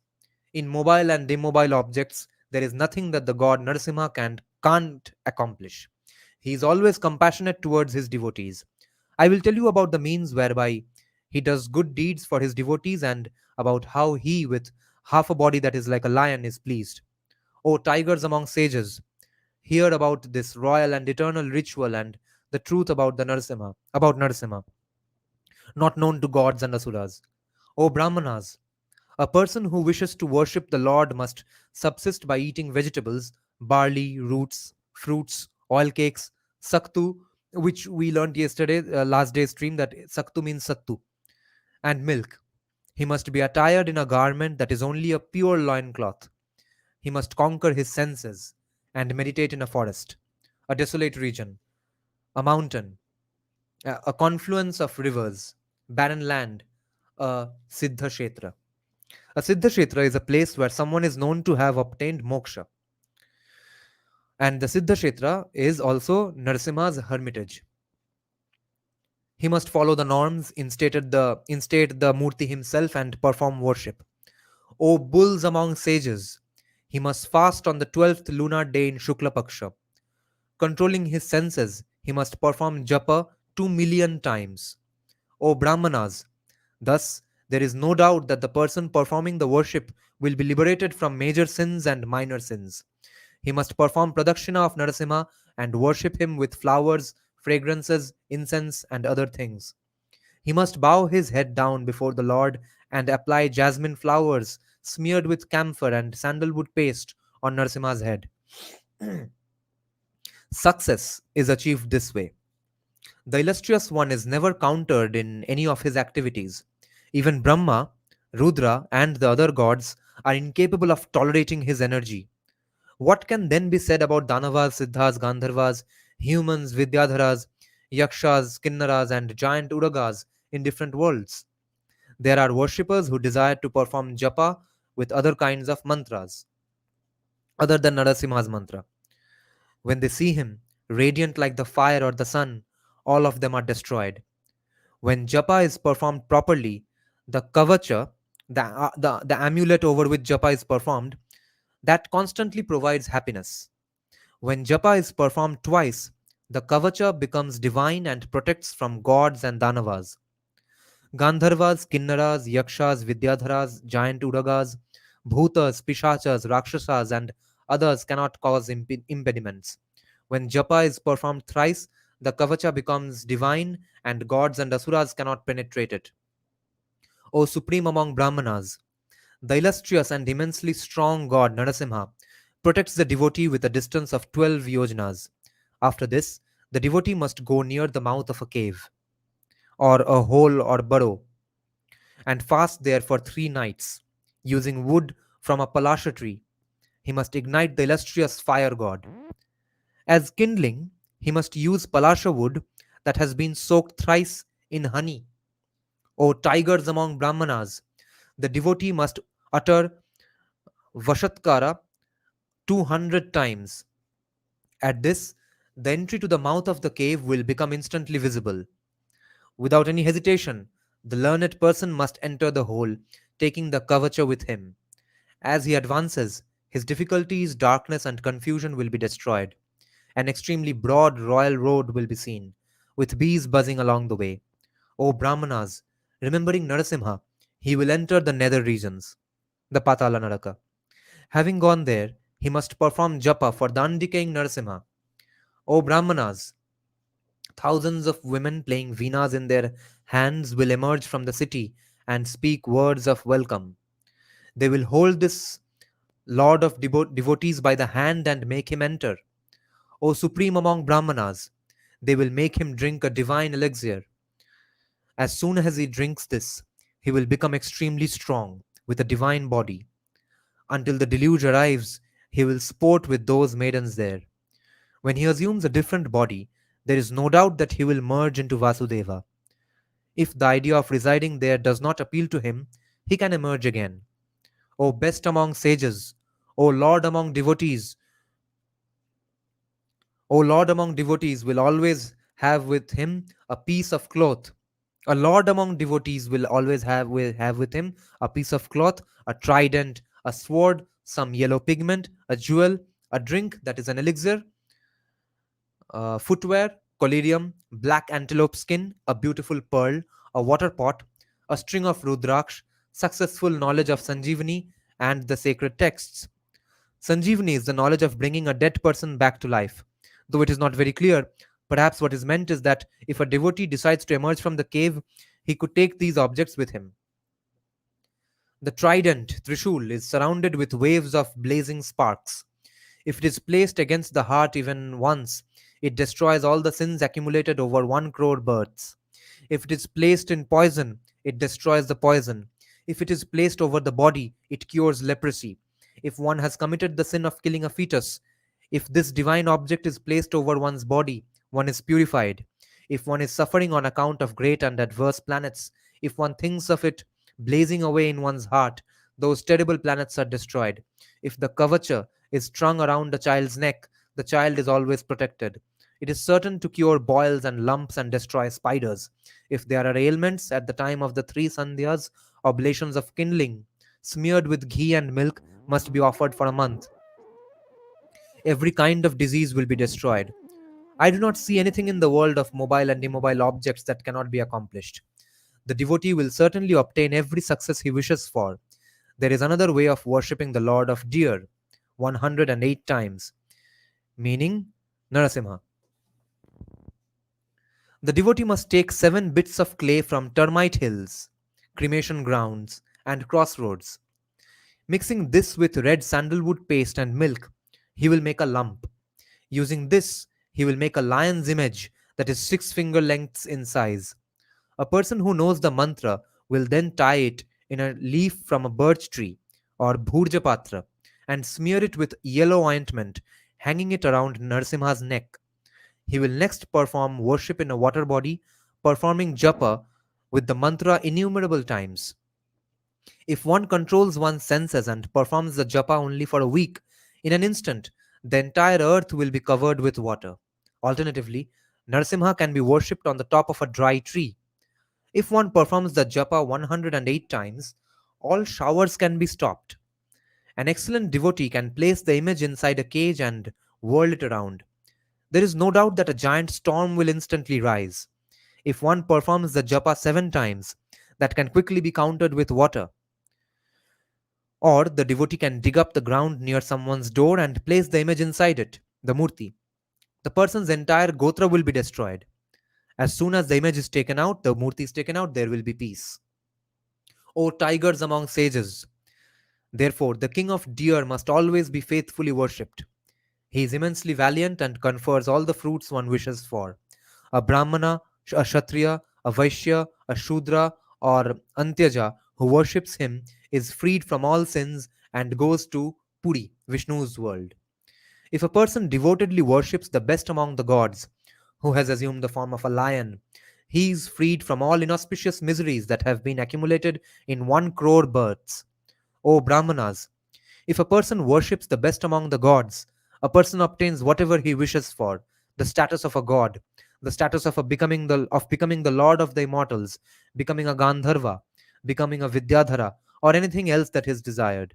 A: in mobile and immobile objects, there is nothing that the god Narasimha can't accomplish. He is always compassionate towards his devotees. I will tell you about the means whereby he does good deeds for his devotees and about how he, with half a body that is like a lion, is pleased. O tigers among sages, hear about this royal and eternal ritual and the truth about Narasimha, not known to gods and asuras. O Brahmanas, a person who wishes to worship the Lord must subsist by eating vegetables, barley, roots, fruits, oil cakes, saktu, which we learned yesterday, last day's stream, that saktu means sattu, and milk. He must be attired in a garment that is only a pure loincloth. He must conquer his senses and meditate in a forest, a desolate region, a mountain, a confluence of rivers, barren land, a Siddha Kshetra. A Siddha Kshetra is a place where someone is known to have obtained moksha. And the Siddha Kshetra is also Narasimha's hermitage. He must follow the norms, instate the Murti himself, and perform worship. O bulls among sages, he must fast on the 12th lunar day in Shukla Paksha. Controlling his senses, he must perform japa 2 million times. O Brahmanas, thus there is no doubt that the person performing the worship will be liberated from major sins and minor sins. He must perform pradakshina of Narasimha and worship him with flowers, fragrances, incense, and other things. He must bow his head down before the Lord and apply jasmine flowers smeared with camphor and sandalwood paste on Narasimha's head. Success is achieved this way. The illustrious one is never countered in any of his activities. Even Brahma, Rudra, and the other gods are incapable of tolerating his energy. What can then be said about Danavas, Siddhas, Gandharvas, humans, Vidyadharas, Yakshas, Kinnaras, and giant Uragas in different worlds? There are worshippers who desire to perform japa with other kinds of mantras, other than Narasimha's mantra. When they see him, radiant like the fire or the sun, all of them are destroyed. When japa is performed properly, the kavacha, the amulet over which japa is performed, that constantly provides happiness. When japa is performed twice, the kavacha becomes divine and protects from gods and danavas. Gandharvas, Kinnaras, Yakshas, Vidyadharas, giant Uragas, Bhutas, Pishachas, Rakshasas, and others cannot cause impediments. When japa is performed thrice, the kavacha becomes divine and gods and asuras cannot penetrate it. O supreme among Brahmanas, the illustrious and immensely strong god Narasimha protects the devotee with a distance of 12 yojanas. After this, the devotee must go near the mouth of a cave, or a hole or burrow, and fast there for 3 nights. Using wood from a palasha tree, he must ignite the illustrious fire god. As kindling, he must use palasha wood that has been soaked thrice in honey. O tigers among Brahmanas, the devotee must utter Vashatkara 200 times. At this, the entry to the mouth of the cave will become instantly visible. Without any hesitation, the learned person must enter the hole, taking the kavacha with him. As he advances, his difficulties, darkness, and confusion will be destroyed. An extremely broad royal road will be seen, with bees buzzing along the way. O Brahmanas, remembering Narasimha, he will enter the nether regions, the Patala Naraka. Having gone there, he must perform japa for the undecaying Narasimha. O Brahmanas, thousands of women playing veenas in their hands will emerge from the city and speak words of welcome. They will hold this lord of devotees by the hand and make him enter. O supreme among Brahmanas, they will make him drink a divine elixir. As soon as he drinks this, he will become extremely strong with a divine body. Until the deluge arrives, he will sport with those maidens there. When he assumes a different body, there is no doubt that he will merge into Vasudeva. If the idea of residing there does not appeal to him, he can emerge again. O best among sages, O Lord among devotees, O Lord among devotees will always have with him a piece of cloth. A lord among devotees will always have with him a piece of cloth, a trident, a sword, some yellow pigment, a jewel, a drink that is an elixir, footwear, collyrium, black antelope skin, a beautiful pearl, a water pot, a string of rudraksh, successful knowledge of Sanjeevani, and the sacred texts. Sanjeevani is the knowledge of bringing a dead person back to life. Though it is not very clear, perhaps what is meant is that if a devotee decides to emerge from the cave, he could take these objects with him. The trident, Trishul, is surrounded with waves of blazing sparks. If it is placed against the heart even once, it destroys all the sins accumulated over 1 crore births. If it is placed in poison, it destroys the poison. If it is placed over the body, it cures leprosy. If one has committed the sin of killing a fetus, if this divine object is placed over one's body, one is purified. If one is suffering on account of great and adverse planets, if one thinks of it blazing away in one's heart, those terrible planets are destroyed. If the kavacha is strung around a child's neck, the child is always protected. It is certain to cure boils and lumps and destroy spiders. If there are ailments at the time of the 3 sandhyas, oblations of kindling, smeared with ghee and milk, must be offered for a month. Every kind of disease will be destroyed. I do not see anything in the world of mobile and immobile objects that cannot be accomplished. The devotee will certainly obtain every success he wishes for. There is another way of worshipping the Lord of Deer, 108 times, meaning Narasimha. The devotee must take 7 bits of clay from termite hills, cremation grounds, and crossroads. Mixing this with red sandalwood paste and milk, he will make a lump. Using this, he will make a lion's image that is 6 finger lengths in size. A person who knows the mantra will then tie it in a leaf from a birch tree or bhurjapatra and smear it with yellow ointment, hanging it around Narsimha's neck. He will next perform worship in a water body, performing japa with the mantra innumerable times. If one controls one's senses and performs the japa only for a week, in an instant, the entire earth will be covered with water. Alternatively, Narasimha can be worshipped on the top of a dry tree. If one performs the japa 108 times, all showers can be stopped. An excellent devotee can place the image inside a cage and whirl it around. There is no doubt that a giant storm will instantly rise. If one performs the japa 7 times, that can quickly be countered with water. Or the devotee can dig up the ground near someone's door and place the image inside it, the murti. The person's entire gotra will be destroyed. As soon as the image is taken out, the murti is taken out, there will be peace. O tigers among sages! Therefore, the king of deer must always be faithfully worshipped. He is immensely valiant and confers all the fruits one wishes for. A Brahmana, a Kshatriya, a Vaishya, a Shudra, or Antyaja who worships him is freed from all sins and goes to Puri, Vishnu's world. If a person devotedly worships the best among the gods, who has assumed the form of a lion, he is freed from all inauspicious miseries that have been accumulated in 1 crore births. O Brahmanas, if a person worships the best among the gods, a person obtains whatever he wishes for, the status of a god, the status of becoming the lord of the immortals, becoming a Gandharva, becoming a Vidyadhara, or anything else that is desired.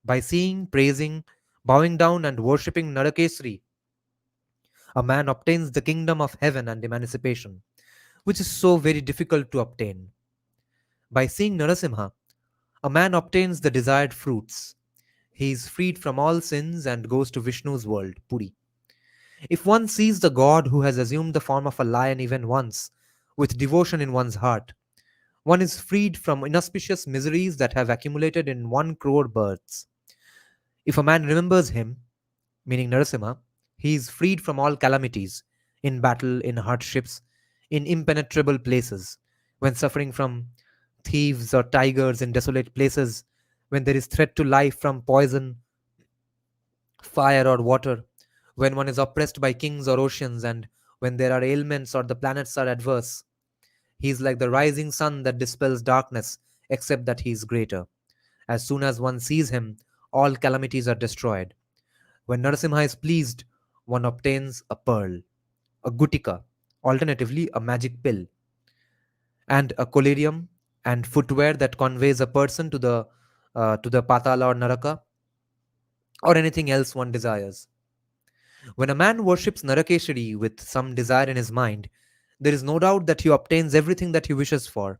A: By seeing, praising, bowing down, and worshipping Narakesri, a man obtains the kingdom of heaven and emancipation, which is so very difficult to obtain. By seeing Narasimha, a man obtains the desired fruits. He is freed from all sins and goes to Vishnu's world, Puri. If one sees the god who has assumed the form of a lion even once, with devotion in one's heart, one is freed from inauspicious miseries that have accumulated in 1 crore births. If a man remembers him, meaning Narasimha, he is freed from all calamities, in battle, in hardships, in impenetrable places, when suffering from thieves or tigers in desolate places, when there is threat to life from poison, fire, or water, when one is oppressed by kings or oceans, and when there are ailments or the planets are adverse. He is like the rising sun that dispels darkness, except that he is greater. As soon as one sees him, all calamities are destroyed. When Narasimha is pleased, one obtains a pearl, a gutika, alternatively a magic pill, and a collyrium and footwear that conveys a person to the patala or naraka, or anything else one desires. When a man worships Narakeshari with some desire in his mind, there is no doubt that he obtains everything that he wishes for.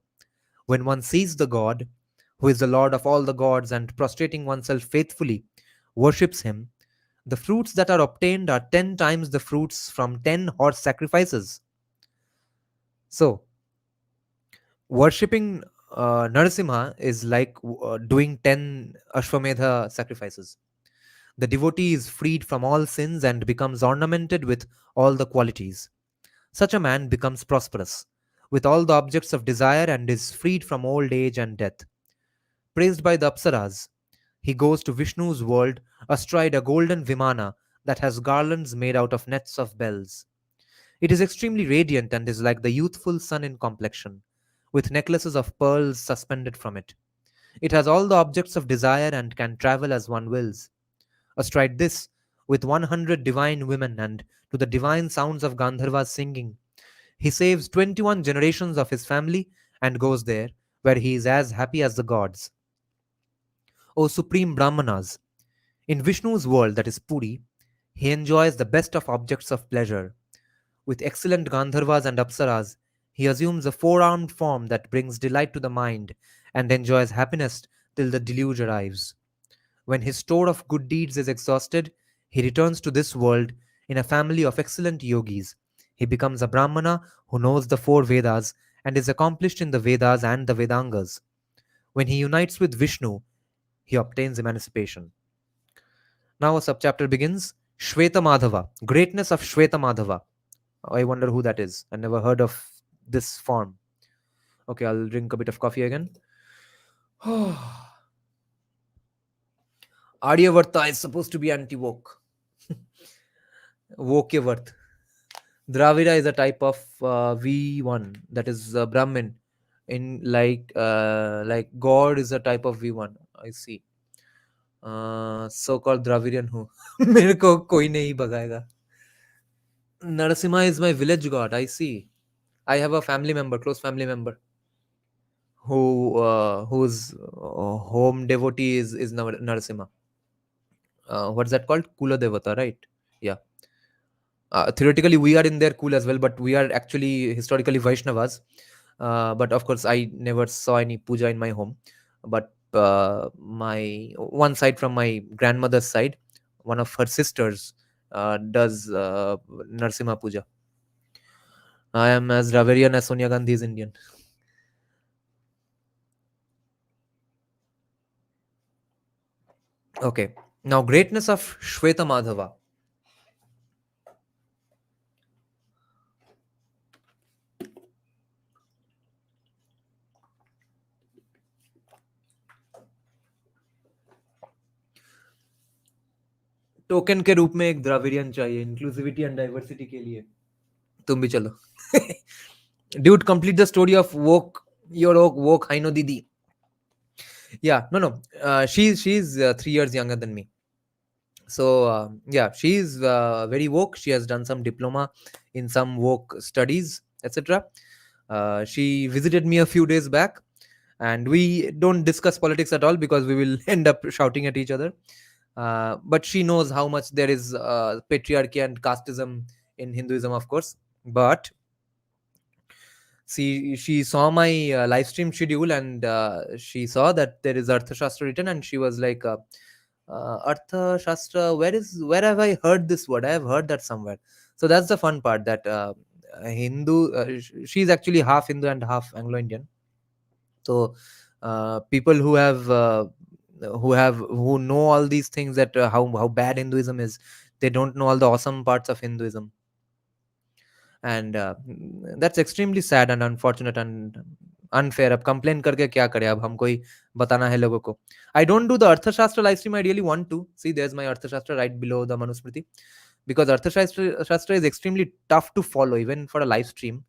A: When one sees the god, who is the lord of all the gods, and prostrating oneself faithfully worships him, the fruits that are obtained are 10 times the fruits from 10 horse sacrifices. So, worshipping Narasimha is like doing 10 Ashwamedha sacrifices. The devotee is freed from all sins and becomes ornamented with all the qualities. Such a man becomes prosperous, with all the objects of desire, and is freed from old age and death. Praised by the Apsaras, he goes to Vishnu's world astride a golden Vimana that has garlands made out of nets of bells. It is extremely radiant and is like the youthful sun in complexion, with necklaces of pearls suspended from it. It has all the objects of desire and can travel as one wills. Astride this, with 100 divine women and to the divine sounds of Gandharva's singing, he saves 21 generations of his family and goes there, where he is as happy as the gods. O supreme Brahmanas, in Vishnu's world, that is Puri, he enjoys the best of objects of pleasure. With excellent Gandharvas and Apsaras, he assumes a four-armed form that brings delight to the mind and enjoys happiness till the deluge arrives. When his store of good deeds is exhausted, he returns to this world in a family of excellent yogis. He becomes a Brahmana who knows the 4 Vedas and is accomplished in the Vedas and the Vedangas. When he unites with Vishnu, he obtains emancipation. Now a subchapter begins. Shweta Madhava, greatness of Shweta Madhava. I wonder who that is. I never heard of this form. Okay, I'll drink a bit of coffee again. Aryavarta is supposed to be anti-woke. Wokevarth. Dravida is a type of V1, that is Brahmin. In like God is a type of V1. I see. So called Dravidian who मेरे को कोई नहीं भगाएगा. Narasimha is my village god. I see. I have a family member, close family member, whose home devotee is Narasimha. What's that called? Kula Devata, right? Yeah. Theoretically, we are in their cool as well, but we are actually historically Vaishnavas. But of course, I never saw any puja in my home. But my one side from my grandmother's side, one of her sisters does Narsimha puja. I am as Draverian as Sonia Gandhi is Indian. Okay. Now, greatness of Shweta Madhava. Token के रूप में एक Dravidian चाहिए inclusivity and diversity के लिए तुम भी चलो dude complete the story of woke your woke हाइनो दीदी yeah no she's 3 years younger than me so yeah she's very woke. She has done some diploma in some woke studies, etc. She visited me a few days back, and we don't discuss politics at all because we will end up shouting at each other. But she knows how much there is patriarchy and casteism in Hinduism, of course. But she saw my live stream schedule, and she saw that there is Arthashastra written, and she was like, Arthashastra, where have I heard this word? I have heard that somewhere. So that's the fun part, that Hindu, she's actually half Hindu and half Anglo-Indian. So people who know all these things, that how bad Hinduism is, they don't know all the awesome parts of Hinduism. And that's extremely sad and unfortunate and unfair. अब complain करके क्या करें, अब हमको ही बताना है लोगों को. I don't do the अर्थशास्त्र live stream. I really want to see. There's my अर्थशास्त्र right below the Manusmriti, because अर्थशास्त्र is extremely tough to follow even for a live stream.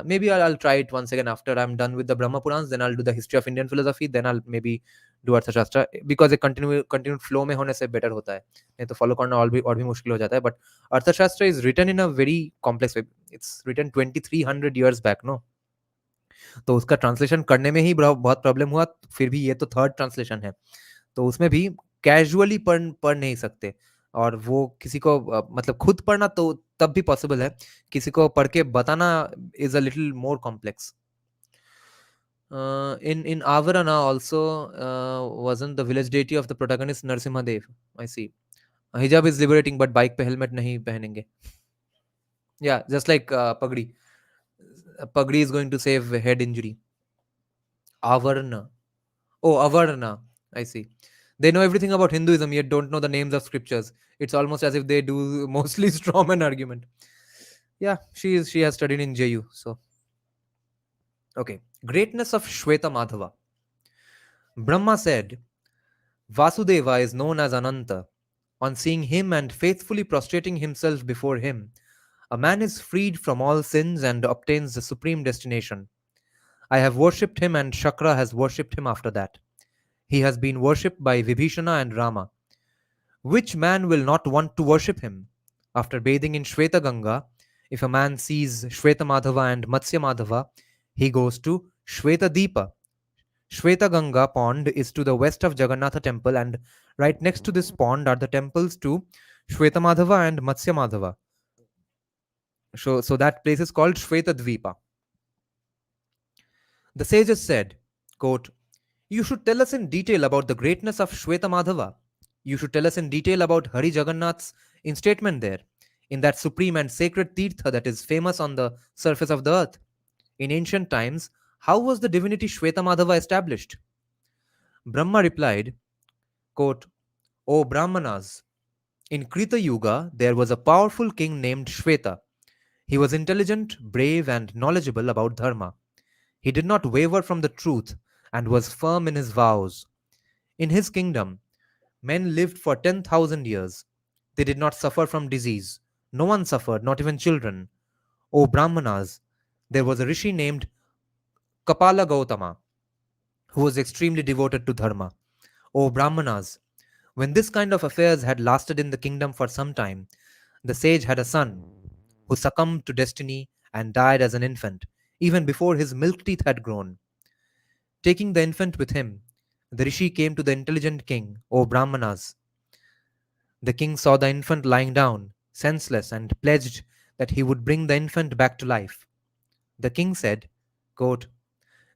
A: Maybe I'll try it once again after I'm done with the Brahma Purans. Then I'll do the history of Indian philosophy. Then I'll maybe do अर्थशास्त्र, because एक continued flow में होने से better होता है. नहीं तो follow करना और भी मुश्किल हो जाता है. But अर्थशास्त्र is written in a very complex way. It's written 2300 years back, no? तो उसका ट्रांसलेशन करने में ही बहुत प्रॉब्लम हुआ. फिर भी ये तो थर्ड ट्रांसलेशन है, तो उसमें भी कैजुअली पढ़ नहीं सकते. और वो किसी को मतलब खुद पढ़ना तो तब भी पॉसिबल है, किसी को पढ़ के बताना is a little more complex. In Avarana also wasn't the village deity of the protagonist Narasimha Dev. I see. Hijab is liberating, but bike पे helmet नहीं पहनेंगे. Yeah, just like pagdi. Pagdi is going to save head injury. Avarna. Oh, Avarna. I see. They know everything about Hinduism, yet don't know the names of scriptures. It's almost as if they do mostly strawman argument. Yeah, she has studied in JU. So okay. Greatness of Shweta Madhava. Brahma said, Vasudeva is known as Ananta. On seeing him and faithfully prostrating himself before him, a man is freed from all sins and obtains the supreme destination. I have worshipped him, and Shakra has worshipped him after that. He has been worshipped by Vibhishana and Rama. Which man will not want to worship him? After bathing in Shweta Ganga, if a man sees Shweta Madhava and Matsya Madhava, he goes to Shweta Deepa. Shweta Ganga pond is to the west of Jagannatha temple, and right next to this pond are the temples to Shweta Madhava and Matsya Madhava. So that place is called Shweta Dvipa. The sages said, quote, you should tell us in detail about the greatness of Shweta Madhava. You should tell us in detail about Hari Jagannath's instatement there, in that supreme and sacred Tirtha that is famous on the surface of the earth. In ancient times, how was the divinity Shweta Madhava established? Brahma replied, quote, O Brahmanas, in Krita Yuga there was a powerful king named Shweta. He was intelligent, brave, and knowledgeable about Dharma. He did not waver from the truth and was firm in his vows. In his kingdom, men lived for 10,000 years. They did not suffer from disease. No one suffered, not even children. O Brahmanas, there was a rishi named Kapala Gautama who was extremely devoted to Dharma. O Brahmanas, when this kind of affairs had lasted in the kingdom for some time, the sage had a son. who succumbed to destiny and died as an infant, even before his milk teeth had grown. Taking the infant with him, the rishi came to the intelligent king, O Brahmanas. The king saw the infant lying down, senseless, and pledged that he would bring the infant back to life. The king said, quote,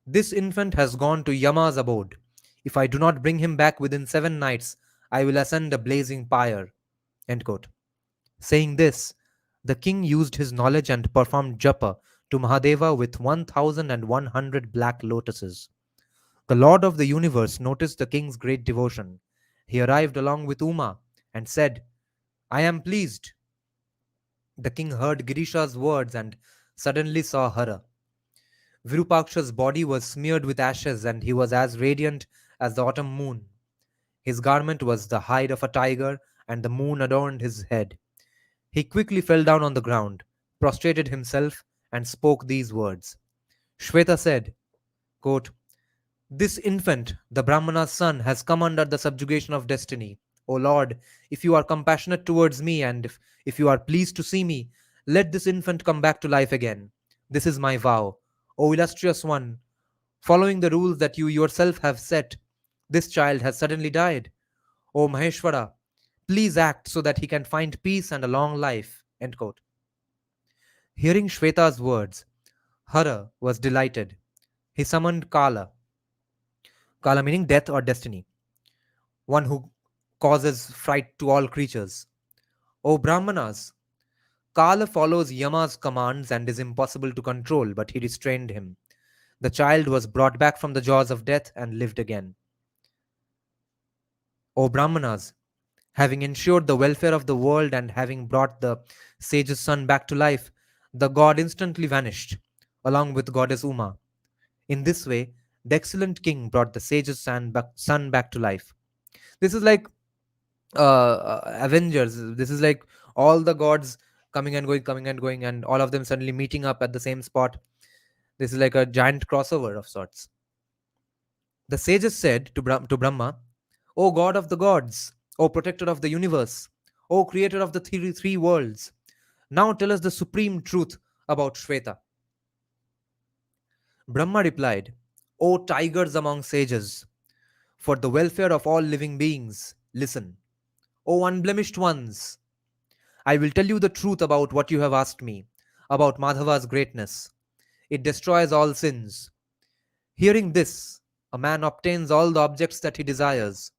A: "This infant has gone to Yama's abode. If I do not bring him back within 7 nights, I will ascend a blazing pyre." End quote. Saying this, the king used his knowledge and performed japa to Mahadeva with 1100 black lotuses. The Lord of the universe noticed the king's great devotion. He arrived along with Uma and said, "I am pleased." The king heard Girisha's words and suddenly saw Hara. Virupaksha's body was smeared with ashes and he was as radiant as the autumn moon. His garment was the hide of a tiger and the moon adorned his head. He quickly fell down on the ground, prostrated himself, and spoke these words. Shweta said, quote, "This infant, the Brahmana's son, has come under the subjugation of destiny. O Lord, if you are compassionate towards me and if you are pleased to see me, let this infant come back to life again. This is my vow. O illustrious one, following the rules that you yourself have set, this child has suddenly died. O Maheshwara, please act so that he can find peace and a long life." End quote. Hearing Shweta's words, Hara was delighted. He summoned Kala, Kala meaning death or destiny, one who causes fright to all creatures. O Brahmanas, Kala follows Yama's commands and is impossible to control, but he restrained him. The child was brought back from the jaws of death and lived again. O Brahmanas, having ensured the welfare of the world and having brought the sage's son back to life, the god instantly vanished, along with goddess Uma. In this way, the excellent king brought the sage's son back to life. This is like Avengers. This is like all the gods coming and going, and all of them suddenly meeting up at the same spot. This is like a giant crossover of sorts. The sages said to Brahma, "O god of the gods, O protector of the universe, O creator of the three worlds, now tell us the supreme truth about Shweta." Brahma replied, "O tigers among sages, for the welfare of all living beings, listen. O unblemished ones, I will tell you the truth about what you have asked me, about Madhava's greatness. It destroys all sins. Hearing this, a man obtains all the objects that he desires.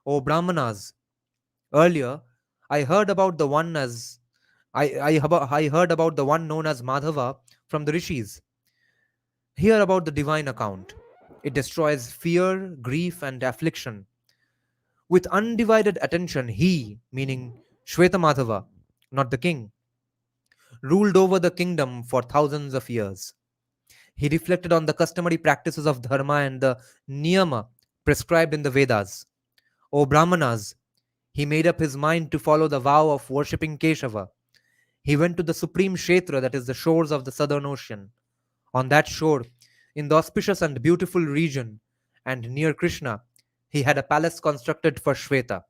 A: O Brahmanas, earlier I heard about the one as I heard about the one known as Madhava from the rishis. Hear about the divine account. It destroys fear, grief, and affliction. With undivided attention, he, meaning Shweta Madhava, not the king, ruled over the kingdom for thousands of years. He reflected on the customary practices of Dharma and the Niyama prescribed in the Vedas. O Brahmanas, he made up his mind to follow the vow of worshipping Keshava. He went to the supreme Kshetra, that is the shores of the southern ocean. On that shore, in the auspicious and beautiful region, and near Krishna, he had a palace constructed for Shweta.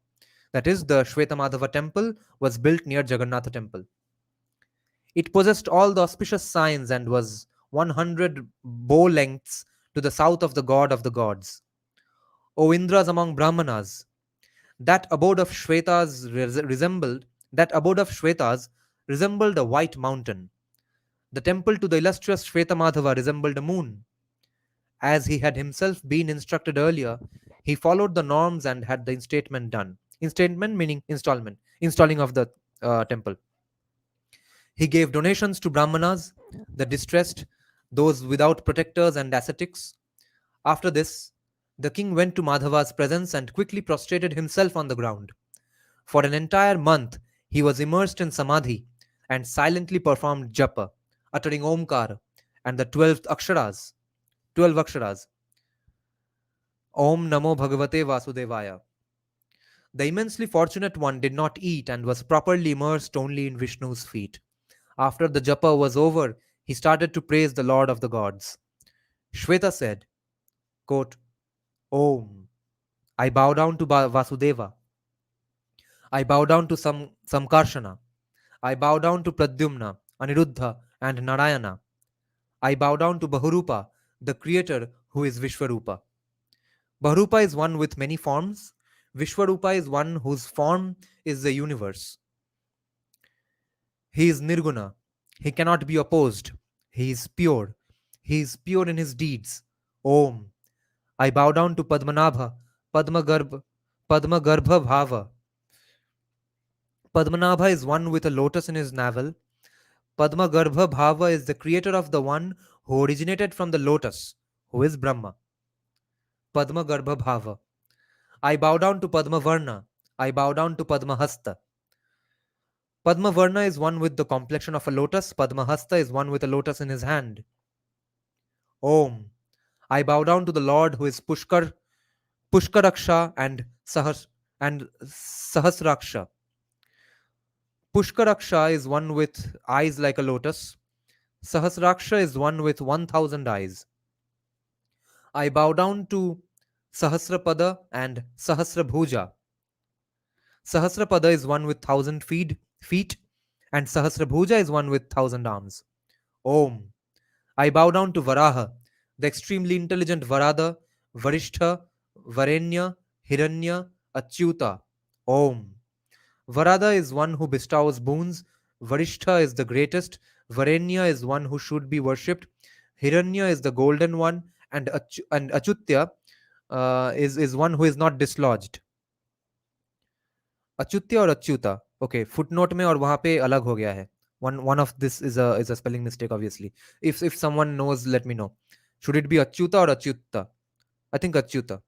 A: That is, the Shweta Madhava temple was built near Jagannatha temple. It possessed all the auspicious signs and was 100 bow lengths to the south of the god of the gods. O Indras among Brahmanas, that abode of Shwetas resembled a white mountain. The temple to the illustrious Shweta Madhava resembled a moon. As he had himself been instructed earlier, he followed the norms and had the instatement done. Instatement meaning installing of the temple. He gave donations to Brahmanas, the distressed, those without protectors and ascetics. After this, the king went to Madhava's presence and quickly prostrated himself on the ground. For an entire month, he was immersed in samadhi and silently performed japa, uttering Omkar and the 12 aksharas. Om Namo Bhagavate Vasudevaya. The immensely fortunate one did not eat and was properly immersed only in Vishnu's feet. After the japa was over, he started to praise the Lord of the gods. Shweta said, quote, Om, I bow down to Vasudeva. I bow down to Samkarshana. I bow down to Pradyumna. Aniruddha, and Narayana. I bow down to Bahurupa, the creator who is Vishwarupa. Bahurupa is one with many forms. Vishwarupa is one whose form is the universe. He is Nirguna. He cannot be opposed. He is pure. He is pure in his deeds. Om. I bow down to Padmanabha, Padmagarbha, Padmagarbha Bhava. Padmanabha is one with a lotus in his navel. Padmagarbha Bhava is the creator of the one who originated from the lotus, who is Brahma. Padmagarbha Bhava. I bow down to Padmavarna. I bow down to Padmahasta. Padmavarna is one with the complexion of a lotus. Padmahasta is one with a lotus in his hand. Om. I bow down to the Lord who is Pushkaraksha and Sahasraksha. Pushkaraksha is one with eyes like a lotus. Sahasraksha is one with 1,000 eyes. I bow down to Sahasrapada and Sahasrabhuja. Sahasrapada is one with 1,000 feet, and Sahasrabhuja is one with 1,000 arms. Om. I bow down to Varaha, the extremely intelligent Varada, Varishtha, Varenya, Hiranya, Achyuta. Om. Varada is one who bestows boons. Varishtha is the greatest. Varenya is one who should be worshipped. Hiranya is the golden one, and Achutya is one who is not dislodged. अच्युत्य और Achyuta okay footnote में और वहां पे अलग हो गया है one of this is a spelling mistake obviously if someone knows let me know should it be achyuta or achyutta I think achyuta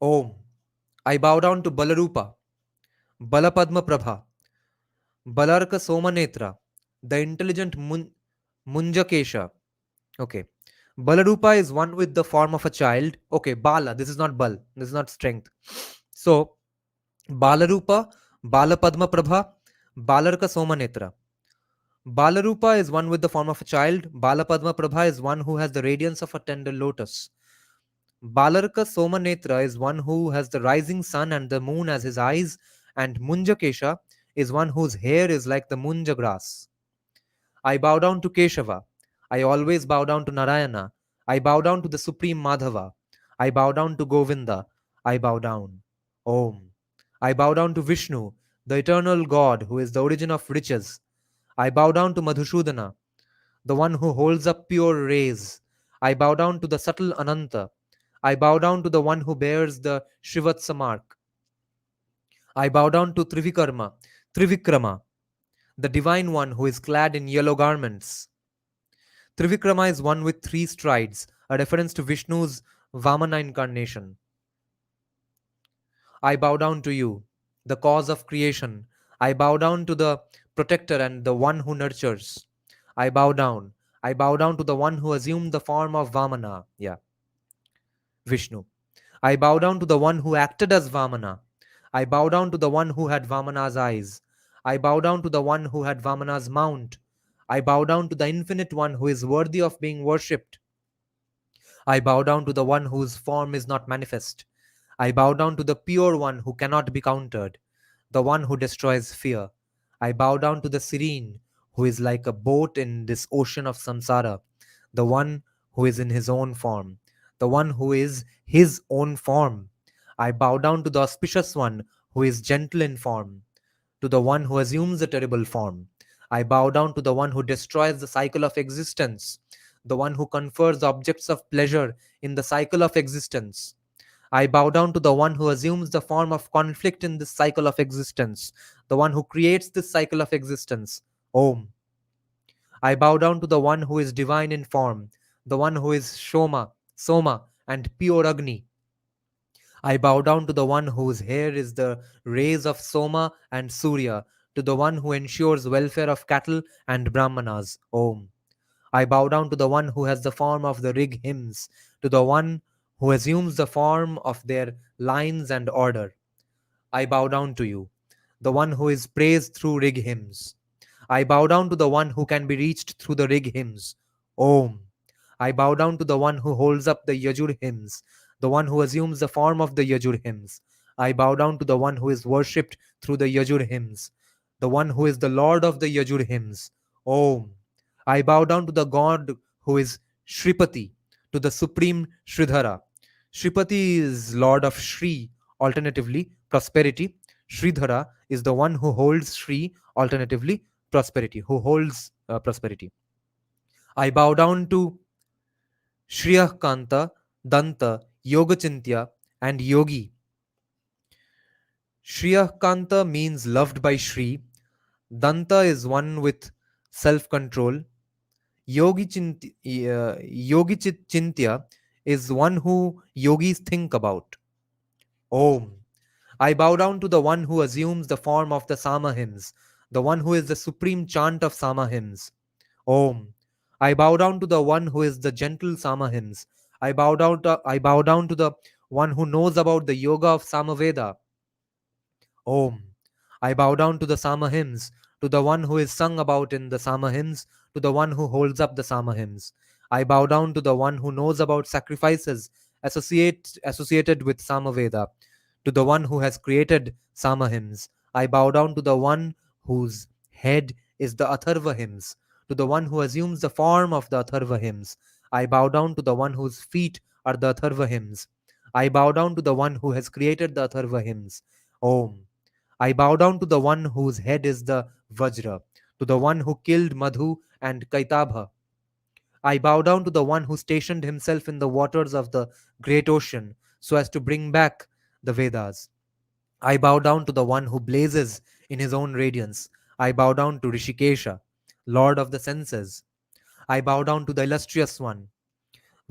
A: om I bow down to balarupa balapadma prabha balarka somanetra the intelligent munjakesha okay balarupa is one with the form of a child okay bala this is not bal this is not strength so Balarupa, Balapadma Prabha, Balarka Somanetra. Balarupa is one with the form of a child. Balapadma Prabha is one who has the radiance of a tender lotus. Balarka Somanetra is one who has the rising sun and the moon as his eyes. And Munjakesha is one whose hair is like the Munja grass. I bow down to Keshava. I always bow down to Narayana. I bow down to the Supreme Madhava. I bow down to Govinda. I bow down. Om. I bow down to Vishnu, the eternal God who is the origin of riches. I bow down to Madhusudana, the one who holds up pure rays. I bow down to the subtle Ananta. I bow down to the one who bears the Shivatsa mark. I bow down to Trivikrama, the divine one who is clad in yellow garments. Trivikrama is one with 3 strides, a reference to Vishnu's Vamana incarnation. I bow down to you, the cause of creation. I bow down to the protector and the one who nurtures. I bow down. I bow down to the one who assumed the form of Vamana. Yeah, Vishnu. I bow down to the one who acted as Vamana. I bow down to the one who had Vamana's eyes. I bow down to the one who had Vamana's mount. I bow down to the infinite one who is worthy of being worshipped. I bow down to the one whose form is not manifest. I bow down to the pure one who cannot be countered, the one who destroys fear. I bow down to the serene, who is like a boat in this ocean of samsara, the one who is in his own form, the one who is his own form. I bow down to the auspicious one who is gentle in form, to the one who assumes a terrible form. I bow down to the one who destroys the cycle of existence, the one who confers objects of pleasure in the cycle of existence. I bow down to the one who assumes the form of conflict in this cycle of existence, the one who creates this cycle of existence. Om. I bow down to the one who is divine in form, the one who is Soma, and pure Agni. I bow down to the one whose hair is the rays of Soma and Surya, to the one who ensures welfare of cattle and Brahmanas. Om. I bow down to the one who has the form of the rig hymns, to the one who assumes the form of their lines and order. I bow down to you, the one who is praised through rig hymns. I bow down to the one who can be reached through the rig hymns. Om. I bow down to the one who holds up the Yajur hymns, the one who assumes the form of the Yajur hymns. I bow down to the one who is worshipped through the Yajur hymns, the one who is the Lord of the Yajur hymns. Om. I bow down to the God who is Shripati, to the supreme Sridhara. Shripati is Lord of Shri, alternatively prosperity. Sridhara is the one who holds Shri, alternatively prosperity, who holds prosperity. I bow down to Shriyakanta, Danta, Yogachintya, and Yogi. Shriyakanta means loved by Shri. Danta is one with self control. Yogi Chintya is one who yogis think about. Om. I bow down to the one who assumes the form of the Sama hymns, the one who is the supreme chant of Sama hymns. Om. I bow down to the one who is the gentle Sama hymns. I bow down to the one who knows about the yoga of Samaveda. Om. I bow down to the Sama hymns, to the one who is sung about in the Sama hymns, to the one who holds up the Sama hymns. I bow down to the one who knows about sacrifices associated with Samaveda, to the one who has created Sama hymns. I bow down to the one whose head is the Atharva hymns, to the one who assumes the form of the Atharva hymns. I bow down to the one whose feet are the Atharva hymns. I bow down to the one who has created the Atharva hymns. Om. I bow down to the one whose head is the Vajra, to the one who killed Madhu and Kaitabha. I bow down to the one who stationed himself in the waters of the great ocean so as to bring back the Vedas. I bow down to the one who blazes in his own radiance. I bow down to Rishikesha, Lord of the senses. I bow down to the illustrious one.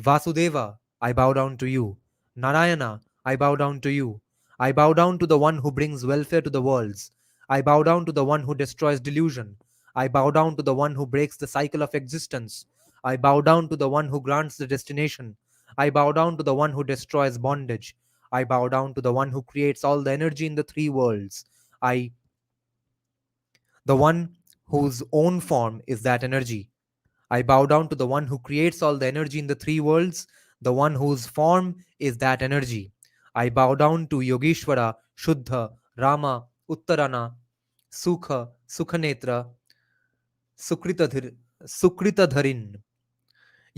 A: Vasudeva, I bow down to you. Narayana, I bow down to you. I bow down to the one who brings welfare to the worlds. I bow down to the one who destroys delusion. I bow down to the one who breaks the cycle of existence. I bow down to the one who grants the destination. I bow down to the one who destroys bondage. I bow down to the one who creates all the energy in the three worlds. I, the one whose own form is that energy. I bow down to the one who creates all the energy in the three worlds, the one whose form is that energy. I bow down to Yogeshwara, Shuddha, Rama, Uttarana, Sukha, Sukhanetra, Sukritadhir, Sukritadharin.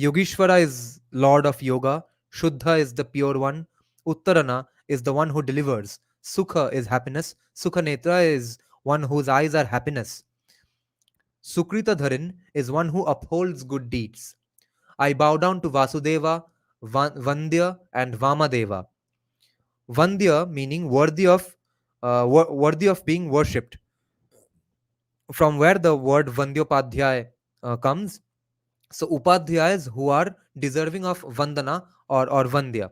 A: Yogeshwara is Lord of Yoga, Shuddha is the pure one, Uttarana is the one who delivers, Sukha is happiness, Sukhanetra is one whose eyes are happiness. Sukritadharin is one who upholds good deeds. I bow down to Vasudeva, Vandya, and Vamadeva. Vandya meaning worthy of being worshipped, from where the word Vandyopadhyay comes. So Upadhyayas who are deserving of Vandana or Vandya.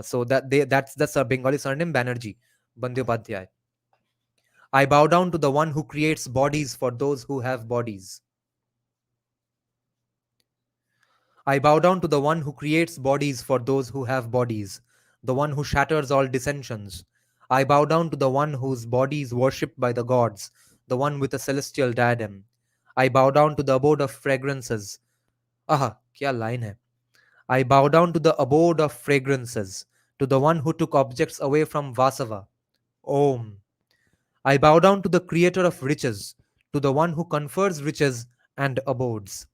A: So that's a Bengali surname Banerjee, Bandyopadhyay. I bow down to the one who creates bodies for those who have bodies. I bow down to the one who creates bodies for those who have bodies, the one who shatters all dissensions. I bow down to the one whose body is worshipped by the gods, the one with a celestial diadem. I bow down to the abode of fragrances. Aha, kya line hai. I bow down to the abode of fragrances, to the one who took objects away from Vasava. Om. I bow down to the creator of riches, to the one who confers riches and abodes.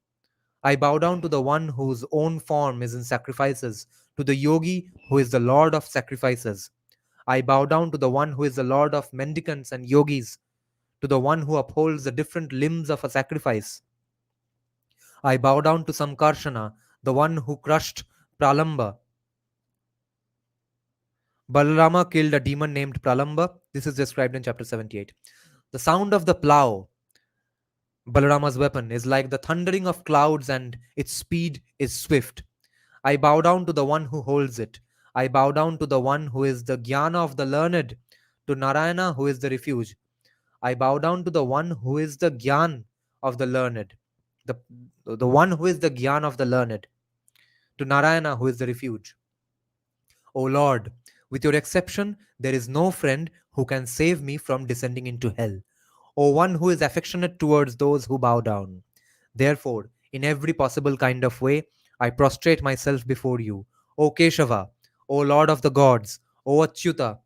A: I bow down to the one whose own form is in sacrifices, to the yogi who is the lord of sacrifices. I bow down to the one who is the lord of mendicants and yogis, to the one who upholds the different limbs of a sacrifice. I bow down to Samkarshana, the one who crushed Pralamba. Balarama killed a demon named Pralamba. This is described in chapter 78. The sound of the plow, Balarama's weapon, is like the thundering of clouds and its speed is swift. I bow down to the one who holds it. I bow down to the one who is the Jnana of the learned, to Narayana who is the refuge. I bow down to the one who is the Gyan of the learned, the, the one who is the Gyan of the learned, to Narayana who is the refuge. O Lord, with your exception, there is no friend who can save me from descending into hell. O one who is affectionate towards those who bow down. Therefore, in every possible kind of way, I prostrate myself before you. O Keshava, O Lord of the gods, O Achyuta,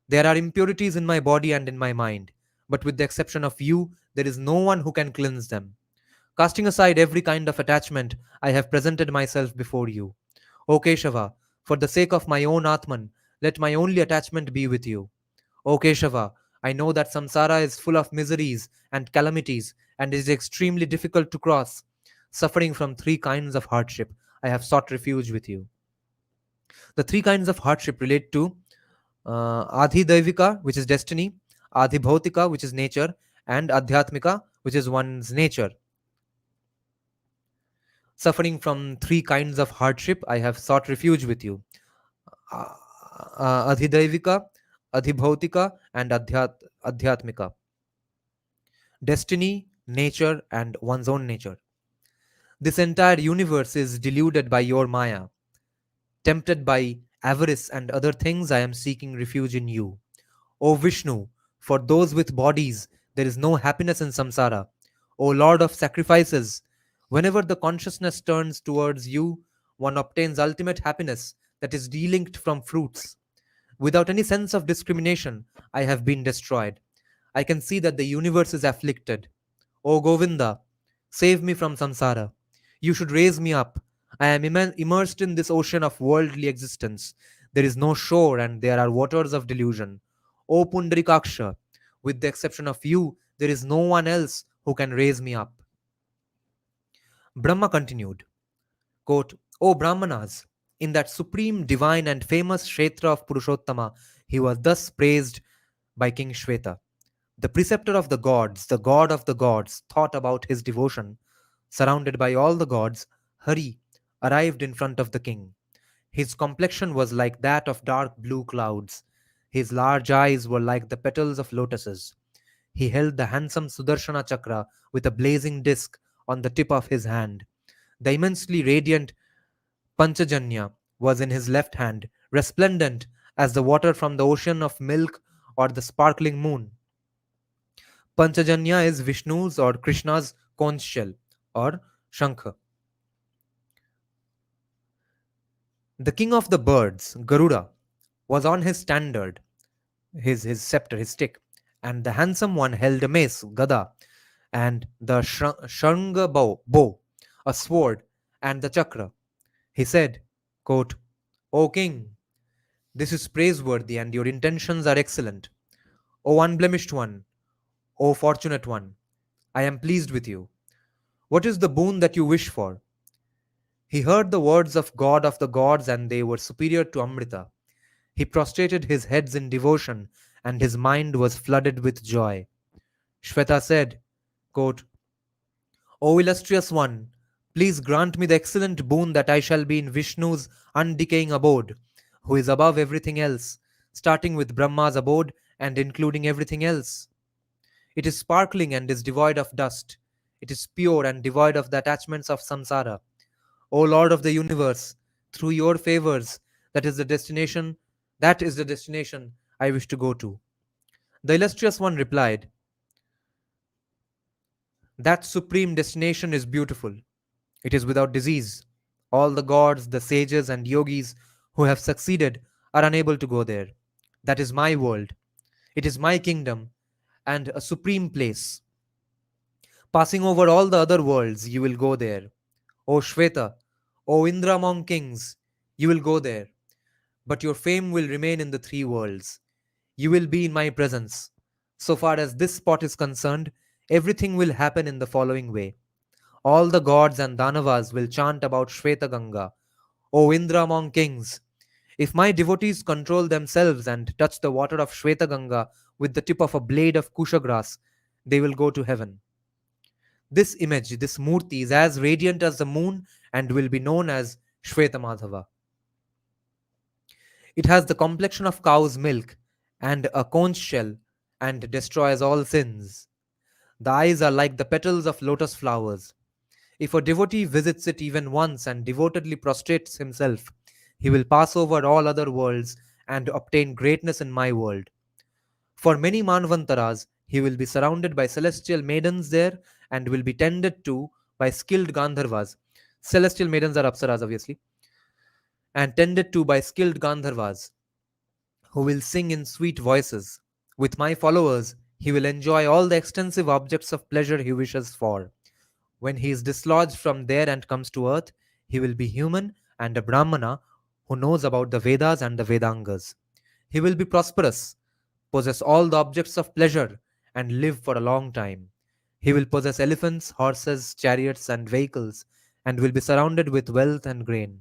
A: There are impurities in my body and in my mind, but with the exception of you, there is no one who can cleanse them. Casting aside every kind of attachment, I have presented myself before you. O Keshava, for the sake of my own Atman, let my only attachment be with you. O Keshava, I know that samsara is full of miseries and calamities and is extremely difficult to cross. Suffering from three kinds of hardship, I have sought refuge with you. The three kinds of hardship relate to Adhi Daivika, which is destiny, Adhi Bhautika, which is nature, and Adhyatmika, which is one's nature. Suffering from three kinds of hardship, I have sought refuge with you. Uh, Adhidaivika, Adhibhautika, and Adhyatmika. Destiny, nature, and one's own nature. This entire universe is deluded by your Maya. Tempted by avarice and other things, I am seeking refuge in you. O Vishnu, for those with bodies, there is no happiness in samsara. O Lord of sacrifices, whenever the consciousness turns towards you, one obtains ultimate happiness that is delinked from fruits. Without any sense of discrimination, I have been destroyed. I can see that the universe is afflicted. O Govinda, save me from samsara. You should raise me up. I am immersed in this ocean of worldly existence. There is no shore and there are waters of delusion. O Pundarikaksha, with the exception of you, there is no one else who can raise me up. Brahma continued, quote, O Brahmanas, in that supreme, divine, and famous Kshetra of Purushottama, he was thus praised by King Shweta. The preceptor of the gods, the god of the gods, thought about his devotion. Surrounded by all the gods, Hari arrived in front of the king. His complexion was like that of dark blue clouds. His large eyes were like the petals of lotuses. He held the handsome Sudarshana chakra with a blazing disc on the tip of his hand. The immensely radiant Panchajanya was in his left hand, resplendent as the water from the ocean of milk or the sparkling moon. Panchajanya is Vishnu's or Krishna's conch shell or Shankha. The king of the birds, Garuda, was on his standard, his scepter, his stick, and the handsome one held a mace, Gada, and the Shanga bow, a sword, and the chakra. He said, quote, O king, this is praiseworthy and your intentions are excellent. O unblemished one, O fortunate one, I am pleased with you. What is the boon that you wish for? He heard the words of God of the gods, and they were superior to Amrita. He prostrated his heads in devotion, and his mind was flooded with joy. Shweta said, quote, O illustrious one, please grant me the excellent boon that I shall be in Vishnu's undecaying abode, who is above everything else, starting with Brahma's abode and including everything else. It is sparkling and is devoid of dust. It is pure and devoid of the attachments of samsara. O Lord of the universe, through your favors, that is the destination I wish to go to. The illustrious one replied, that supreme destination is beautiful. It is without disease. All the gods, the sages, and yogis who have succeeded are unable to go there. That is my world. It is my kingdom and a supreme place. Passing over all the other worlds, you will go there. O Shweta, O Indra among kings, you will go there. But your fame will remain in the three worlds. You will be in my presence. So far as this spot is concerned, everything will happen in the following way. All the gods and Danavas will chant about Shweta Ganga. O Indra among kings, if my devotees control themselves and touch the water of Shweta Ganga with the tip of a blade of kusha grass, they will go to heaven. This image, this murti, is as radiant as the moon and will be known as Shweta Madhava. It has the complexion of cow's milk and a conch shell and destroys all sins. The eyes are like the petals of lotus flowers. If a devotee visits it even once and devotedly prostrates himself, he will pass over all other worlds and obtain greatness in my world. For many manvantaras, he will be surrounded by celestial maidens there and will be tended to by skilled Gandharvas. Celestial maidens are apsaras, obviously, and tended to by skilled Gandharvas who will sing in sweet voices. With my followers, he will enjoy all the extensive objects of pleasure he wishes for. When he is dislodged from there and comes to earth, he will be human and a Brahmana who knows about the Vedas and the Vedangas. He will be prosperous, possess all the objects of pleasure, and live for a long time. He will possess elephants, horses, chariots, and vehicles, and will be surrounded with wealth and grain.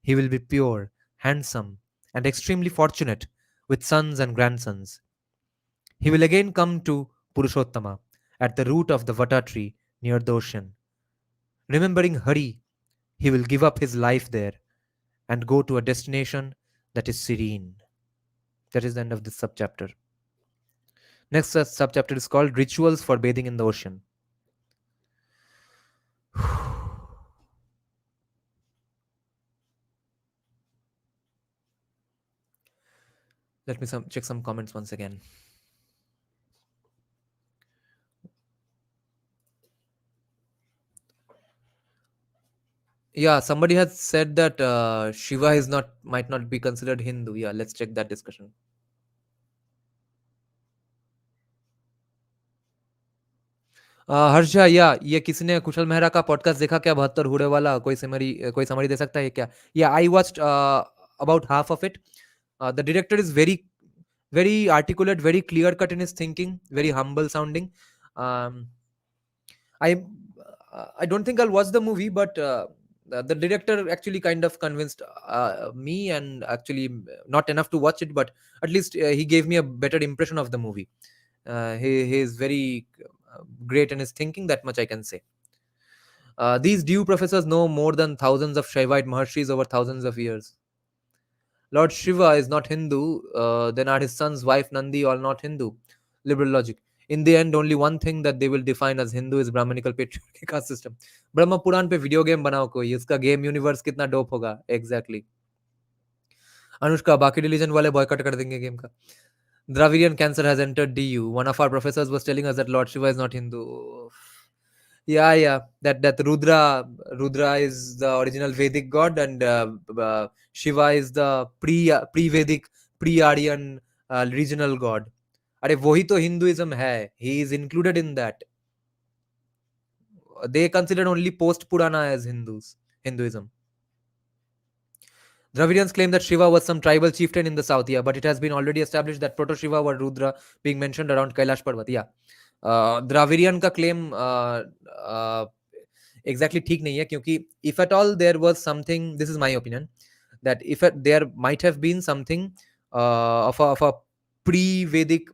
A: He will be pure, handsome, and extremely fortunate, with sons and grandsons. He will again come to Purushottama, at the root of the Vata tree near the ocean. Remembering Hari, he will give up his life there and go to a destination that is serene. That is the end of this subchapter. Next subchapter is called Rituals for Bathing in the Ocean. Let me check some comments once again. Yeah, somebody has said that Shiva is not might not be considered Hindu. Yeah, let's check that discussion. Harsha या ये किसी ने कुशल मेहरा का podcast देखा क्या 72 हुडे वाला कोई summary दे सकता है क्या या I watched about half of it. The director is very articulate, very clear cut in his thinking, very humble sounding. um, I don't think I'll watch the movie, but the director actually kind of convinced me, and actually not enough to watch it, but at least he gave me a better impression of the movie. He is very great in his thinking, that much I can say. These Dew professors know more than thousands of Shaivite Maharshis over thousands of years. Lord Shiva is not Hindu, then are his son's wife Nandi all not Hindu? Liberal logic. In the end, only one thing that they will define as Hindu is Brahmanical patriarchal caste system. ब्रह्म पुराण पे video game बनाओ कोई, इसका game universe कितना dope होगा. Exactly. Anushka बाकी religion वाले boycott कर देंगे गेम का. Dravidian cancer has entered DU. One of our professors was telling us that Lord Shiva is not Hindu. Yeah. That Rudra is the original Vedic god, and Shiva is the pre-Vedic, pre-Aryan regional god. अरे वही तो Hinduism है. He is included in that. They consider only post Purana as Hinduism. Dravidians claim that Shiva was some tribal chieftain in the south, yeah, but it has been already established that Proto Shiva were Rudra being mentioned around Kailash Parvat, yeah. Dravidian का claim exactly ठीक नहीं है, क्योंकि if at all there was something, this is my opinion, that if there might have been something of a pre-Vedic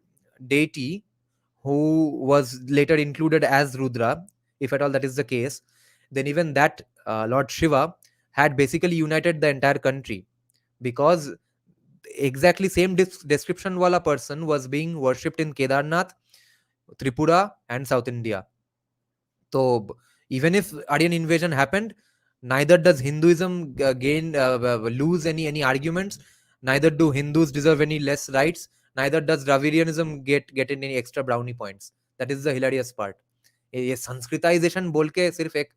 A: deity who was later included as Rudra, if at all that is the case, then even that Lord Shiva had basically united the entire country, because exactly same description wala person was being worshipped in Kedarnath, Tripura, and South India. So even if Aryan invasion happened, neither does Hinduism lose any arguments. Neither do Hindus deserve any less rights. Neither does Dravidianism get any extra brownie points. That is the hilarious part. ये Sanskritisation बोल के सिर्फ एक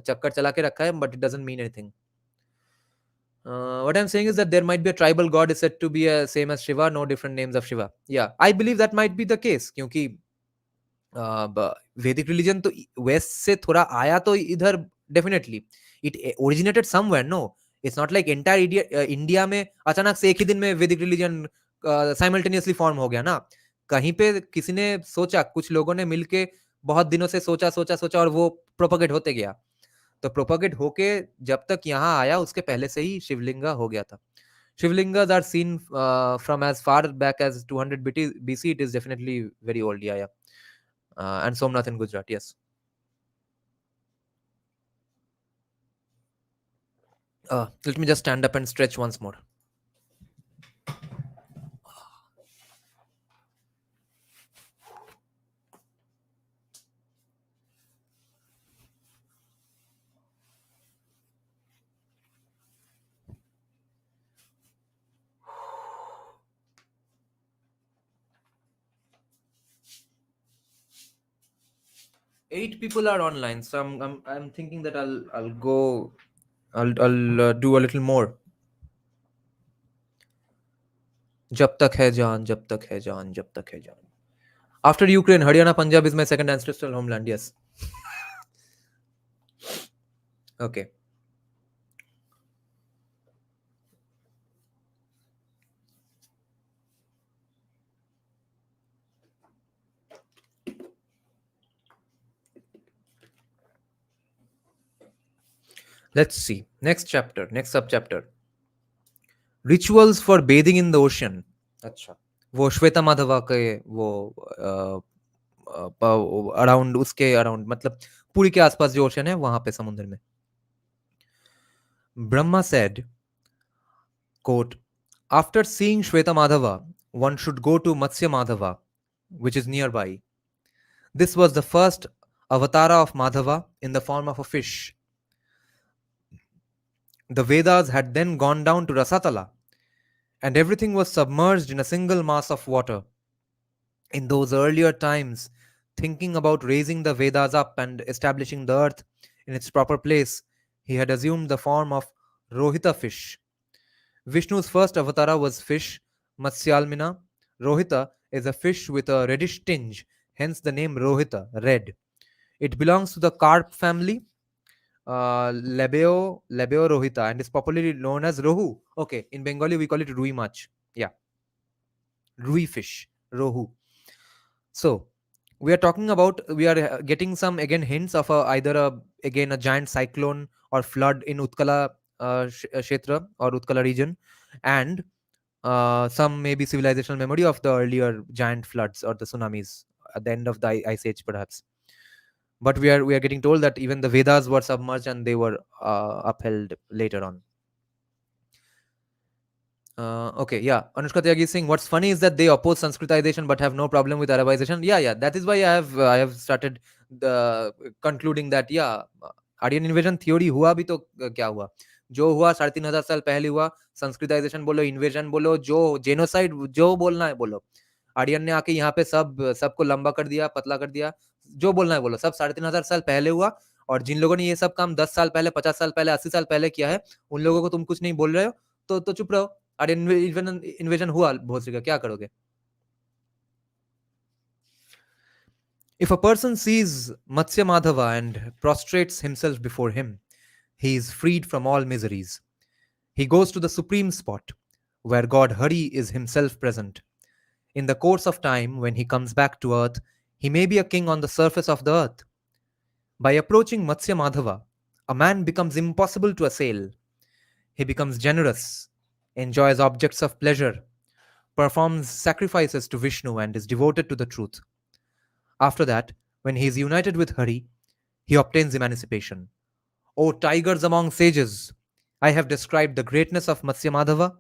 A: चक्कर चला के रखा है, but it doesn't mean anything. What I'm saying is that there might be a tribal god is said to be same as Shiva, no different names of Shiva. Yeah, I believe that might be the case, क्योंकि वैदिक religion तो waste से थोड़ा आया तो इधर definitely it originated somewhere. No, it's not like entire India में अचानक से एक ही दिन में वैदिक रिलीजन साइमल्टेनियसली फॉर्म हो गया ना. कहीं पे किसी ने सोचा, कुछ लोगों ने मिलके बहुत दिनों से सोचा और वो प्रोपगेट होते गया. तो प्रोपगेट होके जब तक यहाँ आया उसके पहले से ही शिवलिंगा हो गया था. Shivalingas are seen from as far back as 200 BC. It is definitely very old. Yeah and Somnath in Gujarat, yes. Let me just stand up and stretch once more. Eight people are online, so I'm thinking that I'll go. I'll do a little more. जब तक है जान, जब तक है जान, जब तक है जान. After Ukraine, Haryana, Punjab is my second ancestral homeland. Yes. Okay. Let's see. Next chapter, next subchapter. Rituals for bathing in the ocean. अच्छा. वो श्वेता माधवा के वो अराउंड उसके अराउंड मतलब पुरी के आसपास जो ओशन है वहां पे समुद्र में. Brahma said, quote, after seeing Shweta Madhava, one should go to Matsya Madhava, which is nearby. This was the first avatara of Madhava in the form of a fish. The Vedas had then gone down to Rasatala, and everything was submerged in a single mass of water. In those earlier times, thinking about raising the Vedas up and establishing the earth in its proper place, he had assumed the form of Rohita fish. Vishnu's first avatara was fish, Matsyalmina. Rohita is a fish with a reddish tinge, hence the name Rohita, red. It belongs to the carp family, Labeo Rohita, and is popularly known as Rohu. Okay, in Bengali we call it Rui Mach. Yeah, Rui fish, Rohu. So we are talking about, we are getting some again hints of either again a giant cyclone or flood in Utkala Kshetra or Utkala region, and some maybe civilizational memory of the earlier giant floods or the tsunamis at the end of the ice age perhaps. But we are getting told that even the Vedas were submerged and they were upheld later on. Okay, yeah. Anushka Tyagi is saying what's funny is that they oppose Sanskritization but have no problem with Arabization. Yeah, yeah. That is why I have started the concluding that yeah, Aryan invasion theory हुआ भी तो क्या हुआ, जो हुआ 3,500 साल पहले हुआ. संस्कृताइजेशन बोलो, इन्वेजन बोलो, जो जेनोसाइड जो बोलना है बोलो, आर्यन ने आके यहाँ पे सबको लंबा कर दिया, पतला कर दिया, जो बोलना है बोलो, सब 3,500 साल पहले हुआ. और जिन लोगों ने ये सब काम 10 साल पहले, 50 साल पहले, 80 साल पहले किया है, उन लोगों को तुम कुछ नहीं बोल रहे हो, तो चुप रहो. और इन्वेजन हुआ बहुत सी का, क्या करोगे? If a person sees Matsya Madhava and prostrates himself before him, he is freed from all miseries. He goes to the supreme spot, where God Hari is himself present. In the course of time, when he comes back to earth, he may be a king on the surface of the earth. By approaching Matsya Madhava, a man becomes impossible to assail. He becomes generous, enjoys objects of pleasure, performs sacrifices to Vishnu, and is devoted to the truth. After that, when he is united with Hari, he obtains emancipation. O tigers among sages, I have described the greatness of Matsya Madhava.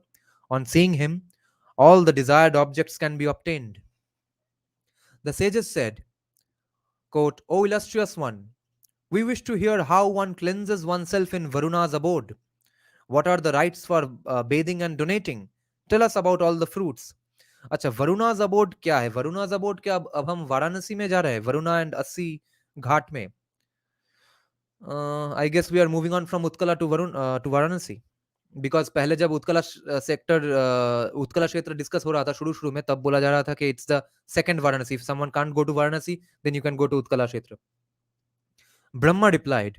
A: On seeing him, all the desired objects can be obtained. The sages said, quote, O illustrious one, we wish to hear how one cleanses oneself in Varuna's abode. What are the rites for bathing and donating? Tell us about all the fruits. अच्छा, वरुणाज abode क्या है? वरुणाज abode क्या, अब हम वाराणसी में जा रहे हैं, वरुणा एंड 80 घाट में. I guess we are moving on from Utkala to Varun to Varanasi, because पहले जब उत्कला सेक्टर उत्कला क्षेत्र डिस्कस हो रहा था शुरू शुरू में, तब बोला जा रहा था कि it's the second Varanasi. If someone can't go to Varanasi, then you can go to Utkala Kshetra. Brahma replied,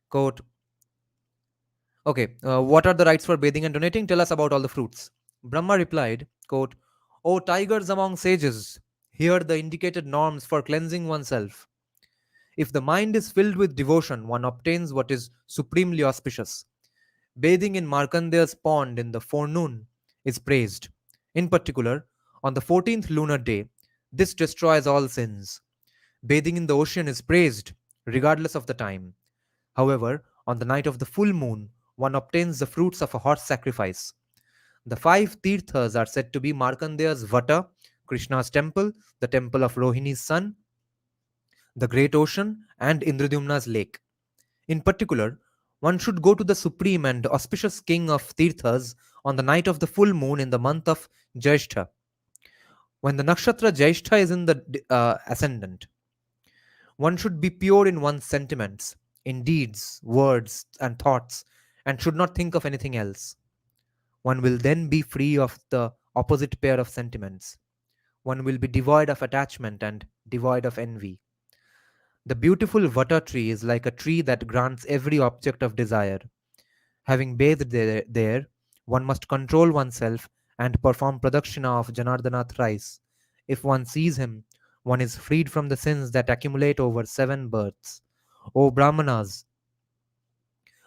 A: quote, okay, what are the rites for bathing and donating? Tell us about all the fruits. Brahma replied, quote, O tigers among sages, here the indicated norms for cleansing oneself. If the mind is filled with devotion, one obtains what is supremely auspicious. Bathing in Markandeya's pond in the forenoon is praised. In particular, on the 14th lunar day, this destroys all sins. Bathing in the ocean is praised, regardless of the time. However, on the night of the full moon, one obtains the fruits of a horse sacrifice. The 5 Tirthas are said to be Markandeya's Vata, Krishna's temple, the temple of Rohini's son, the great ocean, and Indradyumna's lake. In particular, one should go to the supreme and auspicious king of Tirthas on the night of the full moon in the month of Jaishtha, when the nakshatra Jaishtha is in the ascendant. One should be pure in one's sentiments, in deeds, words, and thoughts, and should not think of anything else. One will then be free of the opposite pair of sentiments. One will be devoid of attachment and devoid of envy. The beautiful vata tree is like a tree that grants every object of desire. Having bathed there, one must control oneself and perform pradakshina of Janardana thrice. If one sees him, one is freed from the sins that accumulate over 7 births. O Brahmanas,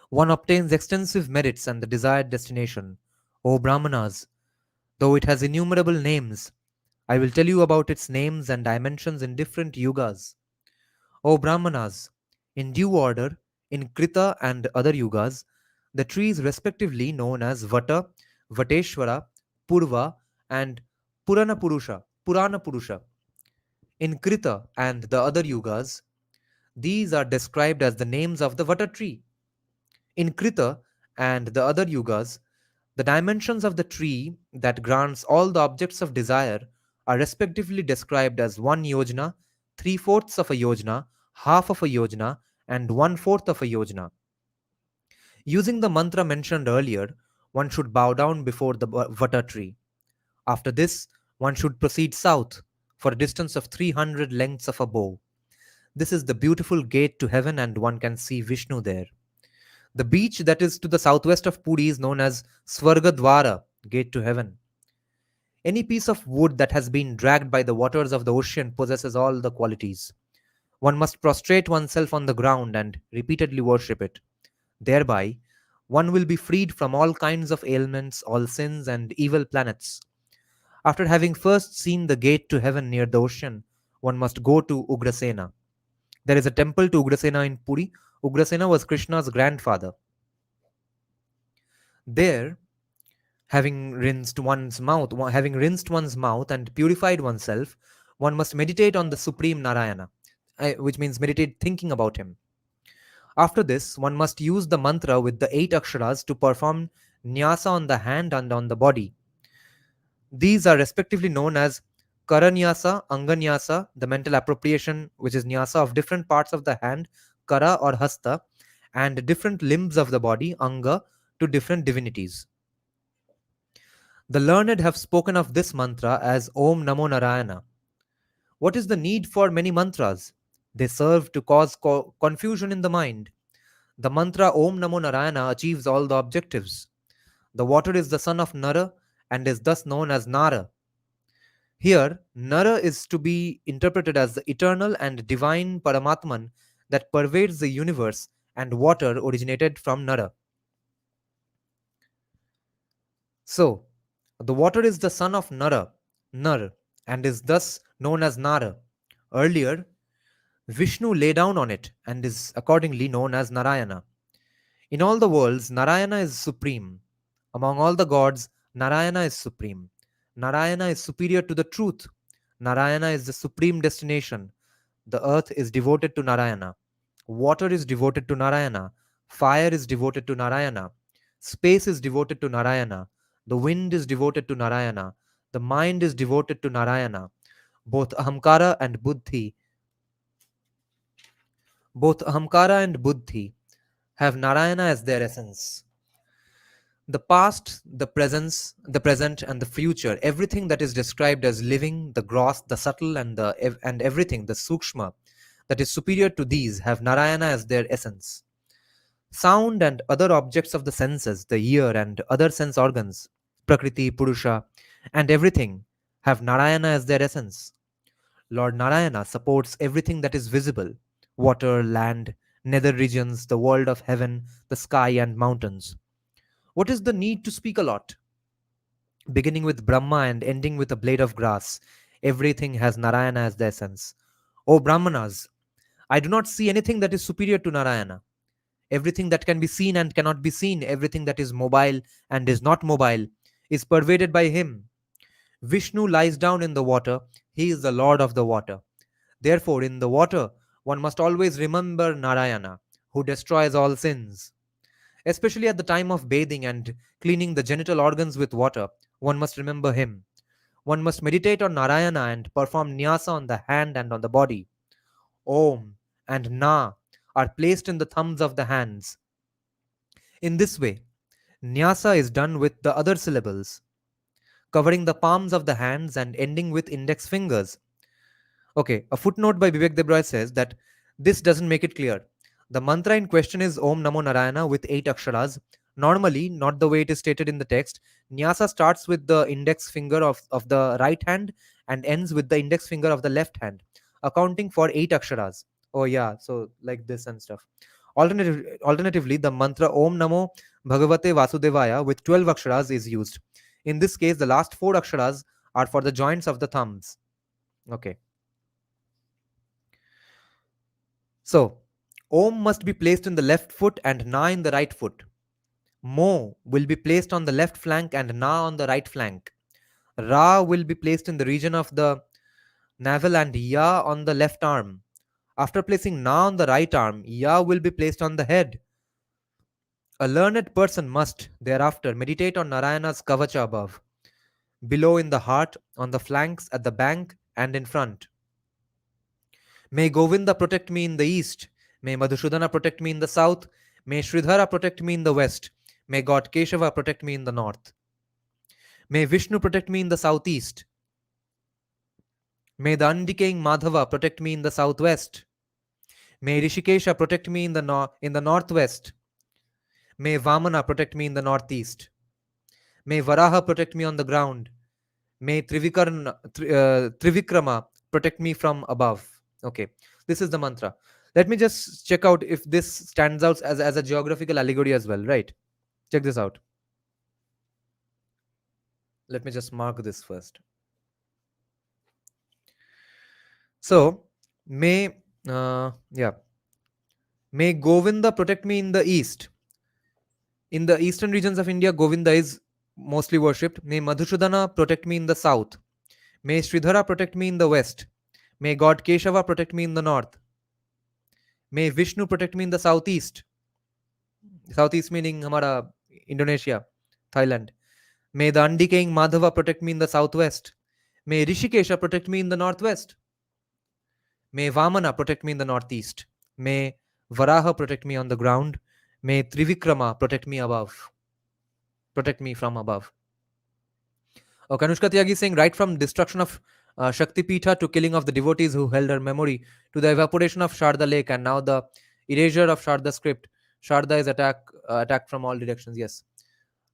A: one obtains extensive merits and the desired destination. O Brahmanas, though it has innumerable names, I will tell you about its names and dimensions in different yugas. O Brahmanas, in due order, in Krita and other yugas, the trees respectively known as Vata, Vateshwara, Purva, and Purana Purusha. In Krita and the other yugas, these are described as the names of the Vata tree. In Krita and the other yugas, the dimensions of the tree that grants all the objects of desire are respectively described as 1 yojana, 3/4 of a yojana, half of a yojana, and 1/4 of a yojana. Using the mantra mentioned earlier, one should bow down before the Vata tree. After this, one should proceed south for a distance of 300 lengths of a bow. This is the beautiful gate to heaven, and one can see Vishnu there. The beach that is to the southwest of Puri is known as Swargadwara, gate to heaven. Any piece of wood that has been dragged by the waters of the ocean possesses all the qualities. One must prostrate oneself on the ground and repeatedly worship it. Thereby, one will be freed from all kinds of ailments, all sins, and evil planets. After having first seen the gate to heaven near the ocean, one must go to Ugrasena. There is a temple to Ugrasena in Puri. Ugrasena was Krishna's grandfather. There, having rinsed one's mouth and purified oneself, one must meditate on the supreme Narayana, which means meditate thinking about him. After this, one must use the mantra with the 8 aksharas to perform nyasa on the hand and on the body. These are respectively known as karanyasa, anganyasa, the mental appropriation, which is nyasa of different parts of the hand, kara or hasta, and different limbs of the body, anga, to different divinities. The learned have spoken of this mantra as Om Namo Narayana. What is the need for many mantras? They serve to cause confusion in the mind. The mantra Om Namo Narayana achieves all the objectives. The water is the son of Nara and is thus known as Nara. Here, Nara is to be interpreted as the eternal and divine Paramatman that pervades the universe, and water originated from Nara. So, the water is the son of Nar, and is thus known as Nara. Earlier, Vishnu lay down on it and is accordingly known as Narayana. In all the worlds, Narayana is supreme. Among all the gods, Narayana is supreme. Narayana is superior to the truth. Narayana is the supreme destination. The earth is devoted to Narayana. Water is devoted to Narayana. Fire is devoted to Narayana. Space is devoted to Narayana. The wind is devoted to Narayana. The mind is devoted to Narayana. Both Ahamkara and Buddhi, both Ahamkara and Buddhi have Narayana as their essence. The past, the present, and the future, everything that is described as living, the gross, the subtle, and everything, the sukshma, that is superior to these, have Narayana as their essence. Sound and other objects of the senses, the ear and other sense organs, Prakriti, Purusha, and everything have Narayana as their essence. Lord Narayana supports everything that is visible: water, land, nether regions, the world of heaven, the sky, and mountains. What is the need to speak a lot? Beginning with Brahma and ending with a blade of grass, everything has Narayana as the essence. O Brahmanas, I do not see anything that is superior to Narayana. Everything that can be seen and cannot be seen, everything that is mobile and is not mobile, is pervaded by him. Vishnu lies down in the water, he is the lord of the water. Therefore, in the water, one must always remember Narayana, who destroys all sins. Especially at the time of bathing and cleaning the genital organs with water, one must remember him. One must meditate on Narayana and perform nyasa on the hand and on the body. Om and Na are placed in the thumbs of the hands. In this way, nyasa is done with the other syllables. covering the palms of the hands and ending with index fingers. Okay, a footnote by Vivek Debroy says that this doesn't make it clear. The mantra in question is Om Namo Narayana with 8 aksharas. Normally, not the way it is stated in the text. Nyasa starts with the index finger of the right hand and ends with the index finger of the left hand, accounting for 8 aksharas. Oh, yeah, so like this and stuff. Alternatively, the mantra Om Namo Bhagavate Vasudevaya with 12 aksharas is used. In this case, the last 4 aksharas are for the joints of the thumbs. Okay. So, Om must be placed in the left foot and Na in the right foot. Mo will be placed on the left flank and Na on the right flank. Ra will be placed in the region of the navel and Ya on the left arm. After placing Na on the right arm, Ya will be placed on the head. A learned person must, thereafter, meditate on Narayana's kavacha above, below in the heart, on the flanks, at the back, and in front. May Govinda protect me in the east. May Madhusudana protect me in the south. May Sridhara protect me in the west. May God Keshava protect me in the north. May Vishnu protect me in the southeast. May the undecaying Madhava protect me in the southwest. May Rishikesha protect me in the northwest. May Vamana protect me in the northeast. May Varaha protect me on the ground. May Trivikrama protect me from above. Okay, this is the mantra. Let me just check out if this stands out as a geographical allegory as well, right? Check this out. Let me just mark this first. So, may, yeah, may Govinda protect me in the east. In the eastern regions of India, Govinda is mostly worshipped. May Madhusudana protect me in the south. May Sridhara protect me in the west. May God Keshava protect me in the north. May Vishnu protect me in the southeast. Southeast meaning Hamara, Indonesia, Thailand. May the undecaying Madhava protect me in the southwest. May Rishikesha protect me in the northwest. May Vamana protect me in the northeast. May Varaha protect me on the ground. May Trivikrama protect me above. Protect me from above. Oh, Kanushka Tyagi is saying, right from destruction of Shakti Pitha to killing of the devotees who held her memory, to the evaporation of Sharda Lake, and now the erasure of Sharda script. Sharda is attacked from all directions. Yes.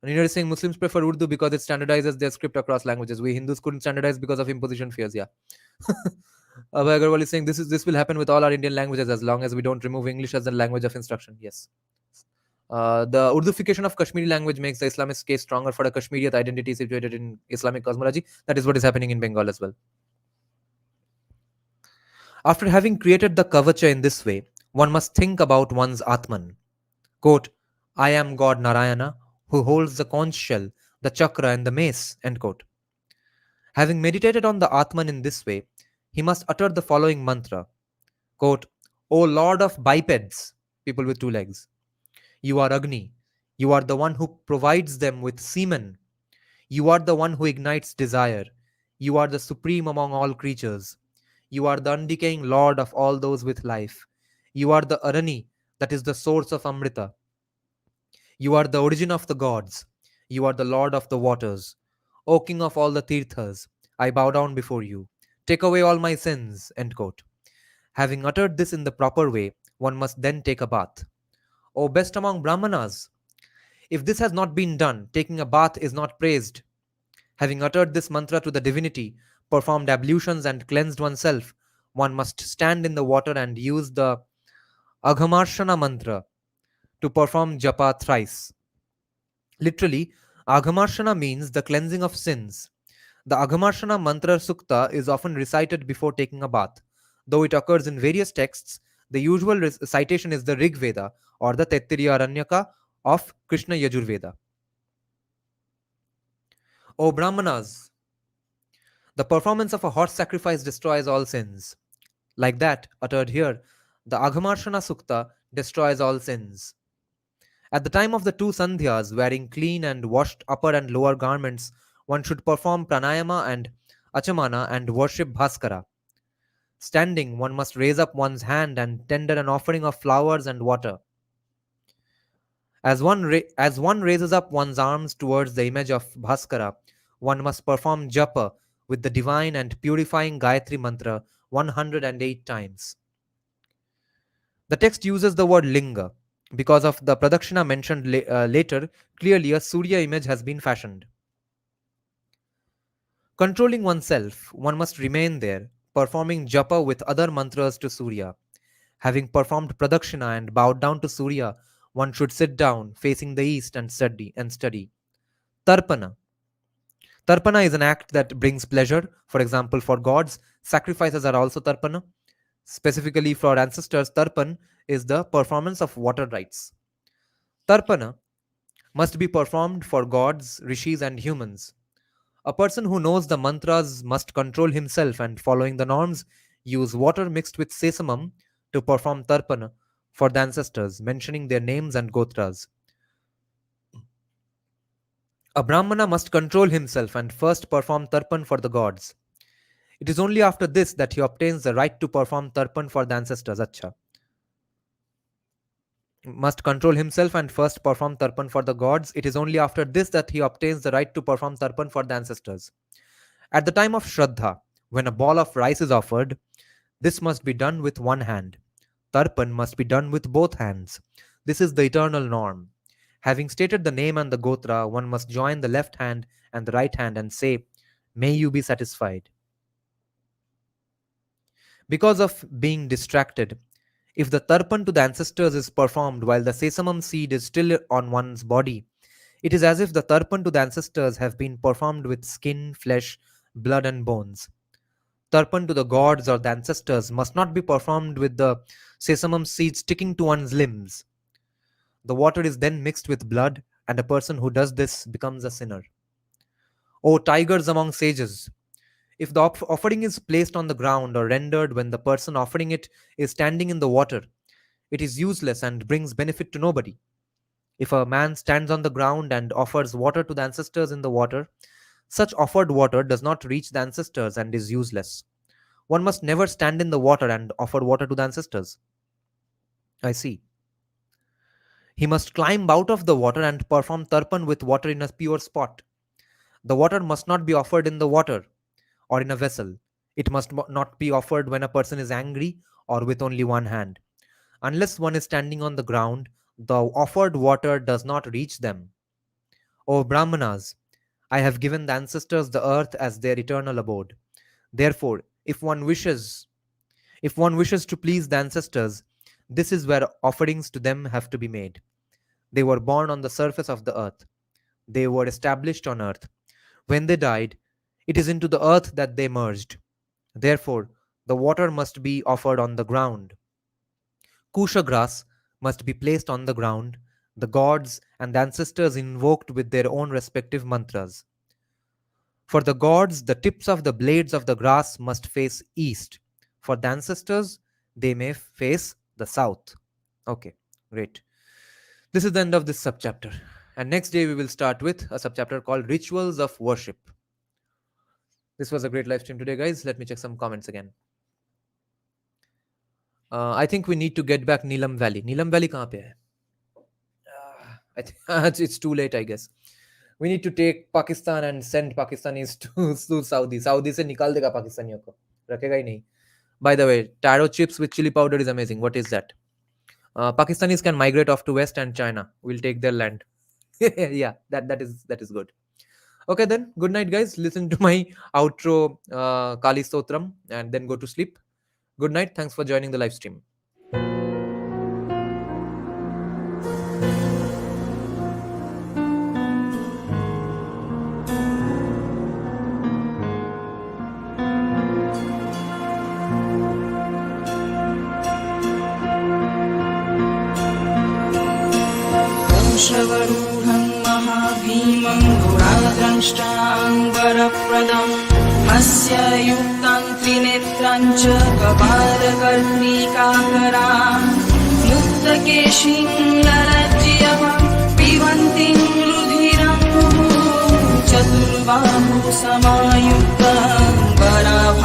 A: Nina is saying Muslims prefer Urdu because it standardizes their script across languages. We Hindus couldn't standardize because of imposition fears. Yeah. Abhay Agarwal is saying this will happen with all our Indian languages as long as we don't remove English as the language of instruction. Yes. The Urdufication of Kashmiri language makes the Islamist case stronger for a Kashmiriyat identity situated in Islamic cosmology. That is what is happening in Bengal as well. After having created the kavacha in this way, one must think about one's Atman. Quote, I am God Narayana, who holds the conch shell, the chakra, and the mace. End quote. Having meditated on the Atman in this way, he must utter the following mantra. Quote, O Lord of bipeds, people with 2 legs, you are Agni. You are the one who provides them with semen. You are the one who ignites desire. You are the supreme among all creatures. You are the undecaying Lord of all those with life. You are the Arani, that is the source of Amrita. You are the origin of the gods. You are the Lord of the waters. O King of all the Tirthas, I bow down before you. Take away all my sins. End quote. Having uttered this in the proper way, one must then take a bath. O best among Brahmanas, if this has not been done, taking a bath is not praised. Having uttered this mantra to the divinity, performed ablutions and cleansed oneself, one must stand in the water and use the Aghamarshana mantra to perform japa thrice. Literally, Aghamarshana means the cleansing of sins. The Aghamarshana mantra sukta is often recited before taking a bath. Though it occurs in various texts, the usual citation is the Rig Veda or the Taittiriya Aranyaka of Krishna Yajurveda. O Brahmanas, the performance of a horse sacrifice destroys all sins. Like that, uttered here, the Aghamarshana Sukta destroys all sins. At the time of the 2 sandhyas, wearing clean and washed upper and lower garments, one should perform pranayama and achamana and worship Bhaskara. Standing, one must raise up one's hand and tender an offering of flowers and water. As one raises up one's arms towards the image of Bhaskara, one must perform japa with the divine and purifying Gayatri mantra 108 times. The text uses the word linga. Because of the pradakshina mentioned later, clearly a Surya image has been fashioned. Controlling oneself, one must remain there, performing japa with other mantras to Surya. Having performed pradakshina and bowed down to Surya, one should sit down, facing the east and study. Tarpana. Tarpana is an act that brings pleasure. For example, for gods, sacrifices are also tarpana. Specifically for ancestors, tarpan is the performance of water rites. Tarpana must be performed for gods, rishis, and humans. A person who knows the mantras must control himself and, following the norms, use water mixed with sesamam to perform tarpana for the ancestors, mentioning their names and gotras. A Brahmana must control himself and first perform tarpan for the gods. It is only after this that he obtains the right to perform tarpan for the ancestors. Acha. Must control himself and first perform tarpan for the gods. It is only after this that he obtains the right to perform tarpan for the ancestors. At the time of Shraddha, when a ball of rice is offered, this must be done with one hand. Tarpan must be done with both hands. This is the eternal norm. Having stated the name and the gotra, one must join the left hand and the right hand and say, "May you be satisfied." Because of being distracted, if the tarpan to the ancestors is performed while the sesamam seed is still on one's body, it is as if the tarpan to the ancestors have been performed with skin, flesh, blood, and bones. Tarpan to the gods or the ancestors must not be performed with the sesamum seed sticking to one's limbs. The water is then mixed with blood, and a person who does this becomes a sinner. O tigers among sages, if the offering is placed on the ground or rendered when the person offering it is standing in the water, it is useless and brings benefit to nobody. If a man stands on the ground and offers water to the ancestors in the water, such offered water does not reach the ancestors and is useless. One must never stand in the water and offer water to the ancestors. I see. He must climb out of the water and perform tarpan with water in a pure spot. The water must not be offered in the water or in a vessel. It must not be offered when a person is angry or with only one hand. Unless one is standing on the ground, the offered water does not reach them. O Brahmanas, I have given the ancestors the earth as their eternal abode. Therefore, if one wishes to please the ancestors, this is where offerings to them have to be made. They were born on the surface of the earth. They were established on earth. When they died, it is into the earth that they merged. Therefore, the water must be offered on the ground. Kusha grass must be placed on the ground, the gods and the ancestors invoked with their own respective mantras. For the gods, the tips of the blades of the grass must face east. For the ancestors, they may face the south. Okay, great. This is the end of this subchapter. And next day we will start with a subchapter called Rituals of Worship. This was a great live stream today, guys. Let me check some comments again. I think we need to get back Neelam Valley. Neelam Valley kahan pe hai? I think it's too late, I guess. We need to take Pakistan and send Pakistanis to Saudi. Saudi se nikal dega Pakistaniyon ko. Rakhega hi nahi. By the way, taro chips with chili powder is amazing. What is that? Pakistanis can migrate off to West and China. We'll take their land. Yeah, that is good. Okay then, good night guys. Listen to my outro Kali Stotram and then go to sleep. Good night. Thanks for joining the live stream.
B: श्रवरूढं महाभीमं गुणाद्रष्टाङ्गरप्रदम् अस्य युक्तं त्रिनेत्रं च कपालकर्णिकाकरां मुक्तकेशीं ललज्जयः पिबन्तीं रुधिरं चतुर्बाहु समायुक्तं वराह